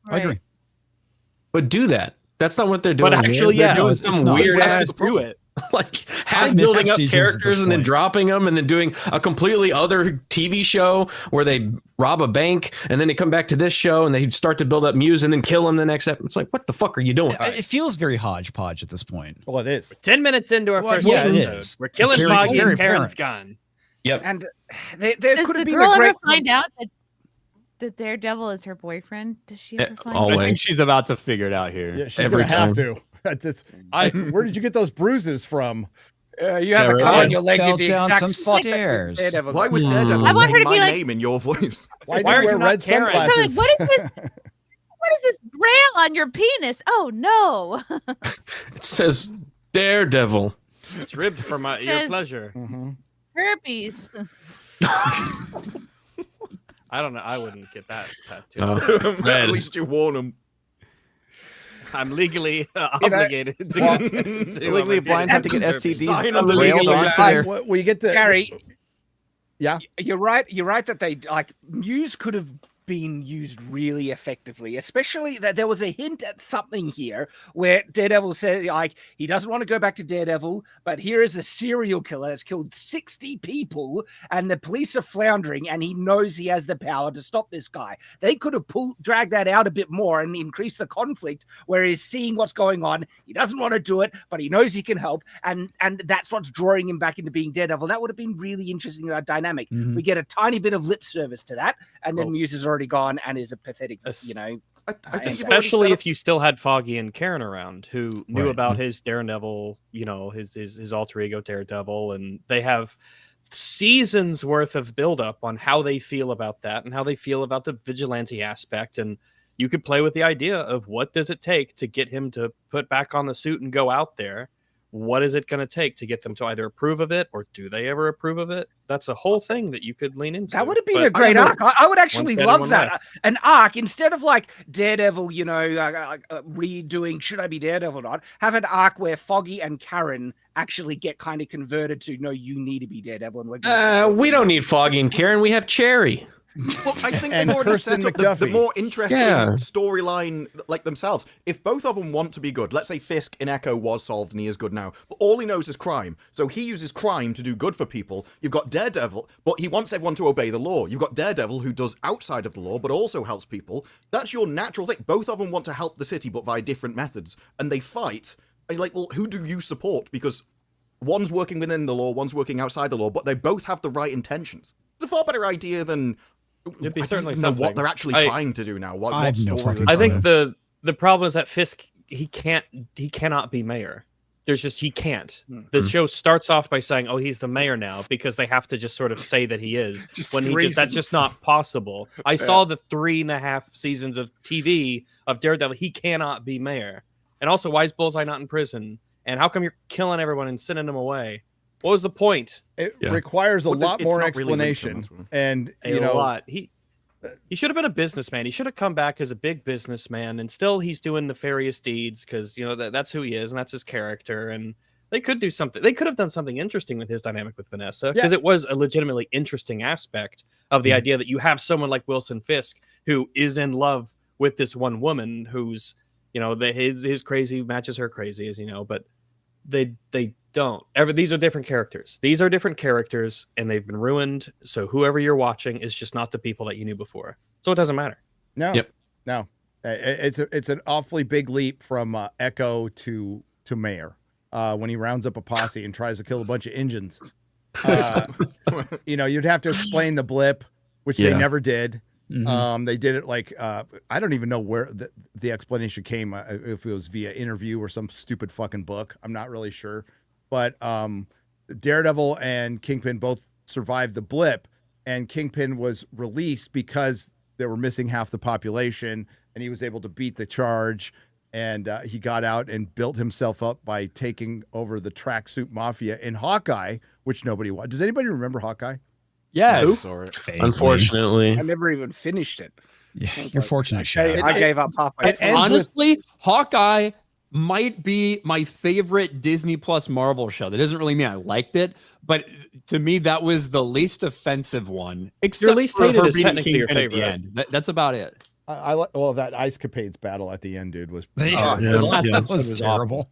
I Right. agree. But do that. That's not what they're doing. But actually, They're yeah, doing it's some not. weird Let's ass just do it. like half I've missed building up procedurals at characters this and then point. dropping them and then doing a completely other TV show where they rob a bank and then they come back to this show and they start to build up Muse and then kill him the next episode. It's like, what the fuck are you doing? It feels very hodgepodge at this point. Well, it is. 10 minutes into our first yeah, it episode, is. we're killing It's very- Foggy very and Karen's apparent. gone. Yep. And there Does could the have been girl a ever great find out that Daredevil is her boyfriend? Does she ever find always. I think she's about to figure it out here. Yeah, she's Every going to have time. to. That's just. Where did you get those bruises from? You have a cut on your leg Fell in the down exact some spot that stairs. Daredevil Why got. was Daredevil I want her saying to be my like- name in your voice? Why do Why you are you wear not red Karen? I'm sunglasses? like, what is this? What is this braille on your penis? Oh no! It says Daredevil. It's ribbed for your Says- pleasure. Herpes. I don't know. I wouldn't get that tattoo. At least you warn them. I'm legally obligated to get a tattoo on Legally my blind penis. have to get Sign STDs of the railed legally onto blind. their. Well, you get the Gary, Yeah. you're right. You're right that they Muse could have been used really effectively, especially that there was a hint at something here where Daredevil said he doesn't want to go back to Daredevil, but here is a serial killer that's killed 60 people and the police are floundering and he knows he has the power to stop this guy. They could have dragged that out a bit more and increased the conflict where he's seeing what's going on. He doesn't want to do it, but he knows he can help, and that's what's drawing him back into being Daredevil. That would have been really interesting dynamic. We get a tiny bit of lip service to that, and then Muse is already gone and is a pathetic, I think Especially if you still had Foggy and Karen around, who knew about his Daredevil, his alter ego Daredevil, and they have seasons worth of buildup on how they feel about that and how they feel about the vigilante aspect. And you could play with the idea of what does it take to get him to put back on the suit and go out there. What is it going to take to get them to either approve of it, or do they ever approve of it? That's a whole thing that you could lean into. That would have been a great arc. I would actually love that. Left. An arc instead of like Daredevil, redoing should I be Daredevil or not? Have an arc where Foggy and Karen actually get kind of converted to no, you need to be Daredevil, and we're gonna We don't need Foggy and Karen. We have Cherry. Well, I think And they've already Kirsten set up the McDuffie. more interesting Yeah. storyline like themselves. If both of them want to be good, let's say Fisk in Echo was solved and he is good now, but all he knows is crime. So he uses crime to do good for people. You've got Daredevil, but he wants everyone to obey the law. You've got Daredevil who does outside of the law, but also helps people. That's your natural thing. Both of them want to help the city, but via different methods. And they fight. And you're like, well, who do you support? Because one's working within the law, one's working outside the law, but they both have the right intentions. It's a far better idea than. It'd be I certainly don't know what something. they're actually trying to do now. What story? I think the problem is that Fisk he cannot be mayor. There's just he can't. The show starts off by saying, "Oh, he's the mayor now," because they have to just sort of say that he is. That's just not possible. I saw the 3.5 seasons of TV of Daredevil. He cannot be mayor. And also, why is Bullseye not in prison? And how come you're killing everyone and sending them away? What was the point? It requires a lot more explanation, and you know, a lot. He should have been a businessman. He should have come back as a big businessman, and still he's doing nefarious deeds because you know that's who he is and that's his character. And they could do something. They could have done something interesting with his dynamic with Vanessa because it was a legitimately interesting aspect of the idea that you have someone like Wilson Fisk who is in love with this one woman who's you know his crazy matches her crazy, as you know, but they don't. These are different characters. These are different characters, and they've been ruined. So whoever you're watching is just not the people that you knew before. So it doesn't matter. No, no, it's an awfully big leap from Echo to Mayor when he rounds up a posse and tries to kill a bunch of Injuns. You know, you'd have to explain the blip, which they never did. They did it like I don't even know where the explanation came. If it was via interview or some stupid fucking book, I'm not really sure. But Daredevil and Kingpin both survived the blip, and Kingpin was released because they were missing half the population, and he was able to beat the charge. And he got out and built himself up by taking over the tracksuit mafia in Hawkeye, which nobody watched. Does anybody remember Hawkeye? Yes. Unfortunately, I never even finished it. Yeah, you're fortunate. I gave up halfway. Honestly, Hawkeye might be my favorite Disney Plus Marvel show. That doesn't really mean I liked it, but to me, that was the least offensive one. Except your least hated is technically your favorite. That's about it. Well, that Ice Capades battle at the end, dude, was that was terrible. Awful.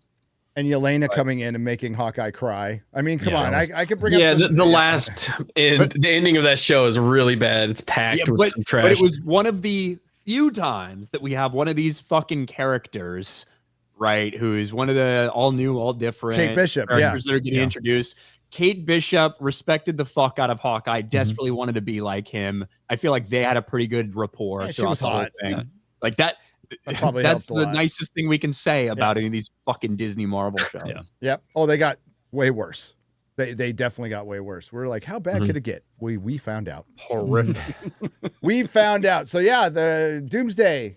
And Yelena coming in and making Hawkeye cry. I mean, come on, I could bring up the last the ending of that show is really bad. It's packed with some trash. But it was one of the few times that we have one of these fucking characters, right, who is one of the all new, all different Kate Bishop, characters that are getting introduced. Kate Bishop respected the fuck out of Hawkeye, desperately wanted to be like him. I feel like they had a pretty good rapport. She was hot. Like that. That's the nicest thing we can say about any of these fucking Disney Marvel shows. Yep. Oh, they got way worse. They definitely got way worse. We're like, how bad could it get? We found out. Horrific. We found out. So yeah, the Doomsday,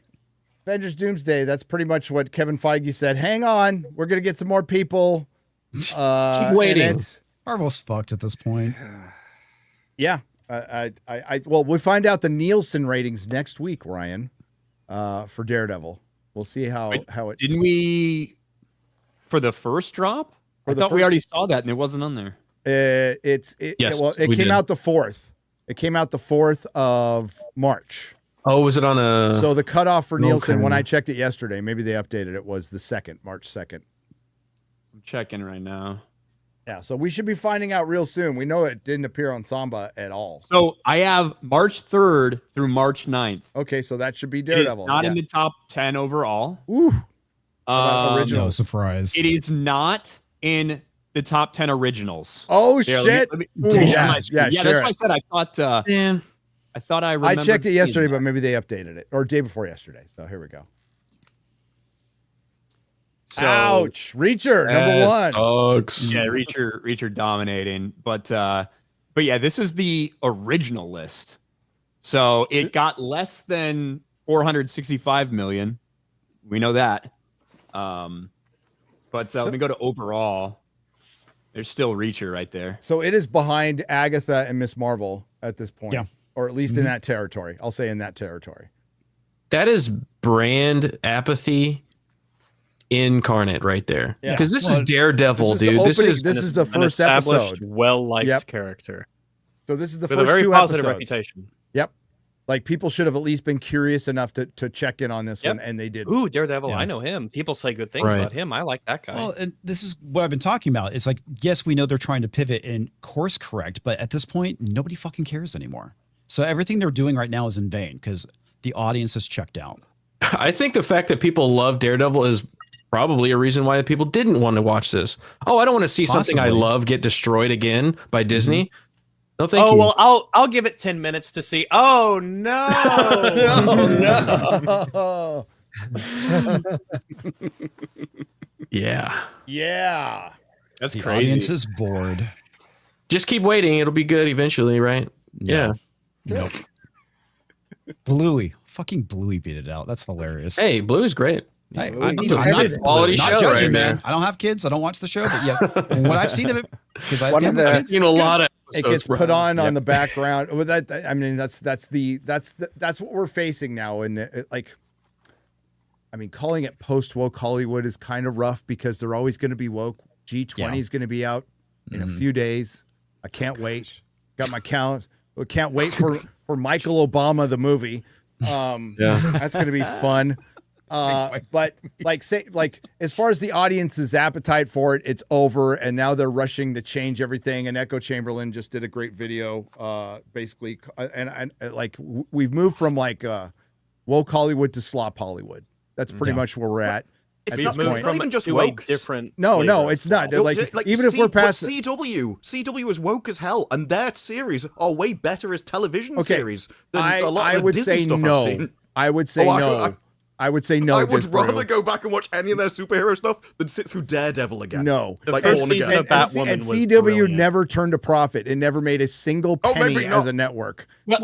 Avengers Doomsday. That's pretty much what Kevin Feige said. Hang on, we're gonna get some more people. Keep waiting. Marvel's fucked at this point. Yeah. Well, we find out the Nielsen ratings next week, Ryan. For Daredevil, we'll see how it. Didn't we for the first drop? I thought we already saw that and it wasn't on there. It came out the 4th. It came out the 4th of March. Oh, was it on a? So the cutoff for Nielsen, when I checked it yesterday, maybe they updated it, was the 2nd, March 2nd. I'm checking right now. Yeah, so we should be finding out real soon. We know it didn't appear on Samba at all. So I have March 3rd through March 9th. Okay, so that should be Daredevil. It is not in the top 10 overall. Ooh. Original. No surprise. It is not in the top 10 originals. Oh, shit. Let me yeah, that's why I said I thought. I thought I remembered. I checked it yesterday, but maybe they updated it. Or day before yesterday. So here we go. So, ouch. Reacher, number 1. Sucks. Yeah, Reacher dominating. But yeah, this is the original list. So it got less than 465 million. We know that. But let me go to overall. There's still Reacher right there. So it is behind Agatha and Miss Marvel at this point. Yeah. Or at least in that territory. I'll say in that territory. That is brand apathy incarnate right there. Because this is Daredevil, dude. This is the first episode. Well-liked character. So this is the with first a very 2 positive episodes. reputation. Yep. Like people should have at least been curious enough to check in on this one, and they did. Ooh, Daredevil! I know him. People say good things about him. I like that guy. Well, and this is what I've been talking about. It's like, yes, we know they're trying to pivot and course correct, but at this point, nobody fucking cares anymore. So everything they're doing right now is in vain because the audience has checked out. I think the fact that people love Daredevil is probably a reason why people didn't want to watch this. Oh, I don't want to see something I love get destroyed again by Disney. No, thank oh you. well, I'll give it 10 minutes to see. Oh no! Oh, no. Yeah. Yeah. That's The crazy. audience is bored. Just keep waiting. It'll be good eventually, right? No. Yeah. Nope. Bluey. Fucking Bluey beat it out. That's hilarious. Hey, Bluey's great. I, He's a nice quality not show judging, right man. there. I don't have kids. I don't watch the show, but yeah, from what I've seen of it, because I've seen a lot of it gets put on the background. Well, I mean, that's what we're facing now, and calling it post-woke Hollywood is kind of rough because they're always going to be woke. G20 is going to to be out in a few days. I can't wait. Got my count. Can't wait for Michael Obama the movie. That's going to be fun. But as far as the audience's appetite for it, it's over, and now they're rushing to change everything. And Echo Chamberlain just did a great video, basically, and we've moved from woke Hollywood to slop Hollywood. That's pretty much where we're at. It's at not, this point. not even just to woke. a different. No, it's not. Even if we're past CW is woke as hell, and their series are way better as television series than a lot I of the would Disney say stuff no. I've seen. I would say no. I would say no. I would Disparu. rather go back and watch any of their superhero stuff than sit through Daredevil again. No, the first season of Batwoman and was CW brilliant. never turned a profit. It never made a single penny as a network. They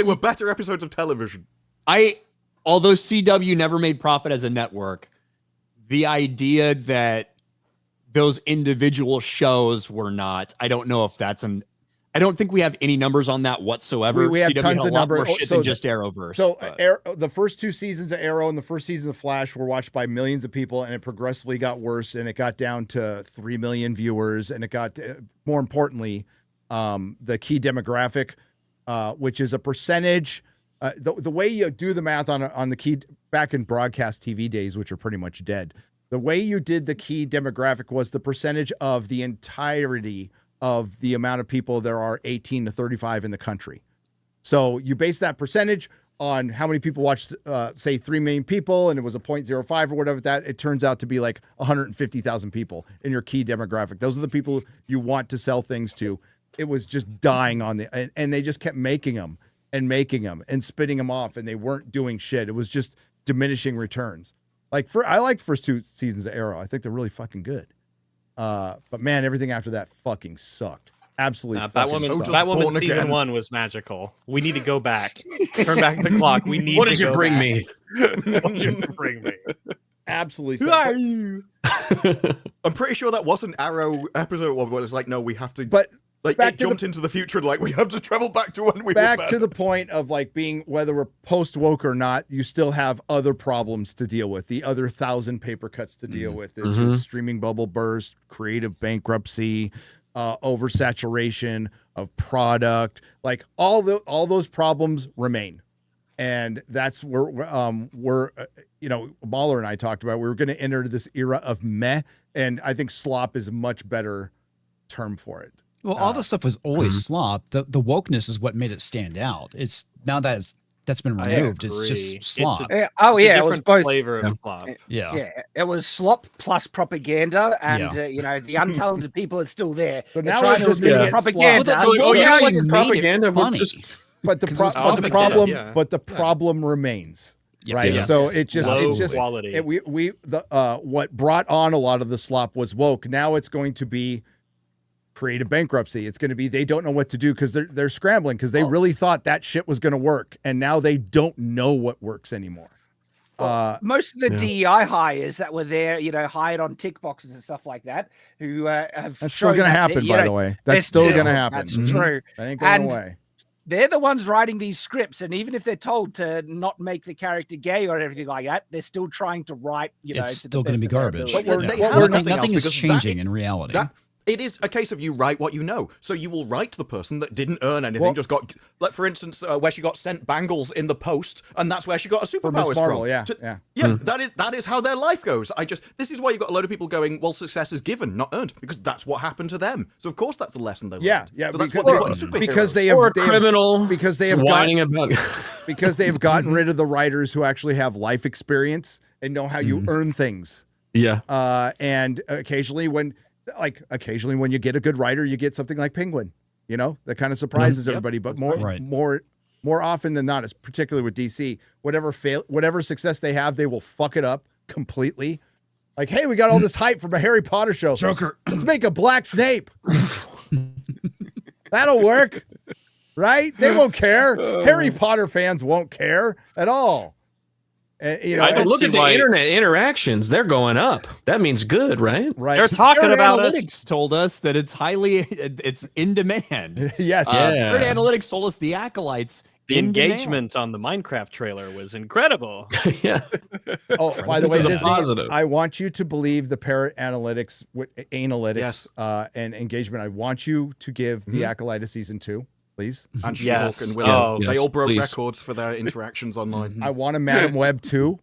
were better episodes of television. Although CW never made profit as a network, the idea that those individual shows were not, I don't know if that's I don't think we have any numbers on that whatsoever. We have CW tons had of a lot numbers. more shit than just Arrowverse. So the first 2 seasons of Arrow and the first season of Flash were watched by millions of people, and it progressively got worse, and it got down to 3 million viewers, and it got, more importantly, the key demographic, which is a percentage. The way you do the math on the key back in broadcast TV days, which are pretty much dead, the way you did the key demographic was the percentage of the entirety of the amount of people there are 18 to 35 in the country. So you base that percentage on how many people watched, say 3 million people, and it was a 0.05 or whatever that, it turns out to be like 150,000 people in your key demographic. Those are the people you want to sell things to. It was just dying on and they just kept making them and spitting them off, and they weren't doing shit. It was just diminishing returns. I like the first 2 seasons of Arrow. I think they're really fucking good. But man, everything after that fucking sucked. Absolutely. Batwoman season 1 was magical. We need to go back. Turn back the clock. We need. What did you bring me? What did you bring me? Absolutely. Who are you? I'm pretty sure that wasn't Arrow episode 1, where it's like, no, we have to. But it jumped into the future, and we have to travel back to when we back were to the point of being, whether we're post woke or not, you still have other problems to deal with, the other 1,000 paper cuts to deal with. It's just streaming bubble burst, creative bankruptcy, oversaturation of product, all those problems remain. And that's where Mahler and I talked about, we were going to enter this era of meh, and I think slop is a much better term for it. Well, all this stuff was always slop. The wokeness is what made it stand out. It's now that's been removed. It's just slop. It was both flavor of slop. Yeah, it was slop plus propaganda, and the untalented people are still there. So now we're just going to get propaganda. Propaganda. Funny. But the problem remains. Yes. Right. Yes. So it just quality. What brought on a lot of the slop was woke. Now it's going to be creative bankruptcy. It's going to be, they don't know what to do because they're scrambling because they really thought that shit was going to work, and now they don't know what works anymore. Most of the DEI hires that were there, hired on tick boxes and stuff like that, who have that's still going to happen, by the way. That's still going to happen. That's true. That ain't going away. They're the ones writing these scripts, and even if they're told to not make the character gay or everything like that, they're still trying to write. It's still going to be garbage. But nothing is changing in reality. It is a case of you write what you know. So you will write the person that didn't earn anything, just got, for instance, where she got sent bangles in the post, and that's where she got her superpowers from. That is how their life goes. This is why you've got a load of people going, well, success is given, not earned, because that's what happened to them. So of course that's a lesson they learned. So that's what they put in superheroes. Because they have gotten rid of the writers who actually have life experience and know how you earn things. Yeah. And occasionally when you get a good writer, you get something like Penguin. you know, that kind of surprises Yep, everybody. But right. more often than not, particularly with DC, whatever success they have, they will fuck it up completely. Like, hey, we got all this hype from a Harry Potter show. Joker. Let's make a Black Snape. That'll work, right? They won't care. Harry Potter fans won't care at all. You know, I don't look at the internet interactions; they're going up. That means good, right? Right. They're talking Nerd about Analytics us. told us that it's in demand. Yes. Nerd Analytics told us the Acolytes. The in demand. engagement on the Minecraft trailer was incredible. Yeah. Oh, by the way, This is a Disney, positive. I want you to believe the Parrot analytics, Yes. and engagement. I want you to give the Acolyte a season 2, please. And Yes. She-Hulk and Willow. Yes, They all broke please. records for their interactions online. I want a Madam Web 2.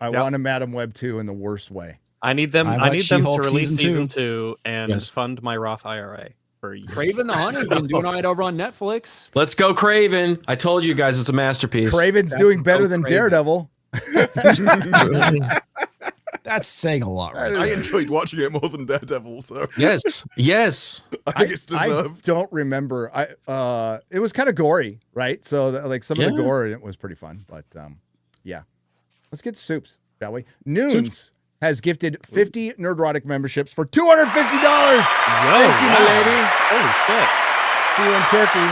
I Yep. want a Madam Web 2 in the worst way. I need them. I I like need them to She-Hulk release season season 2. 2 and Yes. fund my Roth IRA for years. Craven the Hunter's been doing all right over on Netflix. Let's go, Craven. I told you guys it's a masterpiece. Craven's doing better than Craven. Daredevil. That's saying a lot, right? I enjoyed watching it more than Daredevil, so Yes. Yes. I think it's I deserved. don't remember. It was kind of gory, right? So like some of the Yeah. gore in it was pretty fun. But yeah, let's get to Soups, shall we? Noons has gifted 50 Nerdrotic memberships for $250. Thank you, my lady. Holy shit! See you in Turkey.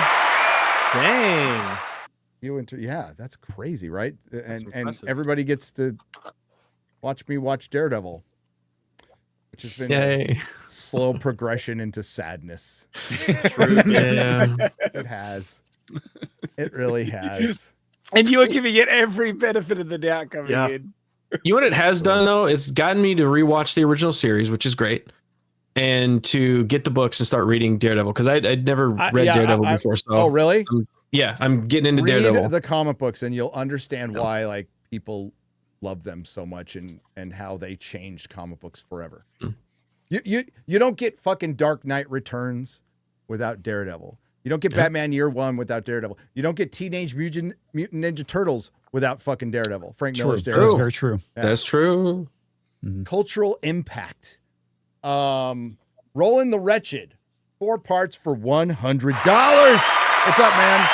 Dang. Yeah, that's crazy, right? And impressive. everybody gets to watch me watch Daredevil, which has been Yay. a slow progression into sadness. Yeah. It has. It really has. And you are giving it every benefit of the doubt coming Yeah. in. You know what it has done though? It's gotten me to rewatch the original series, which is great, and to get the books and start reading Daredevil because I'd never read Daredevil before. So oh, really? I'm getting into Read Daredevil. the comic books, and you'll understand why like people love them so much, and how they changed comic books forever. You don't get fucking Dark Knight Returns without Daredevil. You don't get Batman Year One without Daredevil. You don't get Teenage Mutant Ninja Turtles without fucking Daredevil. Frank Miller's Daredevil. That's very true. Yeah. That's true. Cultural impact. Rollin' the Wretched. 4 parts for $100. What's up, man?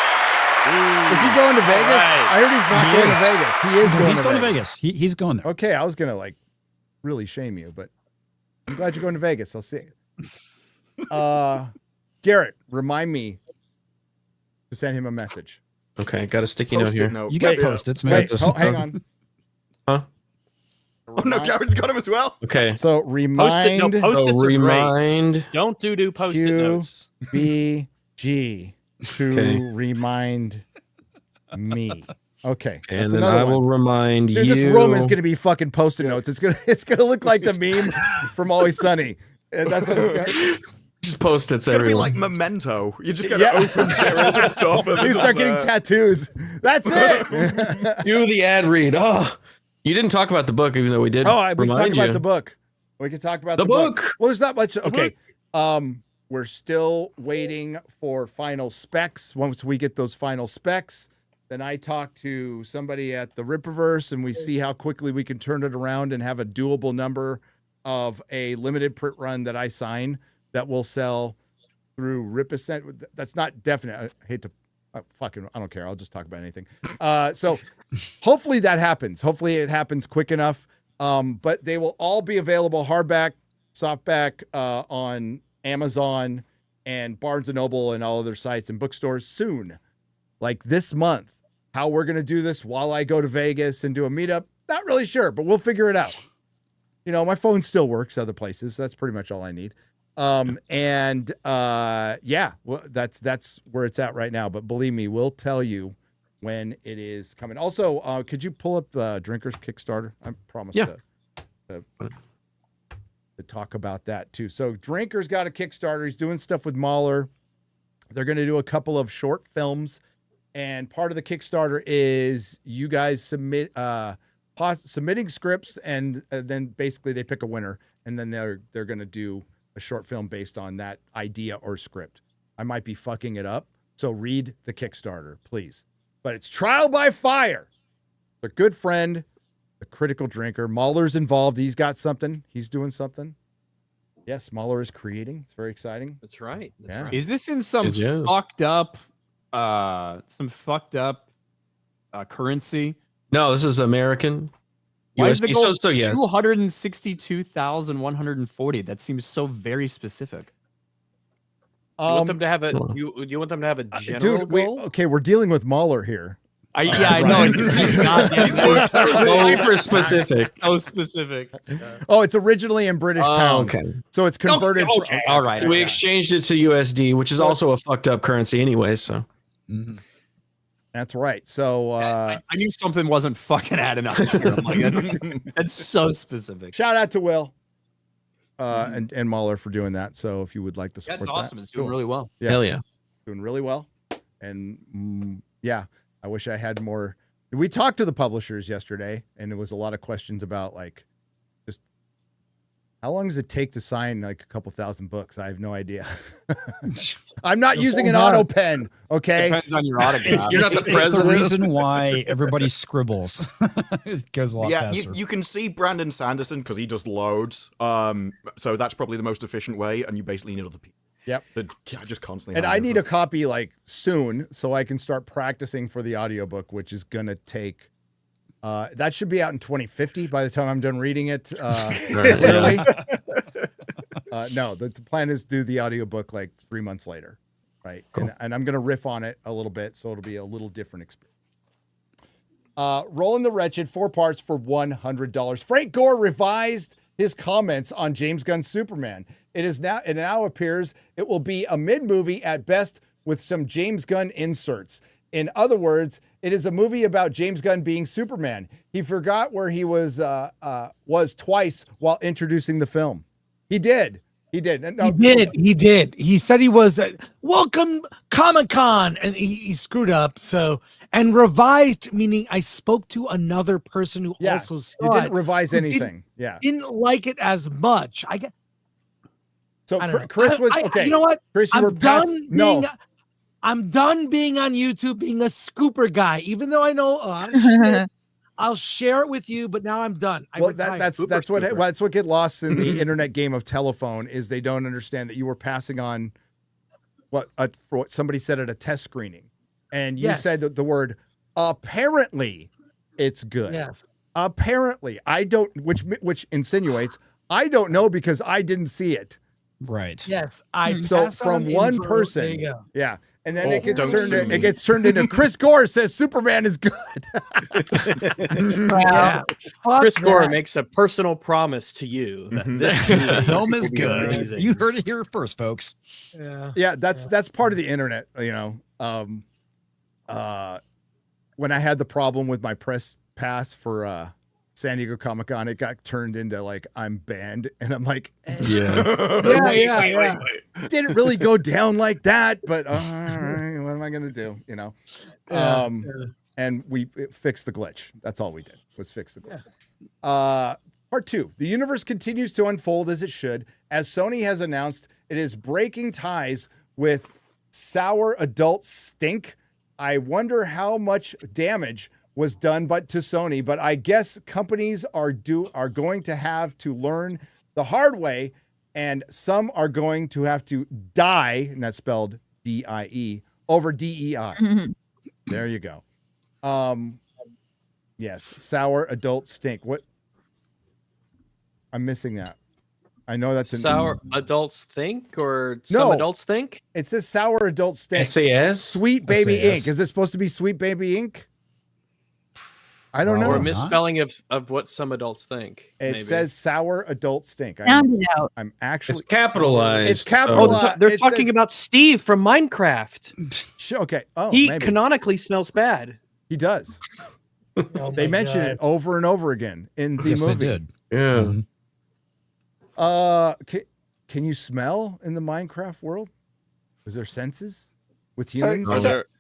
Is he going to Vegas? right. I heard he's not going to Vegas. He is going He's to going Vegas. to Vegas. He's going there. Okay, I was going to like really shame you, but I'm glad you're going to Vegas. I'll see you. Garrett, remind me to send him a message. Okay, got a sticky note here. You got Post-its, man. Wait, hang on. Huh? Oh no, Garrett's got him as well. Okay. So remind Post-its are remind. great. Don't do Post-it notes. QBG to remind me. Okay, And that's then another I one. will remind Dude, you. this room is going to be fucking Post-it notes. It's gonna look like the meme from Always Sunny. That's what it's gonna. Just Post-its It's gonna be everywhere. like Memento. You're just gonna open zeros and stuff. And You it's start all getting there. tattoos. That's it. Do the ad read. Oh, you didn't talk about the book, even though we did. We can talk remind about you. the book. We can talk about The the book. Well, there's not much. Okay. We're still waiting for final specs. Once we get those final specs, then I talk to somebody at the Rippaverse and we see how quickly we can turn it around and have a doable number of a limited print run that I sign that will sell through Rippercent. That's not definite. I hate to I don't care. I'll just talk about anything. So hopefully that happens. Hopefully it happens quick enough. But they will all be available hardback, softback, on Amazon and Barnes & Noble and all other sites and bookstores soon. Like this month. How we're going to do this while I go to Vegas and do a meetup, not really sure, but we'll figure it out. You know, my phone still works other places. That's pretty much all I need. Yeah, well, that's where it's at right now. But believe me, we'll tell you when it is coming. Also, could you pull up Drinker's Kickstarter? I promised to talk about that too. So Drinker's got a Kickstarter. He's doing stuff with Mahler. They're going to do a couple of short films, and part of the Kickstarter is you guys submitting scripts, and then basically they pick a winner, and then they're going to do a short film based on that idea or script. I might be fucking it up, so read the Kickstarter, please. But it's Trial by Fire. A good friend, the Critical Drinker. Mahler's involved. He's got something. He's doing something. Yes, Mahler is creating. It's very exciting. That's right. Is this in some fucked up currency? No, this is American. Why is the USD. goal So yes. 262,140? That seems so very specific. You want them to have a you want them to have a general goal? We're dealing with Mahler here. I know. Super specific. So specific. Oh, it's originally in British pounds. Okay. So it's converted. Okay. All right. So we exchanged it to USD, which is also a fucked up currency anyway. So. That's right. So I knew something wasn't fucking adding up here. I'm like, that's so specific. Shout out to Will and Mahler for doing that. So if you would like to support That's awesome. that, It's doing really well. Yeah. Hell yeah. Doing really well. And yeah, I wish I had more. We talked to the publishers yesterday, and there was a lot of questions about like just how long does it take to sign like a couple thousand books? I have no idea. I'm not using an auto pen. Okay. Depends on your autograph. You're not the It's president. the reason why everybody scribbles. It goes a lot faster. You can see Brandon Sanderson because he does loads. So that's probably the most efficient way, and you basically need other people. Yep. Just constantly. And I need a copy like soon so I can start practicing for the audiobook, which is going to take that should be out in 2050 by the time I'm done reading it. Clearly. No, the plan is to do the audiobook like 3 months later. Right. Cool. And I'm going to riff on it a little bit. So it'll be a little different experience. Rolling the Wretched, 4 parts for $100. Frank Gore revised his comments on James Gunn's Superman. It now appears it will be a mid-movie at best with some James Gunn inserts. In other words, it is a movie about James Gunn being Superman. He forgot where he was twice while introducing the film. He did. He did. No, He did. He said he was welcome Comic-Con, and he screwed up. So, and revised, meaning I spoke to another person who also saw you didn't it, revise who anything. didn't like it as much. So I don't know. Chris was okay. You know what? Chris, you were I'm done being on YouTube, being a scooper guy. Even though I know a lot of shit, I'll share it with you. But now I'm done. That's what get lost in the internet game of telephone is they don't understand that you were passing on for what somebody said at a test screening, and you said the word apparently it's good. Yes. Apparently, I don't, which insinuates I don't know because I didn't see it. Right. Yes. So from one person. There you go. Yeah. And then it gets turned into Chris Gore says Superman is good. Yeah. Chris Gore makes a personal promise to you that this film is good. Amazing. You heard it here first, folks. Yeah, that's part of the internet, you know. When I had the problem with my press pass for San Diego Comic-Con, it got turned into like I'm banned, and I'm like, yeah. Didn't really go down like that, but all right, what am I gonna do? You know, and we fixed the glitch. That's all we did was fix the glitch. Part 2: the universe continues to unfold as it should, as Sony has announced it is breaking ties with Sour Adult Stink. I wonder how much damage was done to Sony, but I guess companies are going to have to learn the hard way, and some are going to have to die, and that's spelled D-I-E, over DEI. Mm-hmm. There you go. Yes, Sour Adult Stink. What? I'm missing that. I know that's Sour Adults Think, or some adults think? It says Sour Adult Stink. SAS? Sweet Baby Inc. Is this supposed to be Sweet Baby Inc.? I don't know. Or a misspelling of what some adults think. It says Sour Adult Stink. Sound it out. I'm actually. It's capitalized. It's capitalized. Oh, they're talking about Steve from Minecraft. Okay. Oh, he maybe. Canonically smells bad. He does. They mention it over and over again in the movie. They did. Yeah. Can you smell in the Minecraft world? Is there senses with humans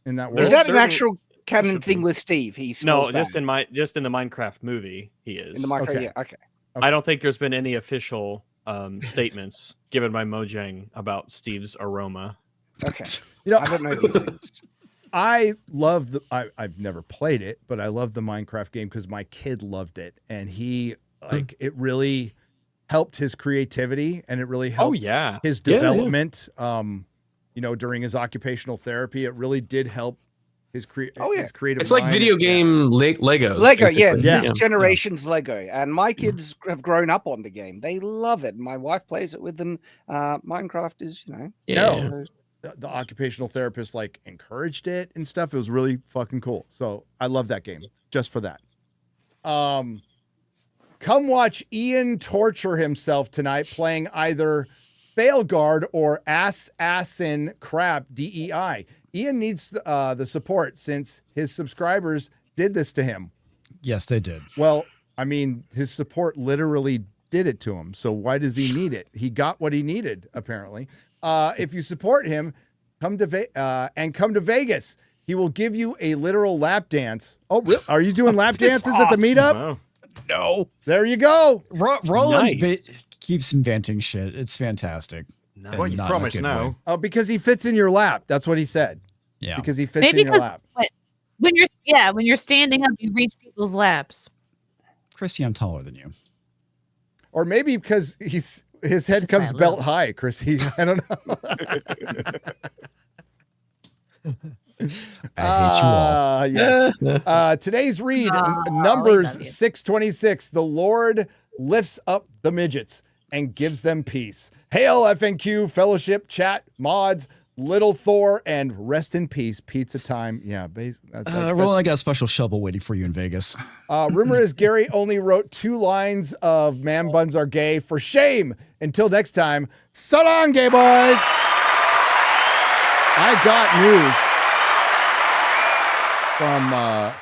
in that world? Is that an actual canon thing with Steve? He smells No, bad. just in the Minecraft movie, he is. In the Minecraft, yeah, okay. I don't think there's been any official statements given by Mojang about Steve's aroma. Okay. You know, I don't know these things. I love I've never played it, but I love the Minecraft game because my kid loved it, and he it really helped his creativity, and it really helped his Yeah, yeah. development. You know, during his occupational therapy, it really did help his his creative. It's like mind. video game Legos. Lego, yeah, basically. it's this generation's Lego, and my kids have grown up on the game. They love it. My wife plays it with them. Minecraft is, you know, No, the occupational therapist like encouraged it and stuff. It was really fucking cool. So I love that game just for that. Come watch Ian torture himself tonight playing either Fail Guard or Assassin Crap DEI. Ian needs the support since his subscribers did this to him. Yes, they did. Well, I mean, his support literally did it to him. So why does he need it? He got what he needed, apparently. If you support him, come to Vegas. He will give you a literal lap dance. Oh, really? Are you doing lap dances at the meetup? Wow. No. There you go. Roland keeps inventing shit. It's fantastic. No. And Well, you not in a promise good now. way. Oh, because he fits in your lap. That's what he said. Yeah. Because he fits Maybe in your lap. when you're standing up, you reach people's laps. Chrissy, I'm taller than you. Or maybe because his head comes belt high, Chrissy. I don't know. I hate you all. Yes. Today's read, Numbers 626. The Lord lifts up the midgets and gives them peace. Hail FNQ, Fellowship, Chat, Mods, Little Thor, and rest in peace, Pizza Time. Yeah, Roland, I got a special shovel waiting for you in Vegas. Rumor is Gary only wrote 2 lines of "Man buns are gay." For shame. Until next time, so long, gay boys. I got news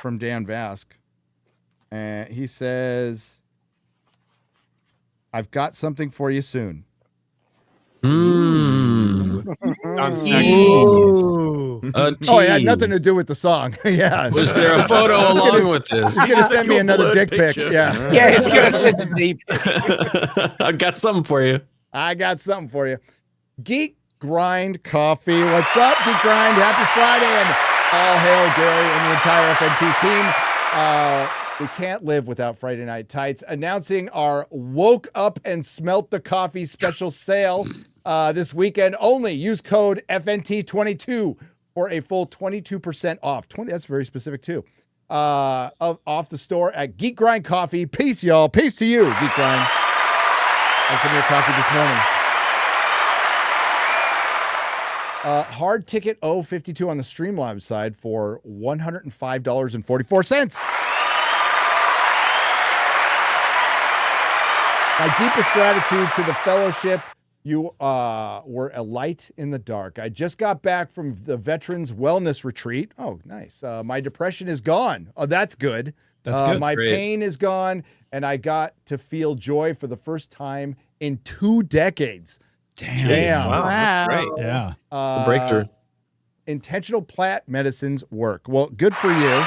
from Dan Vask, and he says, "I've got something for you soon." Ooh. Oh, it had nothing to do with the song. Yeah. Was there a photo along with this? He's gonna send me another dick pic. Yeah. Yeah, he's gonna send the deep. I got something for you. I got something for you. Geek Grind Coffee. What's up, Geek Grind? Happy Friday, and all hail Gary and the entire FNT team. We can't live without Friday Night Tights. Announcing our Woke Up and Smelt the Coffee special sale this weekend only. Use code FNT22 for a full 22% off. 20. That's very specific too. Off the store at Geek Grind Coffee. Peace, y'all. Peace to you, Geek Grind. Had some of your coffee this morning. Hard ticket 052 on the Streamlabs side for $105.44. My deepest gratitude to the fellowship. You were a light in the dark. I just got back from the Veterans Wellness Retreat. Oh, nice. My depression is gone. Oh, that's good. That's good. My Great. pain is gone, and I got to feel joy for the first time in 2 decades. Damn. Wow. That's great. Yeah. A breakthrough. Intentional plant medicines work. Well, good for you.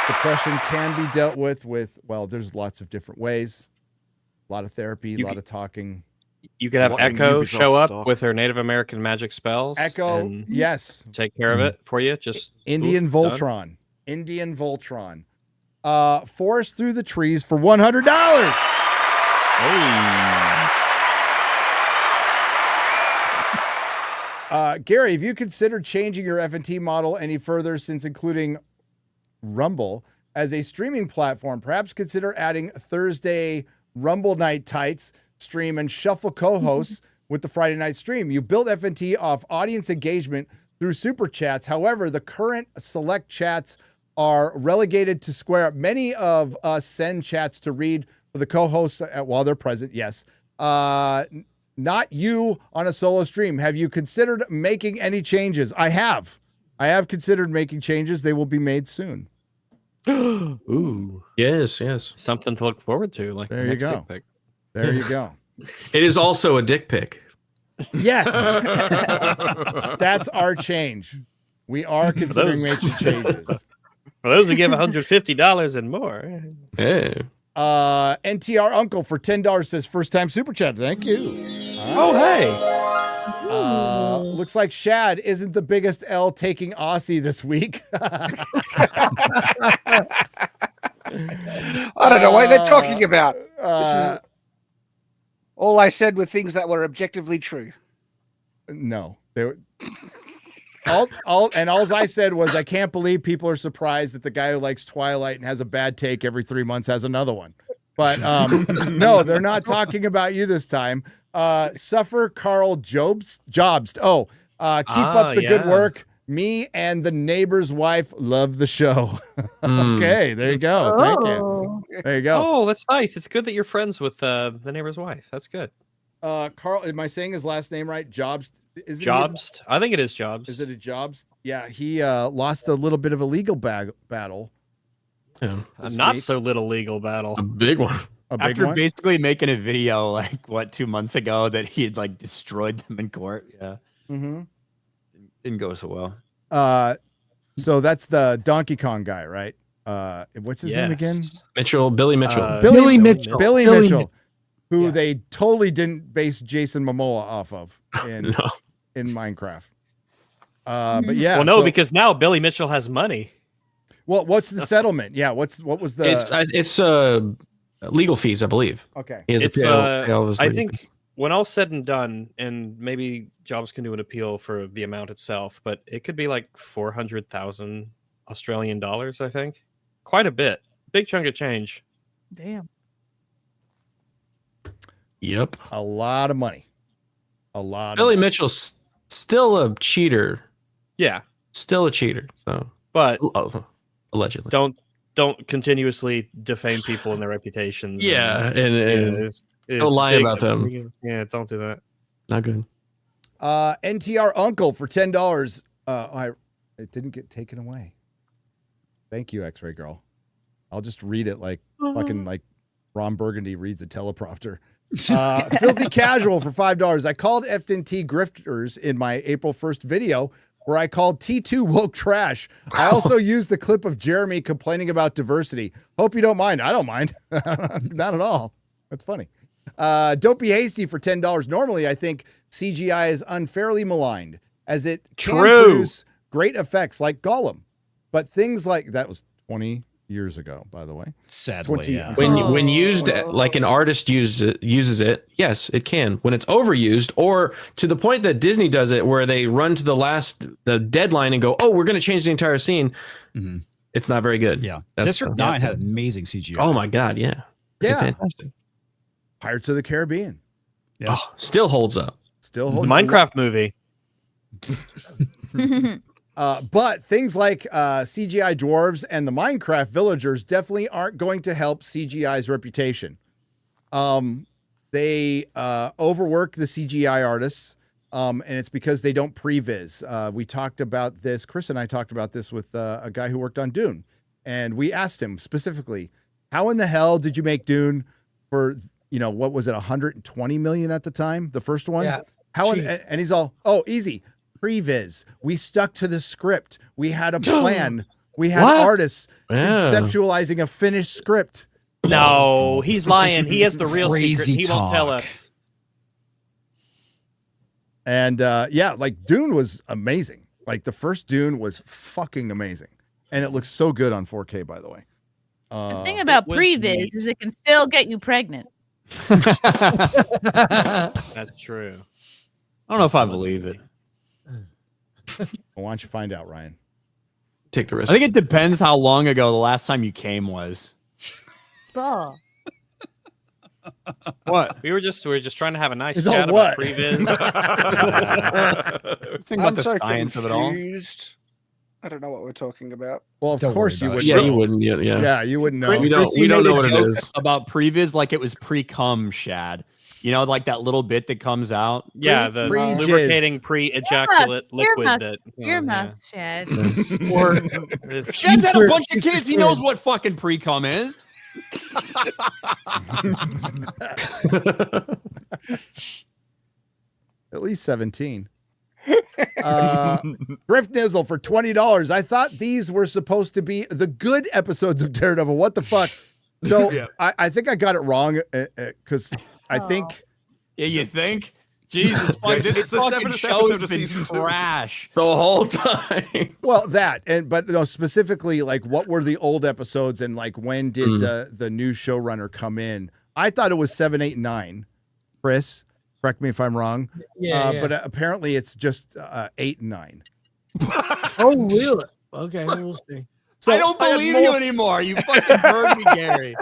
Depression can be dealt with, well, there's lots of different ways. A lot of therapy, a lot of talking. You could have Watching Echo Ubisoft show up stock. with her Native American magic spells. Echo, and yes. take care of it for you. Just Indian done. Voltron. Indian Voltron. Forest Through the Trees for $100. Gary, have you considered changing your FNT model any further since including Rumble as a streaming platform? Perhaps consider adding Thursday Rumble Night Tights stream and shuffle co-hosts with the Friday night stream. You built FNT off audience engagement through super chats. However, the current select chats are relegated to Square. Many of us send chats to read for the co-hosts while they're present. Yes. Not you on a solo stream. Have you considered making any changes? I have considered making changes. They will be made soon. Ooh. Yes. Something to look forward to. Like There the you next go. dick pic. There you go. It is also a dick pic. Yes. That's our change. We are considering making changes. For those who give $150 and more. Hey. NTR Uncle for $10 says first time super chat. Thank you. Oh, hey. Looks like Shad isn't the biggest L taking Aussie this week. I don't know what they're talking about. This is all I said were things that were objectively true. No, all I said was I can't believe people are surprised that the guy who likes Twilight and has a bad take every 3 months has another one. But no, they're not talking about you this time. Suffer Carl Jobst. Keep up the good work. Me and the neighbor's wife love the show. Okay, there you go. Thank you. There you go. Oh, that's nice. It's good that you're friends with the neighbor's wife. That's good. Carl, am I saying his last name right? Jobst. Jobst. I think it is Jobst. Is it a Jobst? Yeah, he lost a little bit of a legal battle. Yeah. A not so little legal battle. A big one. After basically making a video like 2 months ago that he had like destroyed them in court. Yeah. Mm-hmm. Didn't go so well. So that's the Donkey Kong guy, right? What's his name again? Billy Mitchell. Billy Mitchell. Who they totally didn't base Jason Momoa off of in Minecraft. But yeah. Well, no, because now Billy Mitchell has money. Well, what's the settlement? Yeah, what was the? It's legal fees, I believe. Okay. I think when all's said and done, and maybe Jobs can do an appeal for the amount itself, but it could be like 400,000 Australian dollars. I think quite a bit, big chunk of change. Damn. Yep. A lot of money. Billy Mitchell's still a cheater. Yeah. Still a cheater. So, but allegedly, don't continuously defame people and their reputations. Yeah, and don't lie about them. Yeah, don't do that. Not good. NTR Uncle for $10. It didn't get taken away. Thank you, X-Ray Girl. I'll just read it like fucking like Ron Burgundy reads a teleprompter. Filthy Casual for $5. I called FNT grifters in my April 1st video where I called T2 woke trash. I also used the clip of Jeremy complaining about diversity. Hope you don't mind. I don't mind. Not at all. That's funny. Don't be hasty for $10. Normally, I think CGI is unfairly maligned as it can produce great effects like Gollum. But things like that was 20 years ago, by the way. Sadly, yeah. When used like an artist uses it, yes, it can. When it's overused, or to the point that Disney does it, where they run to the deadline and go, "Oh, we're going to change the entire scene." Mm-hmm. It's not very good. Yeah, District 9 had amazing CGI. Oh my god, yeah, fantastic. Pirates of the Caribbean, still holds up. Still holds. The Minecraft movie. But things like CGI dwarves and the Minecraft villagers definitely aren't going to help CGI's reputation. They overwork the CGI artists, and it's because they don't previs. We talked about this. Chris and I talked about this with a guy who worked on Dune, and we asked him specifically, "How in the hell did you make Dune for what was it, 120 million at the time, the first one? Yeah. And he's all, easy." Previs. We stuck to the script. We had a plan. We had artists conceptualizing a finished script. No, he's lying. He has the real secret. He won't tell us. And like Dune was amazing. Like the first Dune was fucking amazing. And it looks so good on 4K, by the way. The thing about previs is it can still get you pregnant. That's true. I don't know if I believe it. Well, why don't you find out, Ryan? Take the risk. I think it depends how long ago the last time you came was. Ball. What? We were just trying to have a nice Is chat what? about previs. Think about the science of it all. I don't know what we're talking about. Well, of course you wouldn't. Yeah, you wouldn't. Yeah, you wouldn't know. We don't know what it is about previs, like it was pre-cum shad. Like that little bit that comes out. Yeah, the lubricating pre-ejaculate liquid that. Earmuffs, Chad. Or Chad's had a bunch of kids. He knows what fucking pre-cum is. At least 17. Griff Nizzle for $20. I thought these were supposed to be the good episodes of Daredevil. What the fuck? So I think I got it wrong because I think. Yeah, you think? Jesus, like, this It's the fucking 7th show episode has of been season 2. trash. The whole time. Well, but no, specifically, like, what were the old episodes, and like, when did the new showrunner come in? I thought it was 7, 8, 9. Chris, correct me if I'm wrong. Yeah. But apparently, it's just 8 and 9. Oh, really? Okay, we'll see. So I don't believe you anymore. You fucking heard me, Gary.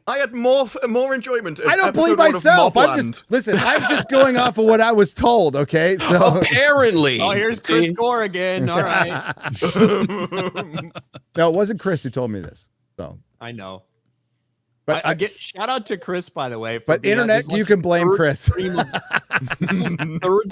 I had more enjoyment. I don't believe episode 1 of myself. I'm Mobland. just listen. I'm just going off of what I was told. Okay, so Apparently. Oh, here's Chris Gore again. All right. No, it wasn't Chris who told me this. So I know. But I get shout out to Chris, by the way. For but being on internet, this, you can blame Chris. Third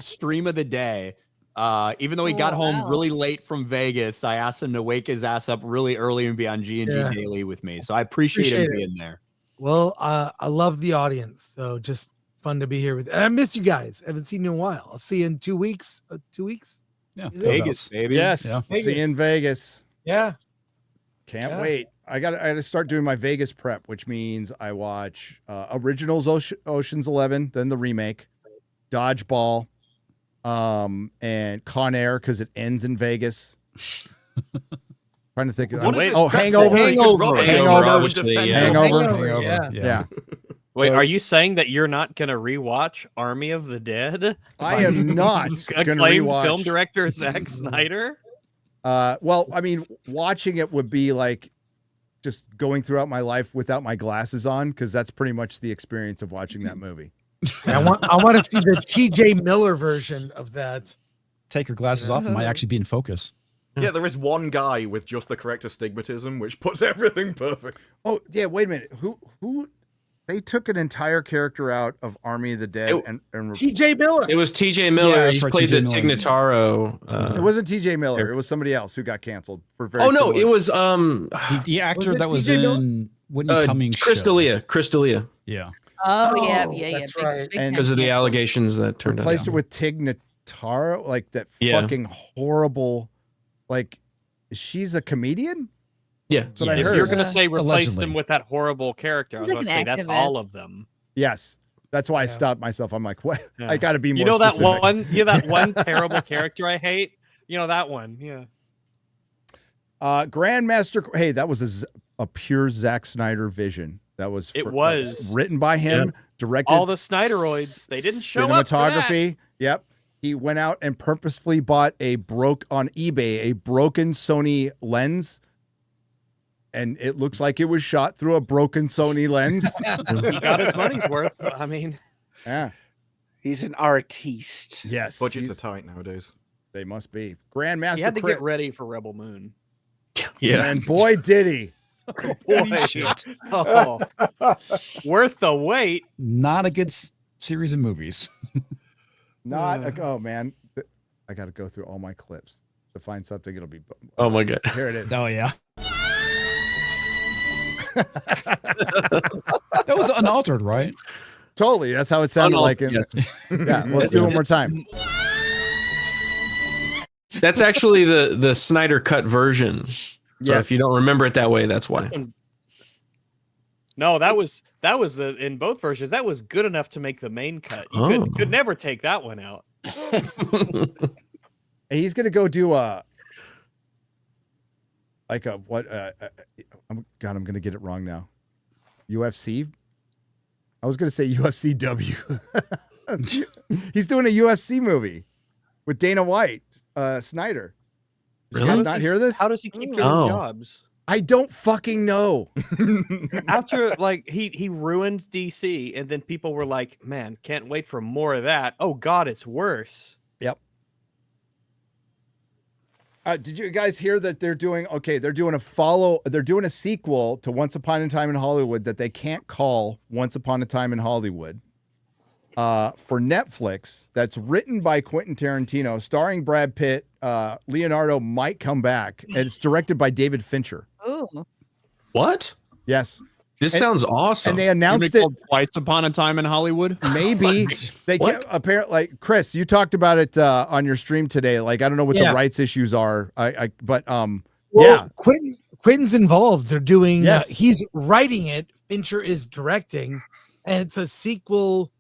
stream of the day. Even though he got home really late from Vegas, I asked him to wake his ass up really early and be on G&G Daily with me. So I appreciate him being there. Well, I love the audience, so just fun to be here with. And I miss you guys. I haven't seen you in a while. I'll see you in 2 weeks. 2 weeks? Yeah, Vegas, baby. Yes, Yeah. see you in Vegas. Yeah, Can't wait. I got to start doing my Vegas prep, which means I watch originals Ocean's 11, then the remake, Dodgeball, and Con Air because it ends in Vegas. Trying to think of Hangover. Hangover. Yeah. Wait, are you saying that you're not going to rewatch Army of the Dead? I am not going to Acclaimed rewatch. film director Zack Snyder? Well, I mean, watching it would be like just going throughout my life without my glasses on, because that's pretty much the experience of watching that movie. I want to see the TJ Miller version of that. Take your glasses off, it might actually be in focus. Yeah, there is one guy with just the correct astigmatism, which puts everything perfect. Oh, yeah, wait a minute. Who they took an entire character out of Army of the Dead and TJ Miller. It was TJ Miller. Yeah, He played the Tignataro. it wasn't TJ Miller. It was somebody else who got canceled for very Oh no, similar- it was The actor that was TJ Miller? in Whitney Cummings' Chris show. D'Elia. Yeah. Oh, yeah. That's right. Big And Because of the time. allegations that turned out. replaced it with Tignataro, like that fucking horrible, like she's a comedian. Yeah. That's what I If heard. you're going to say replaced Allegedly. him with that horrible character, I was He's going like to say an that's all activist. of them. Yes, that's why I stopped myself. I'm like, what? Yeah. I got to be more. You know specific. that one terrible character I hate? You know that one, yeah. Grandmaster. Hey, that was a pure Zack Snyder vision. That was It was. written by him, directed. All the Snyderoids, they didn't show up for that. cinematography. Yep. He went out and purposefully bought on eBay a broken Sony lens, and it looks like it was shot through a broken Sony lens. He got his money's worth. I mean, Yeah. He's an artiste. Yes. Budgets are tight nowadays. They must be. Grandmaster he had to Crit. get ready for Rebel Moon. Yeah. And boy, did he. Oh, worth the wait. Not a good series of movies. Oh, man. I got to go through all my clips to find something. It'll be. Oh my god. Here it is. Oh, yeah. That was unaltered, right? Totally. That's how it sounded like it. Yes. Yeah. Let's do it one more time. That's actually the Snyder cut version. So Yes. if you don't remember it that way, that's why. No, that was in both versions. That was good enough to make the main cut. You could never take that one out. And he's gonna go do I'm gonna get it wrong now. UFC. I was gonna say UFCW. He's doing a UFC movie with Dana White, Snyder. Did you guys not hear this? How does he keep getting jobs? I don't fucking know. After he ruined DC, and then people were like, "Man, can't wait for more of that." Oh God, it's worse. Yep. Did you guys hear that they're doing a sequel to Once Upon a Time in Hollywood that they can't call Once Upon a Time in Hollywood for Netflix, that's written by Quentin Tarantino, starring Brad Pitt. Leonardo might come back, and it's directed by David Fincher. Ooh. What? Yes. This sounds awesome. And they announced it Twice Upon a Time in Hollywood. maybe. They can't apparently, like, Chris, you talked about it on your stream today. Like, I don't know what the rights issues are. Quentin's involved. They're doing Yes. He's writing it, Fincher is directing, and it's a sequel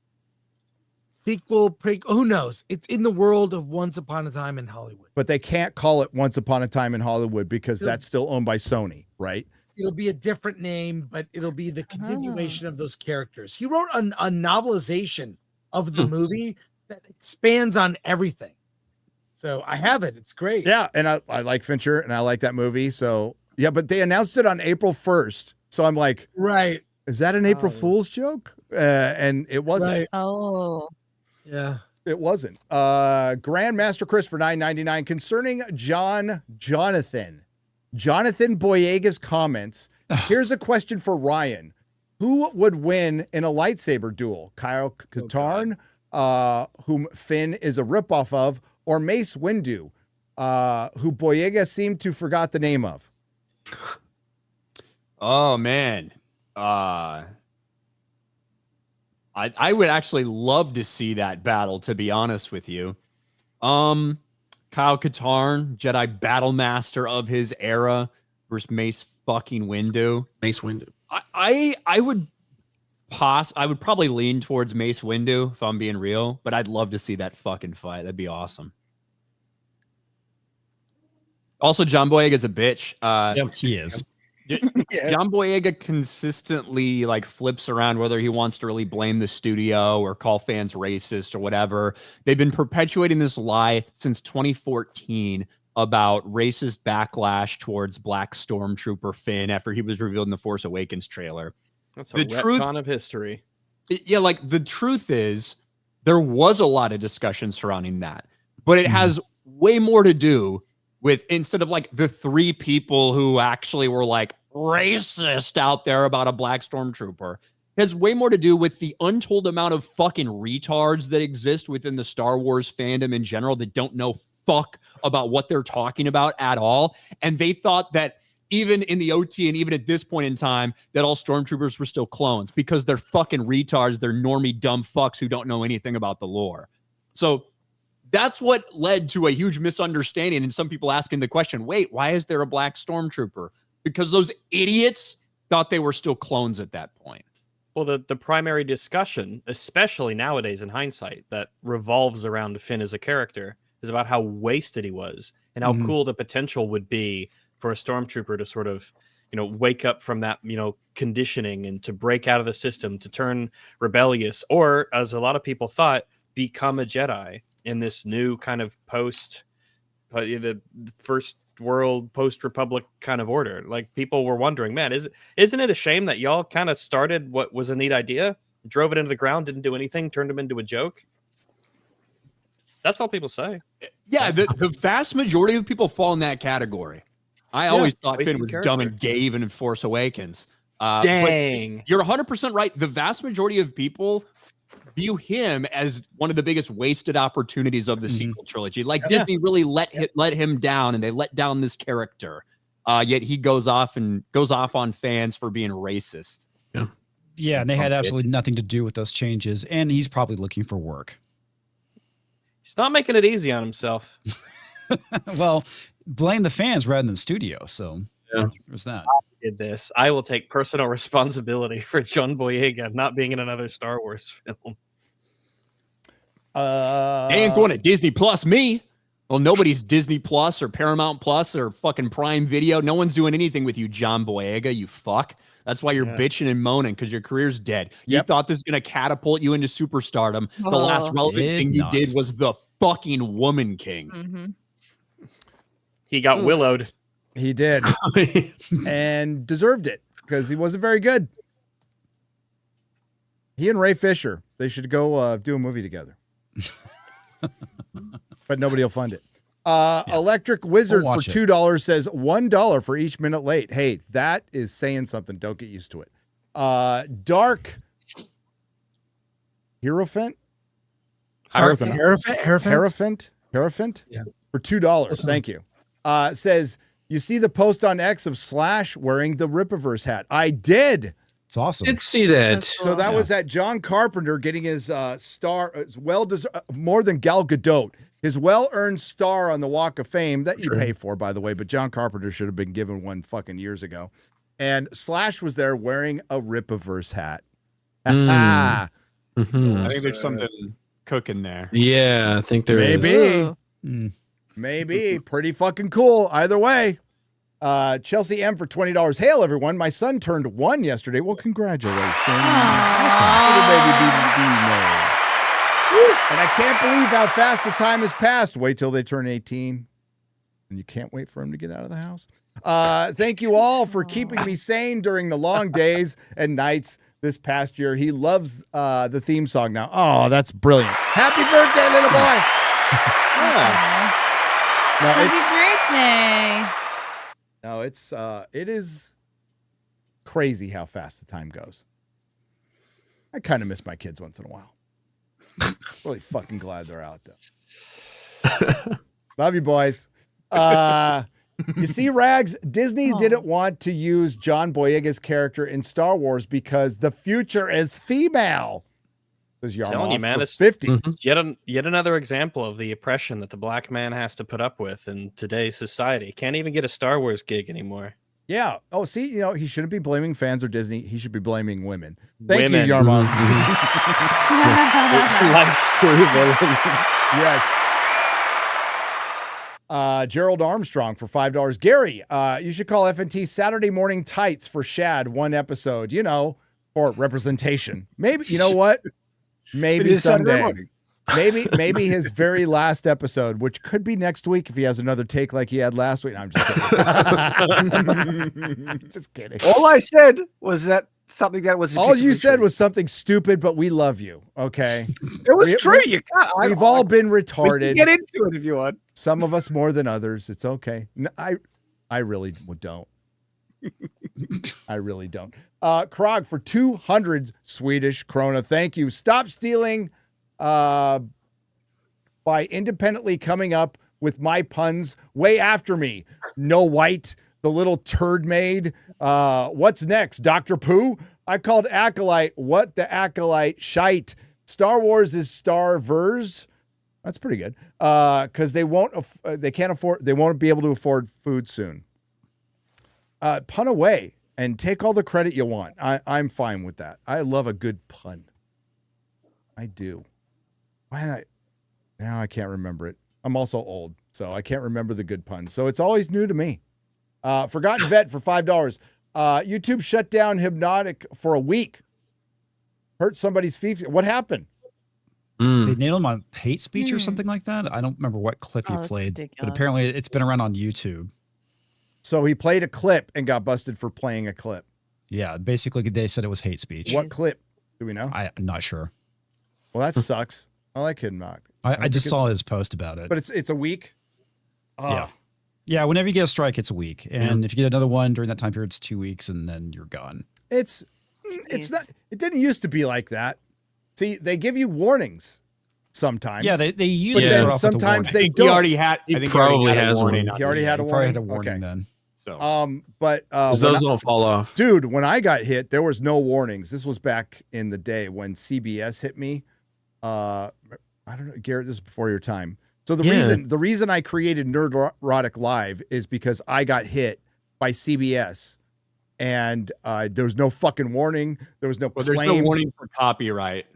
sequel, who knows? It's in the world of Once Upon a Time in Hollywood. But they can't call it Once Upon a Time in Hollywood because that's still owned by Sony, right? It'll be a different name, but it'll be the continuation of those characters. He wrote a novelization of the movie that expands on everything. So I have it. It's great. Yeah, and I like Fincher, and I like that movie. So, yeah, but they announced it on April 1st. So I'm like, right. Is that an April Fool's joke? And it wasn't. Right. Oh. Yeah. It wasn't. Grandmaster Chris for $9.99 concerning Jonathan Boyega's comments. Here's a question for Ryan. Who would win in a lightsaber duel? Kyle Katarn, whom Finn is a ripoff of, or Mace Windu, who Boyega seemed to forgot the name of? Oh man. I would actually love to see that battle, to be honest with you. Kyle Katarn, Jedi battle master of his era, versus Mace fucking Windu. Mace Windu. I would probably lean towards Mace Windu if I'm being real, but I'd love to see that fucking fight. That'd be awesome. Also, John Boyega's a bitch. Yep, he is. John Boyega consistently like flips around whether he wants to really blame the studio or call fans racist or whatever. They've been perpetuating this lie since 2014 about racist backlash towards Black Stormtrooper Finn after he was revealed in the Force Awakens trailer. That's a retcon of history. Yeah, like the truth is there was a lot of discussion surrounding that, but it has way more to do with, instead of like the three people who actually were like racist out there about a Black Stormtrooper, it has way more to do with the untold amount of fucking retards that exist within the Star Wars fandom in general that don't know fuck about what they're talking about at all. And they thought that even in the OT and even at this point in time, that all Stormtroopers were still clones because they're fucking retards. They're normie dumb fucks who don't know anything about the lore. So that's what led to a huge misunderstanding and some people asking the question, wait, why is there a Black Stormtrooper? Because those idiots thought they were still clones at that point. Well, the primary discussion, especially nowadays in hindsight, that revolves around Finn as a character is about how wasted he was and how cool the potential would be for a Stormtrooper to sort of, wake up from that, conditioning and to break out of the system, to turn rebellious, or as a lot of people thought, become a Jedi in this new kind of the first world post-republic kind of order. Like, people were wondering, man, isn't it a shame that y'all kind of started what was a neat idea, drove it into the ground, didn't do anything, turned him into a joke? That's all people say. Yeah, the vast majority of people fall in that category. I always thought Finn was dumb and gay even in Force Awakens. Dang. You're 100% right. The vast majority of people view him as one of the biggest wasted opportunities of the sequel trilogy. Like, Disney really let him down, and they let down this character. Yet he goes off on fans for being racist. Yeah, and they had absolutely nothing to do with those changes, and he's probably looking for work. He's not making it easy on himself. Well, blame the fans rather than studio. So there's that. I did this. I will take personal responsibility for John Boyega not being in another Star Wars film. They ain't going to Disney Plus me. Well, nobody's Disney Plus or Paramount Plus or fucking Prime Video. No one's doing anything with you, John Boyega, you fuck. That's why you're bitching and moaning, because your career's dead. You thought this was going to catapult you into superstardom. The last relevant thing you did was the fucking Woman King. He got willowed. He did. And deserved it, because he wasn't very good. He and Ray Fisher, they should go do a movie together. But nobody will fund it. Electric Wizard for $2 says $1 for each minute late. Hey, that is saying something. Don't get used to it. Dark Hierophant? Hierophant? Yeah. For $2. Thank you. Says, you see the post on X of Slash wearing the Rippaverse hat. I did. It's awesome. Did see that. So that was that John Carpenter getting his star, more than Gal Gadot, his well-earned star on the Walk of Fame that you pay for, by the way, but John Carpenter should have been given one fucking years ago. And Slash was there wearing a Rippaverse hat. I think there's something cooking there. Yeah, I think there is. Maybe. Maybe. Pretty fucking cool. Either way. Chelsea M for $20. Hail, everyone. My son turned 1 yesterday. Well, congratulations. Little baby BB. And I can't believe how fast the time has passed. Wait till they turn 18. And you can't wait for him to get out of the house. Thank you all for keeping me sane during the long days and nights this past year. He loves the theme song now. Oh, that's brilliant. Happy birthday, little boy. Happy birthday. No, it is crazy how fast the time goes. I kind of miss my kids once in a while. Really fucking glad they're out there. Love you, boys. You see, Rags, Disney didn't want to use John Boyega's character in Star Wars because the future is female. Says Telling you, man, it's 50. Yet another example of the oppression that the black man has to put up with in today's society. Can't even get a Star Wars gig anymore. Yeah. Oh, see, he shouldn't be blaming fans or Disney. He should be blaming women. Thank you, Yarmouth. Life's true villains. Yes. Gerald Armstrong for $5. Gary, you should call FNT Saturday Morning Tights for Shad, 1 episode, for representation. Maybe, you know what? Maybe someday. Maybe his very last episode, which could be next week if he has another take like he had last week. No, I'm just kidding. Just kidding. All I said was that something that was all you said was something stupid, but we love you. Okay, it was true. You can't. We've all been retarded. Get into it if you want. Some of us more than others. It's okay. No, I really don't. I really don't. Krog for 200 Swedish krona. Thank you. Stop stealing by independently coming up with my puns way after me. No White, the little turd maid. What's next? Dr. Pooh? I called Acolyte. What the Acolyte? Shite. Star Wars is Star Verse. That's pretty good. Because they won't be able to afford food soon. Pun away and take all the credit you want. I'm fine with that. I love a good pun. I do. Now I can't remember it. I'm also old, so I can't remember the good puns. So it's always new to me. Forgotten Vet for $5. YouTube shut down Hypnotic for a week. Hurt somebody's feet. What happened? They nailed him on hate speech or something like that. I don't remember what clip he played, but apparently it's been around on YouTube. So he played a clip and got busted for playing a clip. Yeah, basically they said it was hate speech. What clip? Do we know? I'm not sure. Well, that sucks. I like Hypnotic. I just saw his post about it. But it's a week? Yeah. Yeah, whenever you get a strike, it's a week. And if you get another one during that time period, it's 2 weeks, and then you're gone. It's not. It didn't used to be like that. See, they give you warnings sometimes. Yeah, they usually start off sometimes with a they don't. He already had. I think probably he has warning. one. He already had a warning. Probably had a warning then. So, but those don't fall off. Dude, when I got hit, there was no warnings. This was back in the day when CBS hit me. I don't know, Garrett. This is before your time. So the reason I created Nerdrotic Live is because I got hit by CBS, and there was no fucking warning. There was no claim. There's no warning for copyright.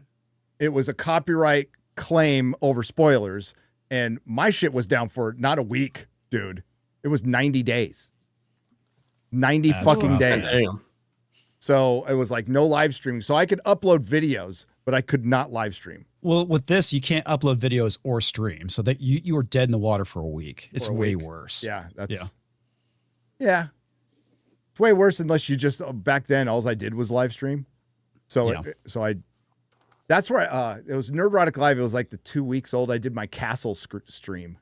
It was a copyright claim over spoilers, and my shit was down for not a week, dude. It was 90 days. 90 fucking days. Damn. So it was like no live streaming. So I could upload videos, but I could not live stream. Well, with this, you can't upload videos or stream, so that you are dead in the water for a week. It's way worse. Yeah, yeah. It's way worse unless you just back then all I did was live stream. So that's where it was Nerdrotic Live. It was like the 2 weeks old. I did my castle stream.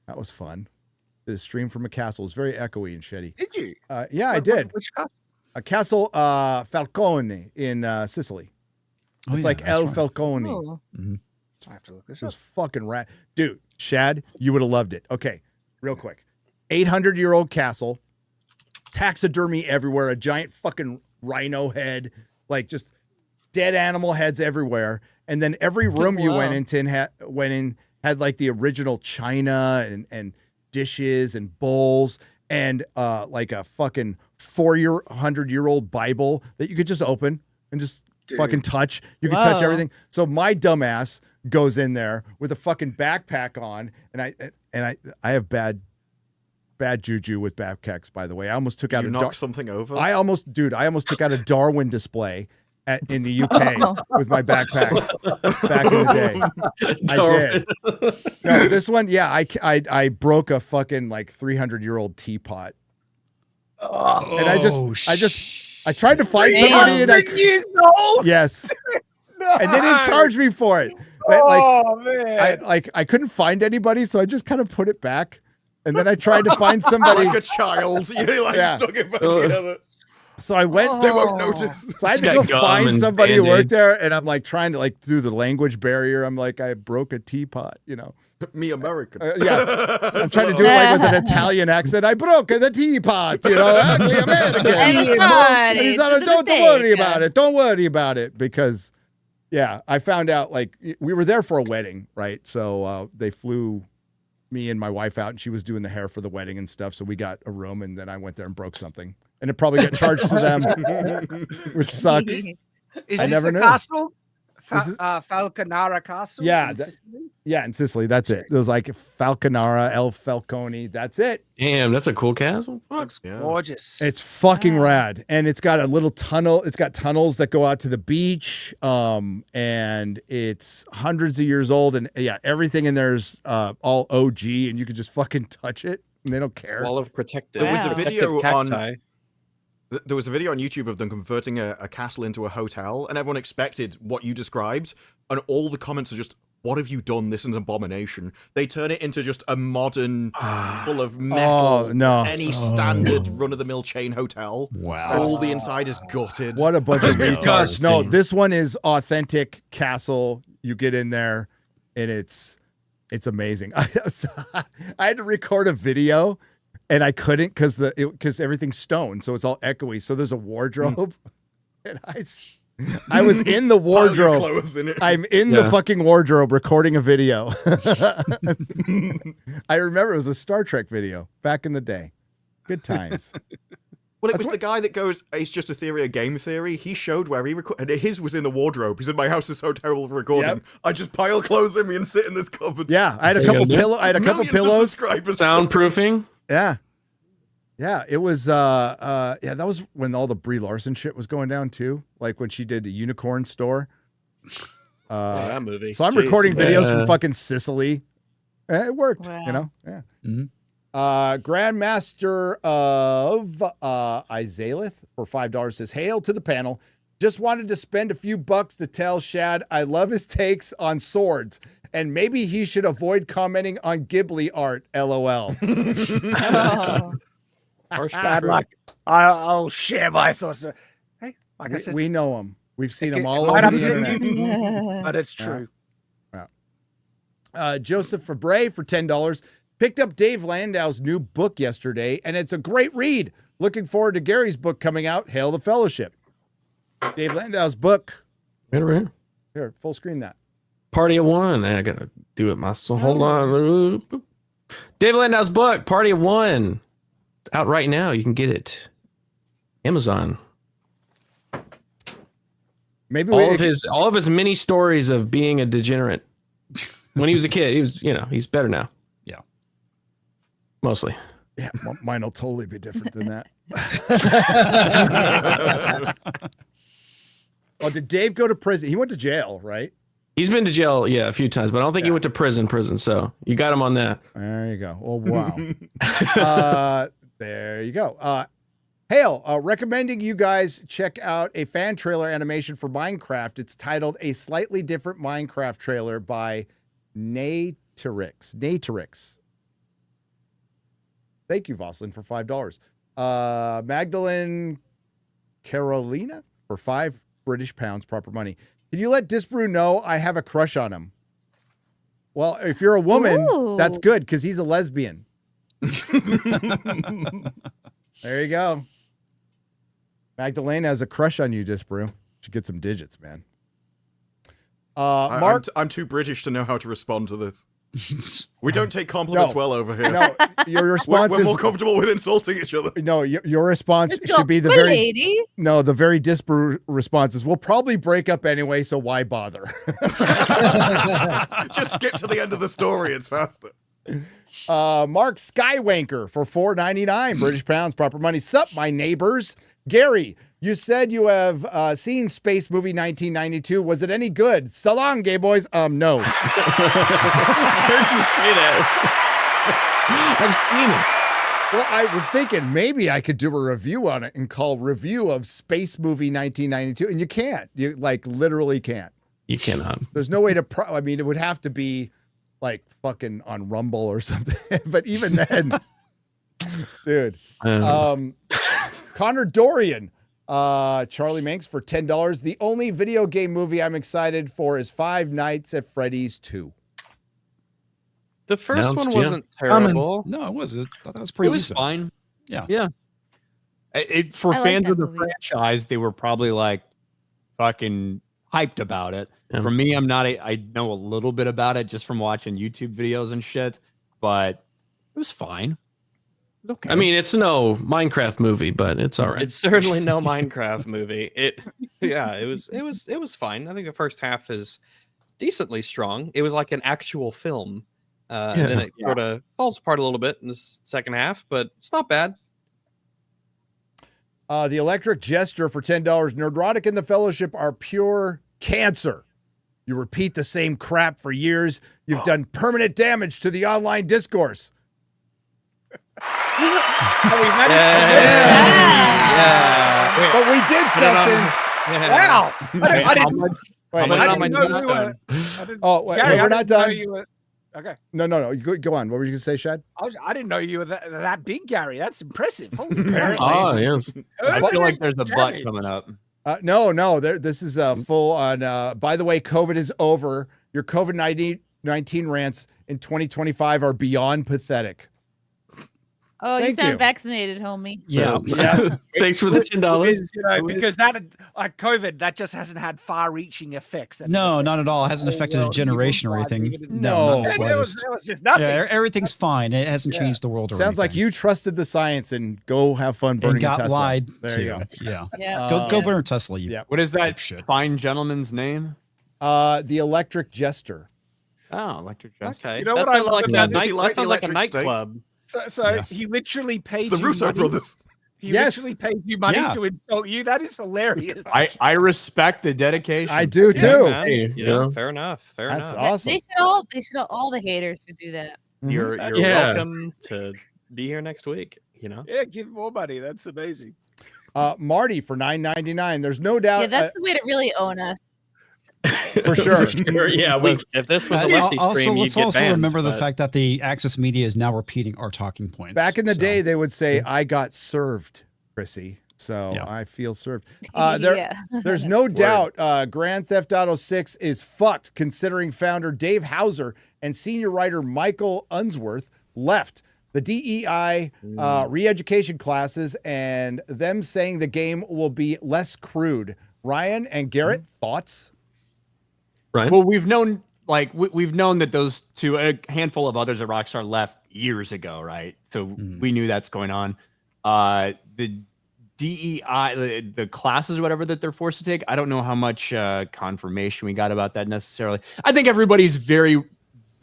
That was fun. The stream from a castle. It was very echoey and shitty. Did you? Yeah, I did. Which castle? A castle Falcone in Sicily. It's like El Falcone. Oh. Mm-hmm. I have to look It this was up. fucking rat. Dude, Shad, you would have loved it. Okay, real quick. 800-year-old castle, taxidermy everywhere, a giant fucking rhino head, like just dead animal heads everywhere. And then every room you went in had like the original china and dishes and bowls and like a fucking 400-year-old Bible that you could just open and just fucking touch. You could touch everything. So my dumbass goes in there with a fucking backpack on, and I have bad juju with backpacks, by the way. I almost took out something over. I almost took out a Darwin display in the UK with my backpack back in the day. Darwin. I did. No, this one, yeah, I broke a fucking like 300-year-old teapot. And I tried to find somebody, and yes, and they didn't charge me for it. Man, I couldn't find anybody, so I just kind of put it back, and then I tried to find somebody like a child. You like stuck it back together. So I went. They won't notice. So I had to go find somebody who worked there, and I'm like trying to like through the language barrier. I'm like, I broke a teapot, you know. Me American. Yeah, I'm trying to do it like with an Italian accent. I broke the teapot, you know, ugly American. And he's like, don't worry about it. Don't worry about it, because, yeah, I found out like we were there for a wedding, right? So they flew me and my wife out, and she was doing the hair for the wedding and stuff. So we got a room, and then I went there and broke something, and it probably got charged to them, which sucks. Is this the castle? Falconara Castle? Yeah, yeah, in Sicily. That's it. It was like Falconara, El Falcone. That's it. Damn, that's a cool castle. Looks gorgeous. It's fucking rad, and it's got a little tunnel. It's got tunnels that go out to the beach, and it's hundreds of years old, and yeah, everything in there's all OG, and you can just fucking touch it, and they don't care. Wall of protective. There was a video cacti. on. There was a video on YouTube of them converting a castle into a hotel, and everyone expected what you described, and all the comments are just, "What have you done? This is an abomination." They turn it into just a modern, full of metal, any standard run-of-the-mill chain hotel. Wow. All the inside is gutted. What a bunch of retards. No, this one is authentic castle. You get in there, and it's amazing. I had to record a video, and I couldn't because everything's stone, so it's all echoey. So there's a wardrobe, and I was in the wardrobe. I'm in the fucking wardrobe recording a video. I remember it was a Star Trek video back in the day. Good times. Well, it was the guy that goes, "It's just a theory, a game theory." He showed where he recorded. His was in the wardrobe. He said, "My house is so terrible for recording. Yep. I just pile clothes in me and sit in this cupboard." Yeah, I had a couple pillows. Soundproofing. Yeah. Yeah, it was yeah, that was when all the Brie Larson shit was going down too. Like when she did the Unicorn Store. That movie. So I'm recording videos from fucking Sicily. It worked, you know? Yeah. Mm-hmm. Grandmaster of Izalith for $5 says, "Hail to the panel. Just wanted to spend a few bucks to tell Shad I love his takes on swords, and maybe he should avoid commenting on Ghibli art, LOL." Bad luck. I'll share my thoughts. Hey, like I said, we know him. We've seen him it all might over the upset internet. you, but it's true. Joseph Fabre for $10 picked up Dave Landau's new book yesterday, and it's a great read. Looking forward to Gary's book coming out. Hail the Fellowship. Dave Landau's book. Right. Here, full screen that. Party of One. I gotta do it myself. Hold on. Dave Landau's book, Party of One. It's out right now. You can get it. Amazon. Maybe all of his mini stories of being a degenerate. When he was a kid, he was, he's better now. Yeah. Mostly. Yeah, mine will totally be different than that. Oh, did Dave go to prison? He went to jail, right? He's been to jail, a few times, but I don't think he went to prison. So you got him on that. There you go. Oh, wow. There you go. Hail, recommending you guys check out a fan trailer animation for Minecraft. It's titled A Slightly Different Minecraft Trailer by Naterix. Thank you, Voslin, for $5. Magdalene Carolina for £5 British pounds, proper money. Can you let Disparu know I have a crush on him? Well, if you're a woman, that's good because he's a lesbian. There you go. Magdalena has a crush on you, Disparu. Should get some digits, man. Mark, I'm too British to know how to respond to this. We don't take compliments well over here. No, your response we're is more comfortable with insulting each other. No, your response Let's go, should be the "My very lady." No, the very Disparu response is, we'll probably break up anyway, so why bother? Just skip to the end of the story. It's faster. Mark Skywanker for $4.99 British pounds, proper money. Sup, my neighbors. Gary, you said you have seen Space Movie 1992. Was it any good? So long, gay boys. No. I heard you say that. I've seen it. Well, I was thinking maybe I could do a review on it and call Review of Space Movie 1992, and you can't. You literally can't. You cannot. There's no way to. I mean, it would have to be like fucking on Rumble or something. But even then, dude. Connor Dorian, Charlie Manx for $10. The only video game movie I'm excited for is Five Nights at Freddy's 2. The first one wasn't terrible. No, it wasn't. I thought that was pretty It was decent. fine. Yeah. Yeah. For I like fans that of the movie. franchise, they were probably like fucking hyped about it. Yeah. For me, I'm not. I know a little bit about it just from watching YouTube videos and shit, but it was fine. Okay. I mean, it's no Minecraft movie, but it's all right. It's certainly no Minecraft movie. It was fine. I think the first half is decently strong. It was like an actual film. And then it sort of falls apart a little bit in the second half, but it's not bad. The Electric Jester for $10. Nerdrotic and the Fellowship are pure cancer. You repeat the same crap for years. You've done permanent damage to the online discourse. But we did something. Wow. I didn't know. Wait, Gary, we're I not didn't know done. you were- Okay. No. Go on. What were you going to say, Shad? I didn't know you were that big, Gary. That's impressive. Holy crap. Oh, yes. I feel like there's a butt Gary. coming up. No. This is full on. By the way, COVID is over. Your COVID-19 rants in 2025 are beyond pathetic. Oh, you Thank sound you. vaccinated, homie. Yeah. Thanks for the $10. Because that, like COVID, that just hasn't had far-reaching effects. That's No, affected not at all. It hasn't the whole affected a world, generation or even anything. five, even- No. not the There slightest. was just nothing. Yeah, everything's fine. It hasn't changed the world or Sounds like anything. you trusted the science and go have fun burning and got a Tesla. lied There to. you go. Yeah. Yeah. Go burn a Tesla, you Yeah. What is that dipshit. fine gentleman's name? The Electric Jester. Oh, Electric Jester. Okay. You know that what I sounds love like about a this? night. You like That sounds the like a Electric State? nightclub. So Yeah. he literally paid It's the you Russo money. brothers. He Yes. literally paid you money Yeah. to insult you. That is hilarious. I respect the dedication. I do too. Man, Hey, you yeah. know, fair enough. Fair That's enough. awesome. They should all the haters should do that. You're Yeah. welcome to be here next week. You know. Yeah, give more money. That's amazing. Marty for $9.99. There's no doubt. Yeah, that's the way to really own us. for sure. Yeah. If this was a Yeah, lefty also, stream, let's you'd get also banned, remember the but- fact that the Access Media is now repeating our talking points. Back in the so- day, they would say, "I got served, Chrissy." So Yeah. I feel served. Yeah. There's no doubt Grand Theft Auto 6 is fucked, considering founder Dave Hauser and senior writer Michael Unsworth left the DEI re-education classes, and them saying the game will be less crude. Ryan and Garrett, thoughts? Right. Well, we've known we've known that those two, a handful of others at Rockstar left years ago, right? So we knew that's going on. The DEI, the classes or whatever that they're forced to take, I don't know how much confirmation we got about that necessarily. I think everybody's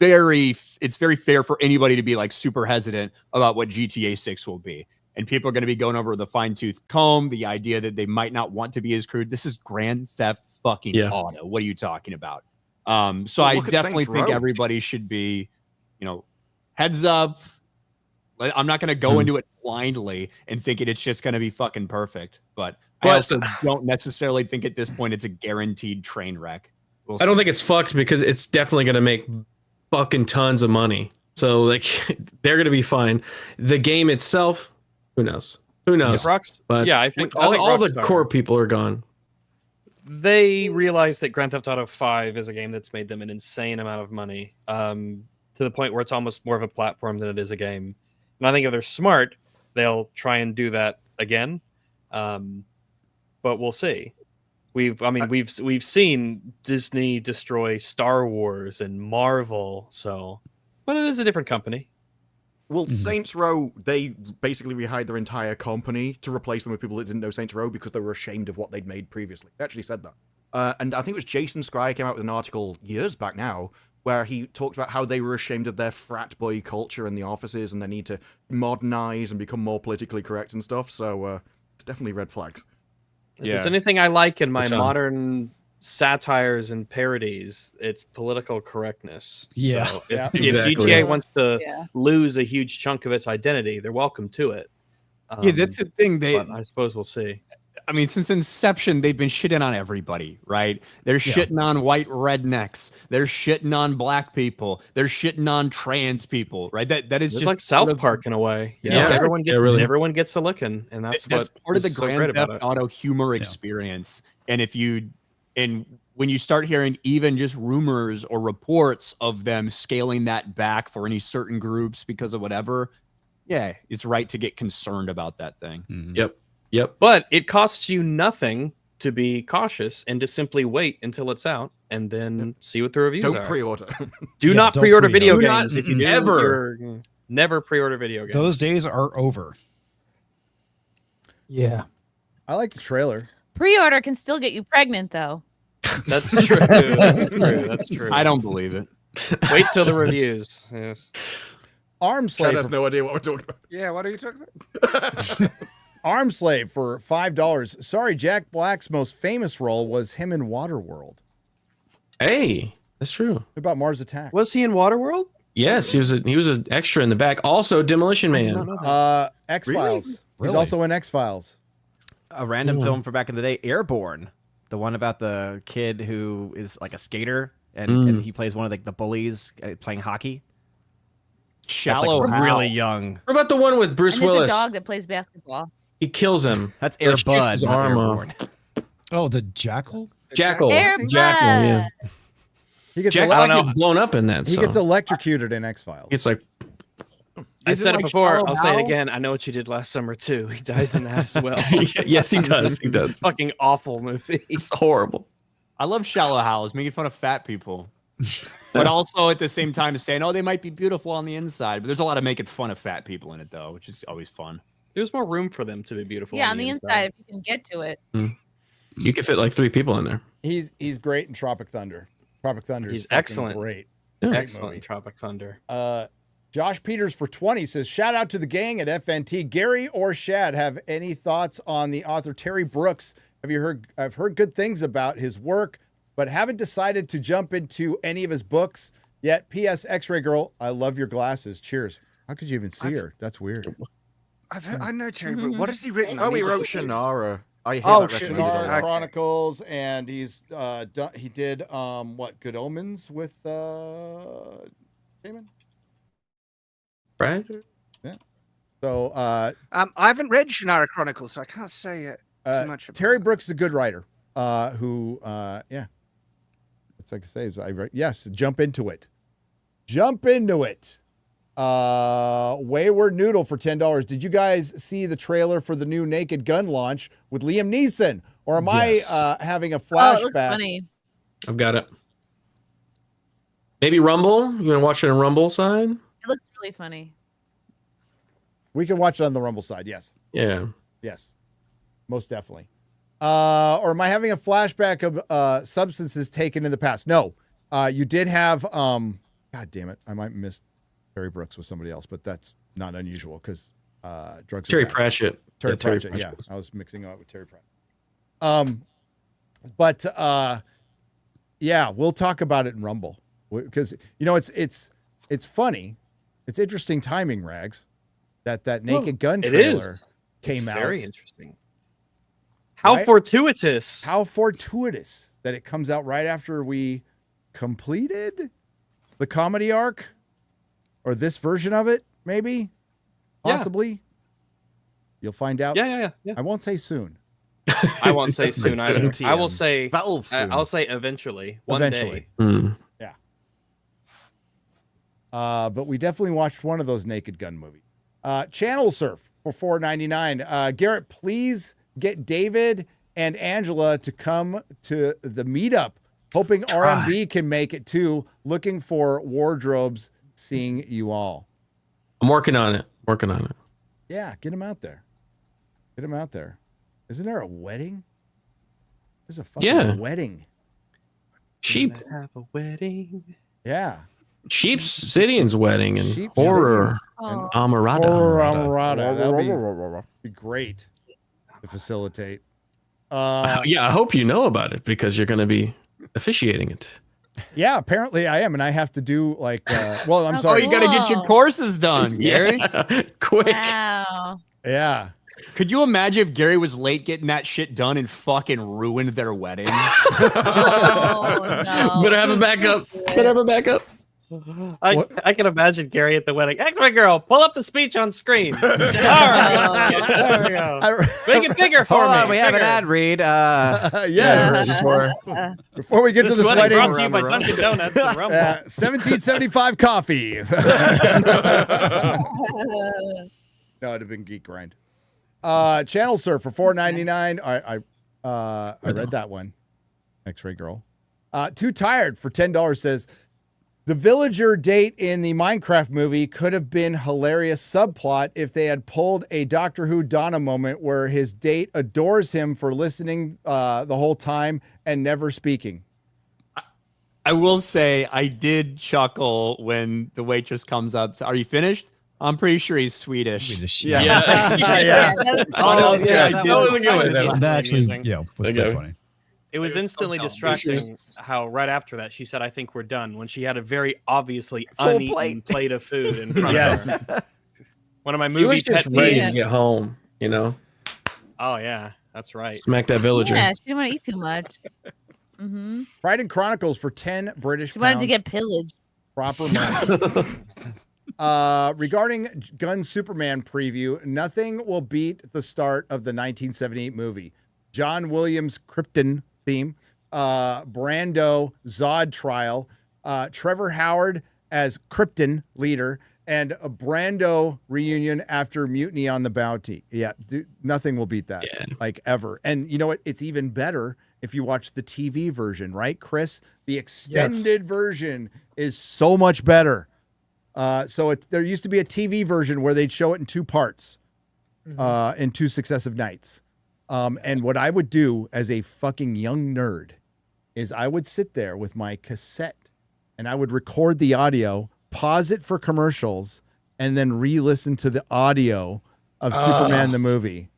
it's very fair for anybody to be like super hesitant about what GTA 6 will be. And people are going to be going over with a fine-tooth comb, the idea that they might not want to be as crude. This is Grand Theft fucking Auto. What are you talking about? So I definitely think everybody should be, heads up. I'm not going to go into it blindly and thinking it's just going to be fucking perfect. But I also don't necessarily think at this point it's a guaranteed train wreck. I don't think it's fucked because it's definitely going to make fucking tons of money. So like they're going to be fine. The game itself, who knows? Who knows? But yeah, I think all the Rockstar, core people are gone. They realize that Grand Theft Auto 5 is a game that's made them an insane amount of money, to the point where it's almost more of a platform than it is a game. And I think if they're smart, they'll try and do that again. But we'll see. We've seen Disney destroy Star Wars and Marvel, so But it is a different company. Well, Saints Row, they basically rehired their entire company to replace them with people that didn't know Saints Row because they were ashamed of what they'd made previously. They actually said that. And I think it was Jason Schreier came out with an article years back now where he talked about how they were ashamed of their frat boy culture in the offices and they need to modernize and become more politically correct and stuff. So it's definitely red flags. If there's anything I like in my modern satires and parodies, it's political correctness. Yeah. So Yeah. if Exactly. GTA wants to lose a huge chunk of its identity, they're welcome to it. Yeah, that's the thing. But I suppose we'll see. I mean, since inception, they've been shitting on everybody, right? They're shitting on white rednecks. They're shitting on black people. They're shitting on trans people, right? That is It's just like South Park in a way. You know, everyone gets a licking, and that's part of the so great Grand about Theft it. Auto humor experience. And when you start hearing even just rumors or reports of them scaling that back for any certain groups because of whatever, yeah, it's right to get concerned about that thing. Yep. But it costs you nothing to be cautious and to simply wait until it's out and then see what the reviews are. Don't pre-order. Do not pre-order video Do games. not If you do, ever. never pre-order video games. Those days are over. Yeah. I like the trailer. Pre-order can still get you pregnant, though. That's true. That's true. That's true. I don't believe it. Wait till the reviews. Yes. Arm Chad Slave. has no idea what we're talking about. Yeah, what are you talking about? Arm Slave for $5. Sorry, Jack Black's most famous role was him in Waterworld. Hey, that's true. What about Mars Attack? Was he in Waterworld? Yes, he was an extra in the back. Also, Demolition Man. X-Files. Really? He's also in X-Files. A random film from back in the day, Airborne. The one about the kid who is like a skater and he plays one of the bullies playing hockey. Shallow That's, like, Hal. really young. What about the one with Bruce And there's Willis? a dog that plays basketball. He kills him. That's Like, Air shoots Bud, his not arm off. Airborne. Oh, the Jackal? Jackal. Air Bud. Yeah. He gets, Jackal gets blown up in that. he So. gets electrocuted in X-Files. It's like I Is it said it like before. Shallow I'll say it Hal? again. I know what you did last summer too. He dies in that as well. yes, he does. He does. Fucking awful movie. It's horrible. I love Shallow Hal. It's making fun of fat people. But also at the same time saying, oh, they might be beautiful on the inside. But there's a lot of making fun of fat people in it, though, which is always fun. There's more room for them to be beautiful. Yeah, on the inside, if you can get to it. You could fit like 3 people in there. He's great in Tropic Thunder. Tropic Thunder is He's excellent. Great. Yeah. Great Excellent movie. in Tropic Thunder. Josh Peters for 20 says, shout out to the gang at FNT. Gary or Shad have any thoughts on the author Terry Brooks? I've heard good things about his work, but haven't decided to jump into any of his books yet. P.S. X-Ray Girl, I love your glasses. Cheers. How could you even see her? That's weird. I know Terry Brooks. What has he written? Oh, he wrote Shannara. I hear Oh, that recipe. Shannara Chronicles, and he did what? Good Omens with Damon? Right? Yeah. So I haven't read Shannara Chronicles, so I can't say too much about Terry Brooks is a good writer. Who it's like I say, yes, jump into it. Jump into it. Wayward Noodle for $10. Did you guys see the trailer for the new Naked Gun launch with Liam Neeson? Or am I having a flashback? Oh, it looks funny. I've got it. Maybe Rumble? You want to watch it on Rumble side? It looks really funny. We can watch it on the Rumble side, yes. Yeah. Yes. Most definitely. Or am I having a flashback of substances taken in the past? No. You did have God damn it. I might miss Terry Brooks with somebody else, but that's not unusual because drugs Terry are bad. Pratchett. Terry Pratchett, yeah. I was mixing up with Terry Pratchett. But yeah, we'll talk about it in Rumble. Because it's funny. It's interesting timing, Rags, that Naked Gun trailer came out. Very interesting. How fortuitous. How fortuitous that it comes out right after we completed the comedy arc, or this version of it, maybe, possibly. You'll find out. Yeah. I won't say soon. I won't say soon either. I will say Valve soon. I'll say eventually. One Eventually. day. Yeah. But we definitely watched one of those Naked Gun movies. Channel Surf for $4.99. Garrett, please get David and Angela to come to the meetup. Hoping RMB can make it too. Looking for wardrobes seeing you all. I'm working on it. Yeah, get him out there. Get him out there. Isn't there a wedding? There's a fucking wedding. Sheep. Have a wedding. Yeah. Sheep City's wedding and Sheep horror Cities and and Amarada. Horror Amarada. That'd be great to facilitate. Yeah, I hope you know about it because you're going to be officiating it. Yeah, apparently I am, and I have to do like. Well, I'm sorry. Oh, you got to get your courses done, Gary. Quick. Wow. Yeah. Could you imagine if Gary was late getting that shit done and fucking ruined their wedding? Oh, no. Better have a backup. I can imagine Gary at the wedding. Excellent girl, pull up the speech on screen. All right, there we go. Make it bigger for Hold me. on, we have an ad read. Yes. Before we get to this wedding, brought to you by Dunkin' Donuts and Rumble. 1775 coffee. No, it'd have been Geek Grind. Channel Surf for $4.99. I read that one. X-Ray Girl. Too Tired for $10 says the villager date in the Minecraft movie could have been hilarious subplot if they had pulled a Doctor Who Donna moment where his date adores him for listening the whole time and never speaking. I will say I did chuckle when the waitress comes up. Are you finished? I'm pretty sure he's Swedish. Yeah. Oh, that was good. That was a good one. That actually, Amusing. yeah, was pretty funny. It was instantly distracting how right after that she said, "I think we're done," when she had a very obviously uneaten plate of food in front of her. One of my movie He was just pet ready peeves. to get home, you know? Oh yeah, that's right. Smack that villager. Yeah, she didn't want to eat too much. Mm-hmm. Pride and Chronicles for 10 British She wanted pounds. to get pillaged. Proper money. Regarding Gunn's Superman preview, nothing will beat the start of the 1978 movie. John Williams' Krypton theme, Brando Zod trial, Trevor Howard as Krypton leader, and a Brando reunion after Mutiny on the Bounty. Yeah, nothing will beat that, like ever. And you know what? It's even better if you watch the TV version, right, Chris? The extended version is so much better. So there used to be a TV version where they'd show it in 2 parts, in 2 successive nights. And what I would do as a fucking young nerd is I would sit there with my cassette and I would record the audio, pause it for commercials, and then re-listen to the audio of Superman the movie.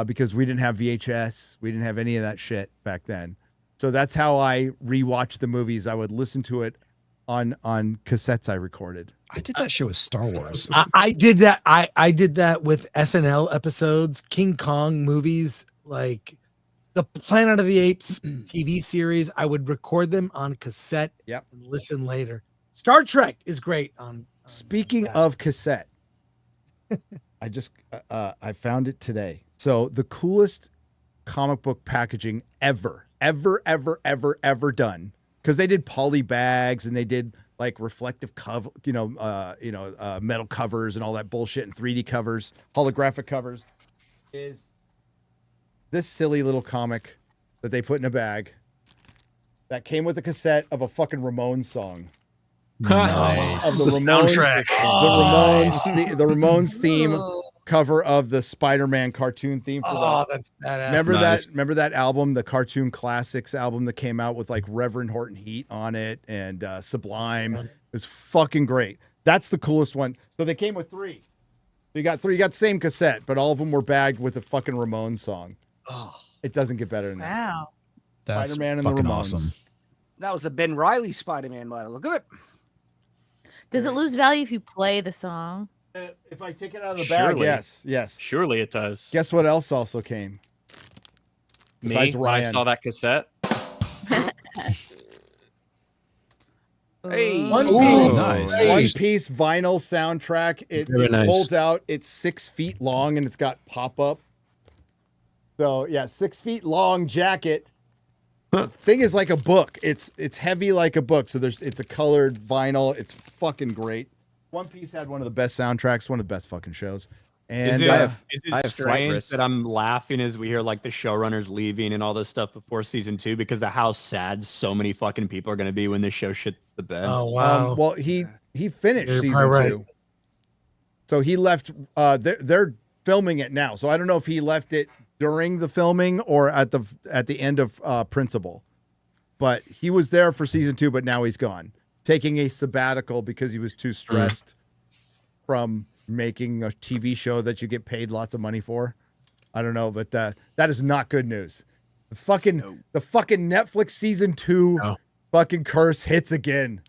Because we didn't have VHS. We didn't have any of that shit back then. So that's how I rewatched the movies. I would listen to it on cassettes I recorded. I did that show with Star Wars. I did that. I did that with SNL episodes, King Kong movies, like the Planet of the Apes TV series. I would record them on cassette and listen later. Star Trek is great on Speaking of cassette, I just I found it today. So the coolest comic book packaging ever done, because they did poly bags and they did like reflective cover, metal covers and all that bullshit, and 3D covers, holographic covers, is this silly little comic that they put in a bag that came with a cassette of a fucking Ramones song. Nice. Of the Ramones, soundtrack. The Ramones theme cover of the Spider-Man cartoon theme. For that's badass. Remember that album, the Cartoon Classics album that came out with like Reverend Horton Heat on it and Sublime. It's fucking great. That's the coolest one. So they came with 3. You got 3. You got the same cassette, but all of them were bagged with a fucking Ramones song. Oh, it doesn't get better than that. Wow. That's Spider-Man and the fucking Ramones. awesome. That was the Ben Reilly Spider-Man by the look of it. Does it lose value if you play the song? If I take it out of the bag, yes. Surely it does. Guess what else also came? Me, Besides when I Ryan. saw that cassette. Hey, One Piece vinyl soundtrack. It nice. folds out. It's 6 feet long and it's got pop-up. So yeah, 6 feet long jacket. The thing is like a book. It's heavy like a book. So it's a colored vinyl. It's fucking great. One Piece had one of the best soundtracks, one of the best fucking shows. And Is I it have strange Flight that I'm laughing as we hear like the showrunners leaving and all this stuff before season 2 because of how sad so many fucking people are going to be when this show shits the bed? Oh wow. well, He finished You're season probably 2. right. So he left. They're filming it now. So I don't know if he left it during the filming or at the end of Principal. But he was there for season 2, but now he's gone, taking a sabbatical because he was too stressed from making a TV show that you get paid lots of money for. I don't know, but that is not good news. The fucking Netflix season 2 fucking curse hits again.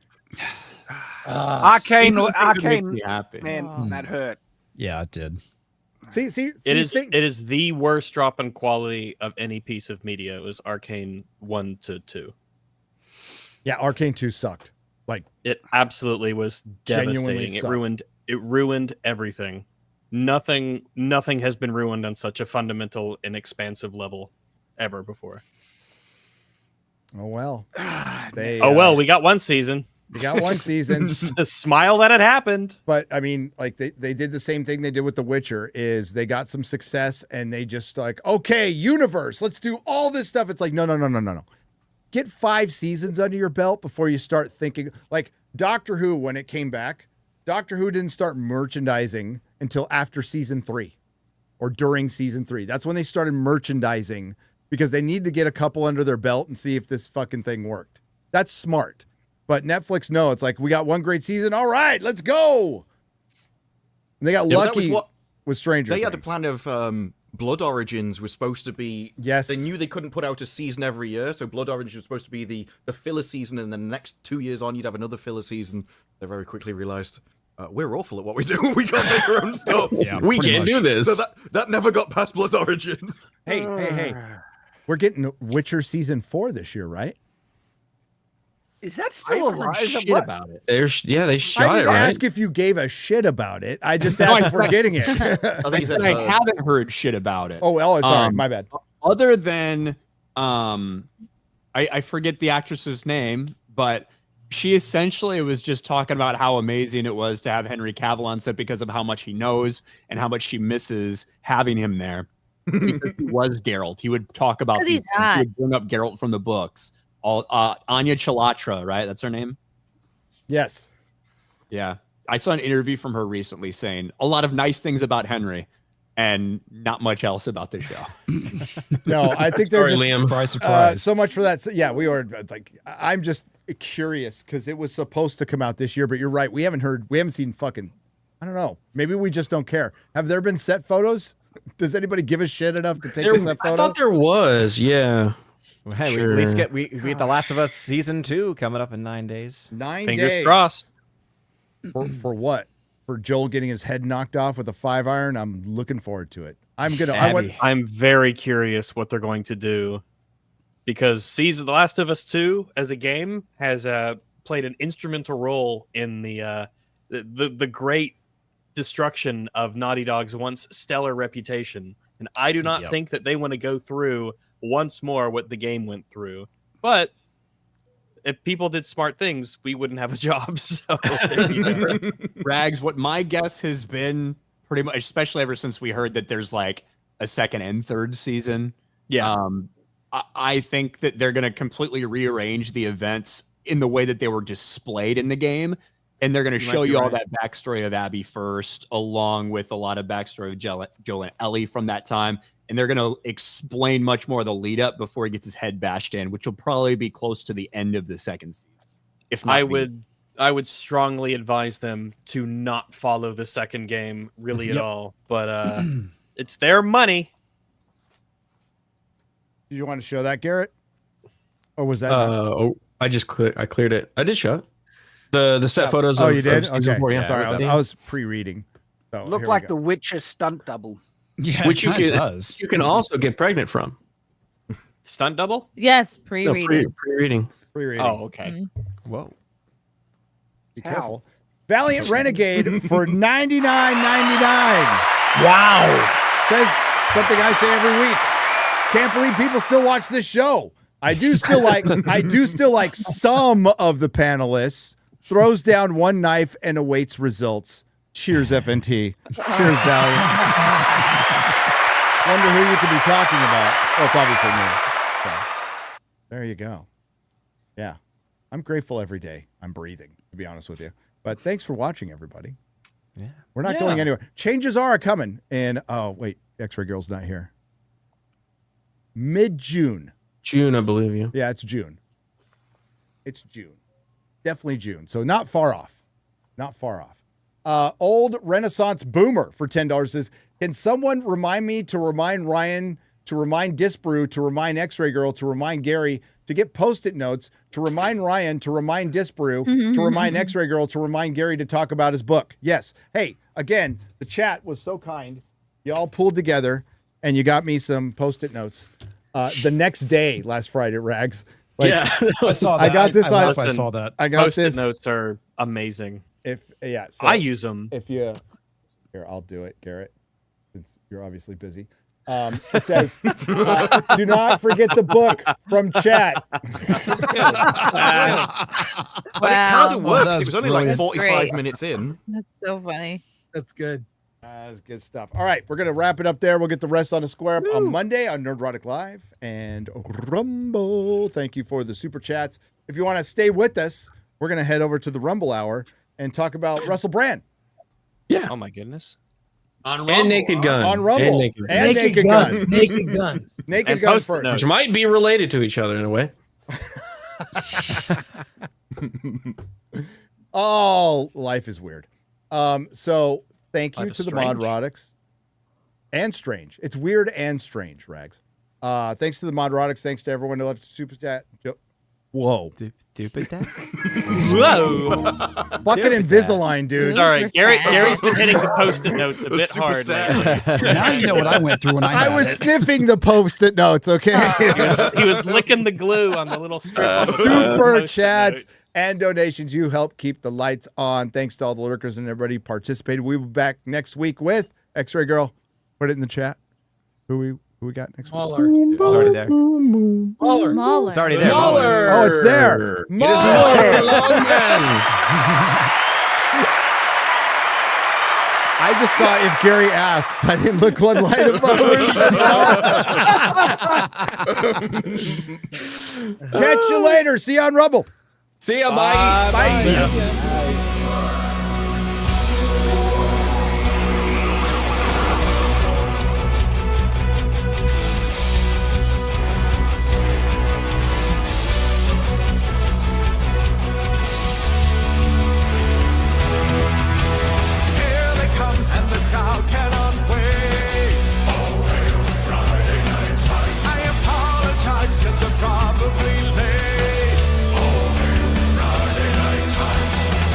Arcane, makes me happy. man, that hurt. Yeah, it did. See, It is the worst drop in quality of any piece of media. It was Arcane 1 to 2. Yeah, Arcane 2 sucked. Like, it absolutely was genuinely devastating. sucked. It ruined everything. Nothing has been ruined on such a fundamental and expansive level ever before. Oh well. We got one season. We got one season. Smile that it happened. But I mean, like they did the same thing they did with The Witcher. Is they got some success and they just like, okay, universe, let's do all this stuff. It's like, no. Get 5 seasons under your belt before you start thinking. Like Doctor Who, when it came back, Doctor Who didn't start merchandising until after season 3 or during season 3. That's when they started merchandising because they need to get a couple under their belt and see if this fucking thing worked. That's smart. But Netflix, no, it's like, we got one great season. All right, let's go. And they got lucky with Stranger Things. They had a plan of Blood Origins was supposed to be... Yes. They knew they couldn't put out a season every year, so Blood Origins was supposed to be the filler season, and then the next 2 years on, you'd have another filler season. They very quickly realized, we're awful at what we do. We can't make our own stuff. Yeah, we can't do this. So that never got past Blood Origins. Hey. We're getting Witcher season 4 this year, right? Is that still alive? Shit about it. They shot I it, didn't right? ask if you gave a shit about it. I just asked if we're getting it. I haven't heard shit about it. Oh, sorry, my bad. Other than, I forget the actress's name, but she essentially was just talking about how amazing it was to have Henry Cavill on set because of how much he knows and how much she misses having him there. Because he was Geralt. He would talk about He's hot. He would bring up Geralt from the books. Anya Chilatra, right? That's her name? Yes. Yeah. I saw an interview from her recently saying a lot of nice things about Henry and not much else about the show. No, I think they're just surprise. So much for that. Yeah, we are like, I'm just curious because it was supposed to come out this year, but you're right. We haven't seen fucking, I don't know. Maybe we just don't care. Have there been set photos? Does anybody give a shit enough to take a set photo? I thought there was, yeah. Well, hey, we at least get The Last of Us season 2 coming up in 9 days. 9 Fingers days. crossed. For what? For Joel getting his head knocked off with a 5-iron? I'm looking forward to it. I'm very curious what they're going to do because The Last of Us 2 as a game has played an instrumental role in the great destruction of Naughty Dog's once stellar reputation. And I do not think that they want to go through once more what the game went through. But if people did smart things, we wouldn't have a job. So Rags, what my guess has been pretty much, especially ever since we heard that there's like a second and third season. Yeah. I think that they're going to completely rearrange the events in the way that they were displayed in the game. And they're going to show you all that backstory of Abby first, along with a lot of backstory of Joel and Ellie from that time. And they're going to explain much more of the lead up before he gets his head bashed in, which will probably be close to the end of the second season. If not, I would strongly advise them to not follow the second game really at all. But it's their money. Do you want to show that, Garrett? Or was that? I cleared it. I did show it. The set photos. Oh, you did? Okay. 4, yeah. Sorry, I was pre-reading. So Look like the Witcher stunt double. Yeah, which it does. You can also get pregnant from. Stunt double? Yes, pre-reading. Pre-reading. Pre-reading. Oh, okay. Mm-hmm. Whoa. Be careful. Valiant Renegade for $99.99. Wow. Says something I say every week. Can't believe people still watch this show. I do still like some of the panelists. Throws down one knife and awaits results. Cheers, FNT. Cheers, Valiant. Wonder who you could be talking about. Well, it's obviously me. So, there you go. Yeah. I'm grateful every day I'm breathing, to be honest with you. But thanks for watching, everybody. Yeah. We're not going anywhere. Changes are coming. And, oh, wait, X-Ray Girl's not here. Mid-June. June, I believe you. Yeah, it's June. It's June. Definitely June. So not far off. Not far off. Old Renaissance Boomer for $10 says, can someone remind me to remind Ryan, to remind Disparu, to remind X-Ray Girl, to remind Gary, to get Post-it notes, to remind Ryan, to remind Disparu, to remind X-Ray Girl, to remind Gary to talk about his book. Yes. Hey, again, the chat was so kind. Y'all pulled together and you got me some Post-it notes. The next day, last Friday, Rags. Like, yeah, I saw that. I got this. I saw that. I got Post-it this. notes are amazing. So I use them. If you here, I'll do it, Garrett, since you're obviously busy. It says, do not forget the book from chat. That's good. But it kind of worked. It was only like 45 minutes in. That's so funny. That's good. That's good stuff. All right, we're going to wrap it up there. We'll get the rest on the square up on Monday on Nerdrotic Live and Rumble. Thank you for the super chats. If you want to stay with us, we're going to head over to the Rumble Hour and talk about Russell Brand. Yeah. Oh my goodness. On Rumble. And Naked Gun. On Rumble. And Naked Gun. Naked Gun. Naked Gun first. Which might be related to each other in a way. Oh, life is weird. So thank you Life is to the strange. Modrotics. And strange. It's weird and strange, Rags. Thanks to the Modrotics. Thanks to everyone who left super chat. Whoa. Stupid that? Whoa. Fucking Invisalign, dude. Sorry, Gary's been hitting the Post-it notes a bit hard lately. Now you know what I went through when I was sniffing the Post-it notes, okay? he was licking the glue on the little strip. of the Super Post-it chats note. and donations. You help keep the lights on. Thanks to all the lurkers and everybody who participated. We'll be back next week with X-Ray Girl. Put it in the chat. Who we got next week? Mahler. It's already there. Mahler. It's already there. Mahler. Oh, it's there. It is Mahler. Longman. I just saw if Gary asks. I didn't look one line above. Catch you later. See you on Rumble. See ya. Bye. Bye. See ya. Probably late. Oh, Friday night times.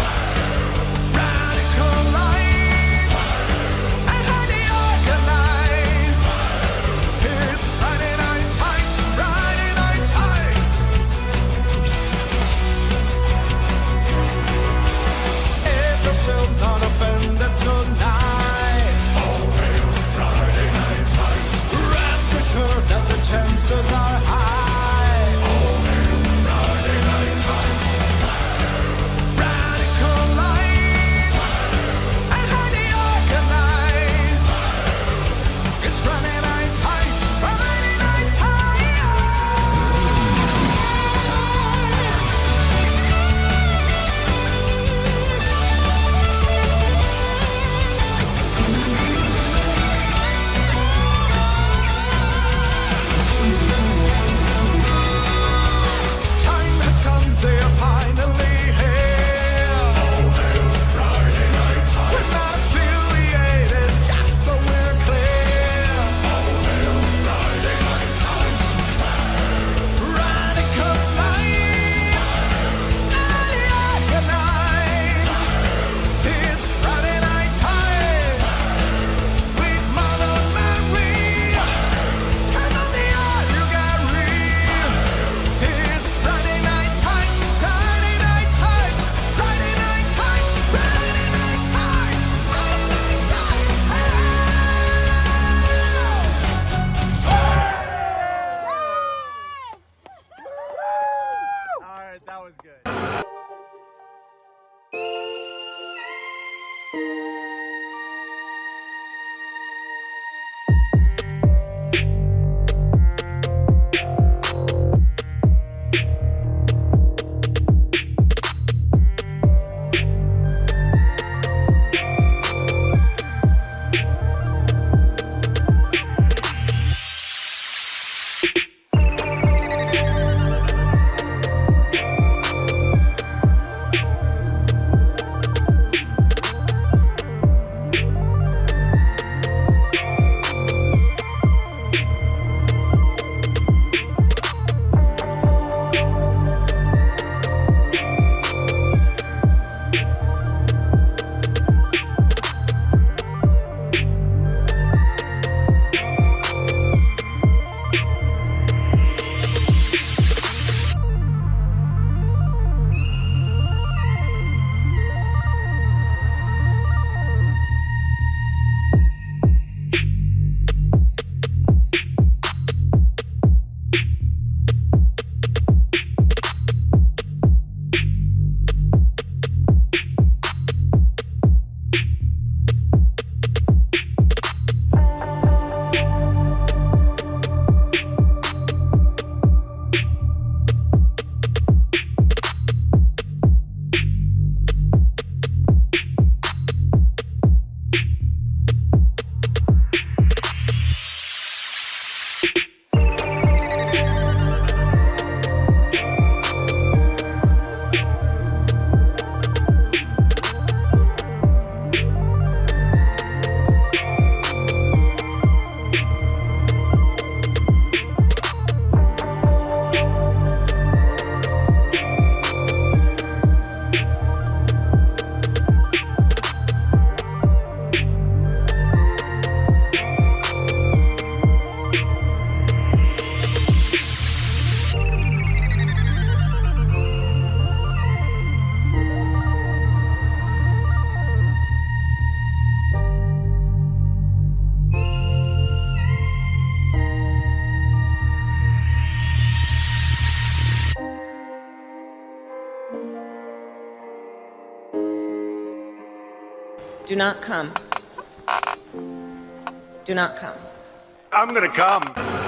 Do not come. Do not come. I'm gonna come.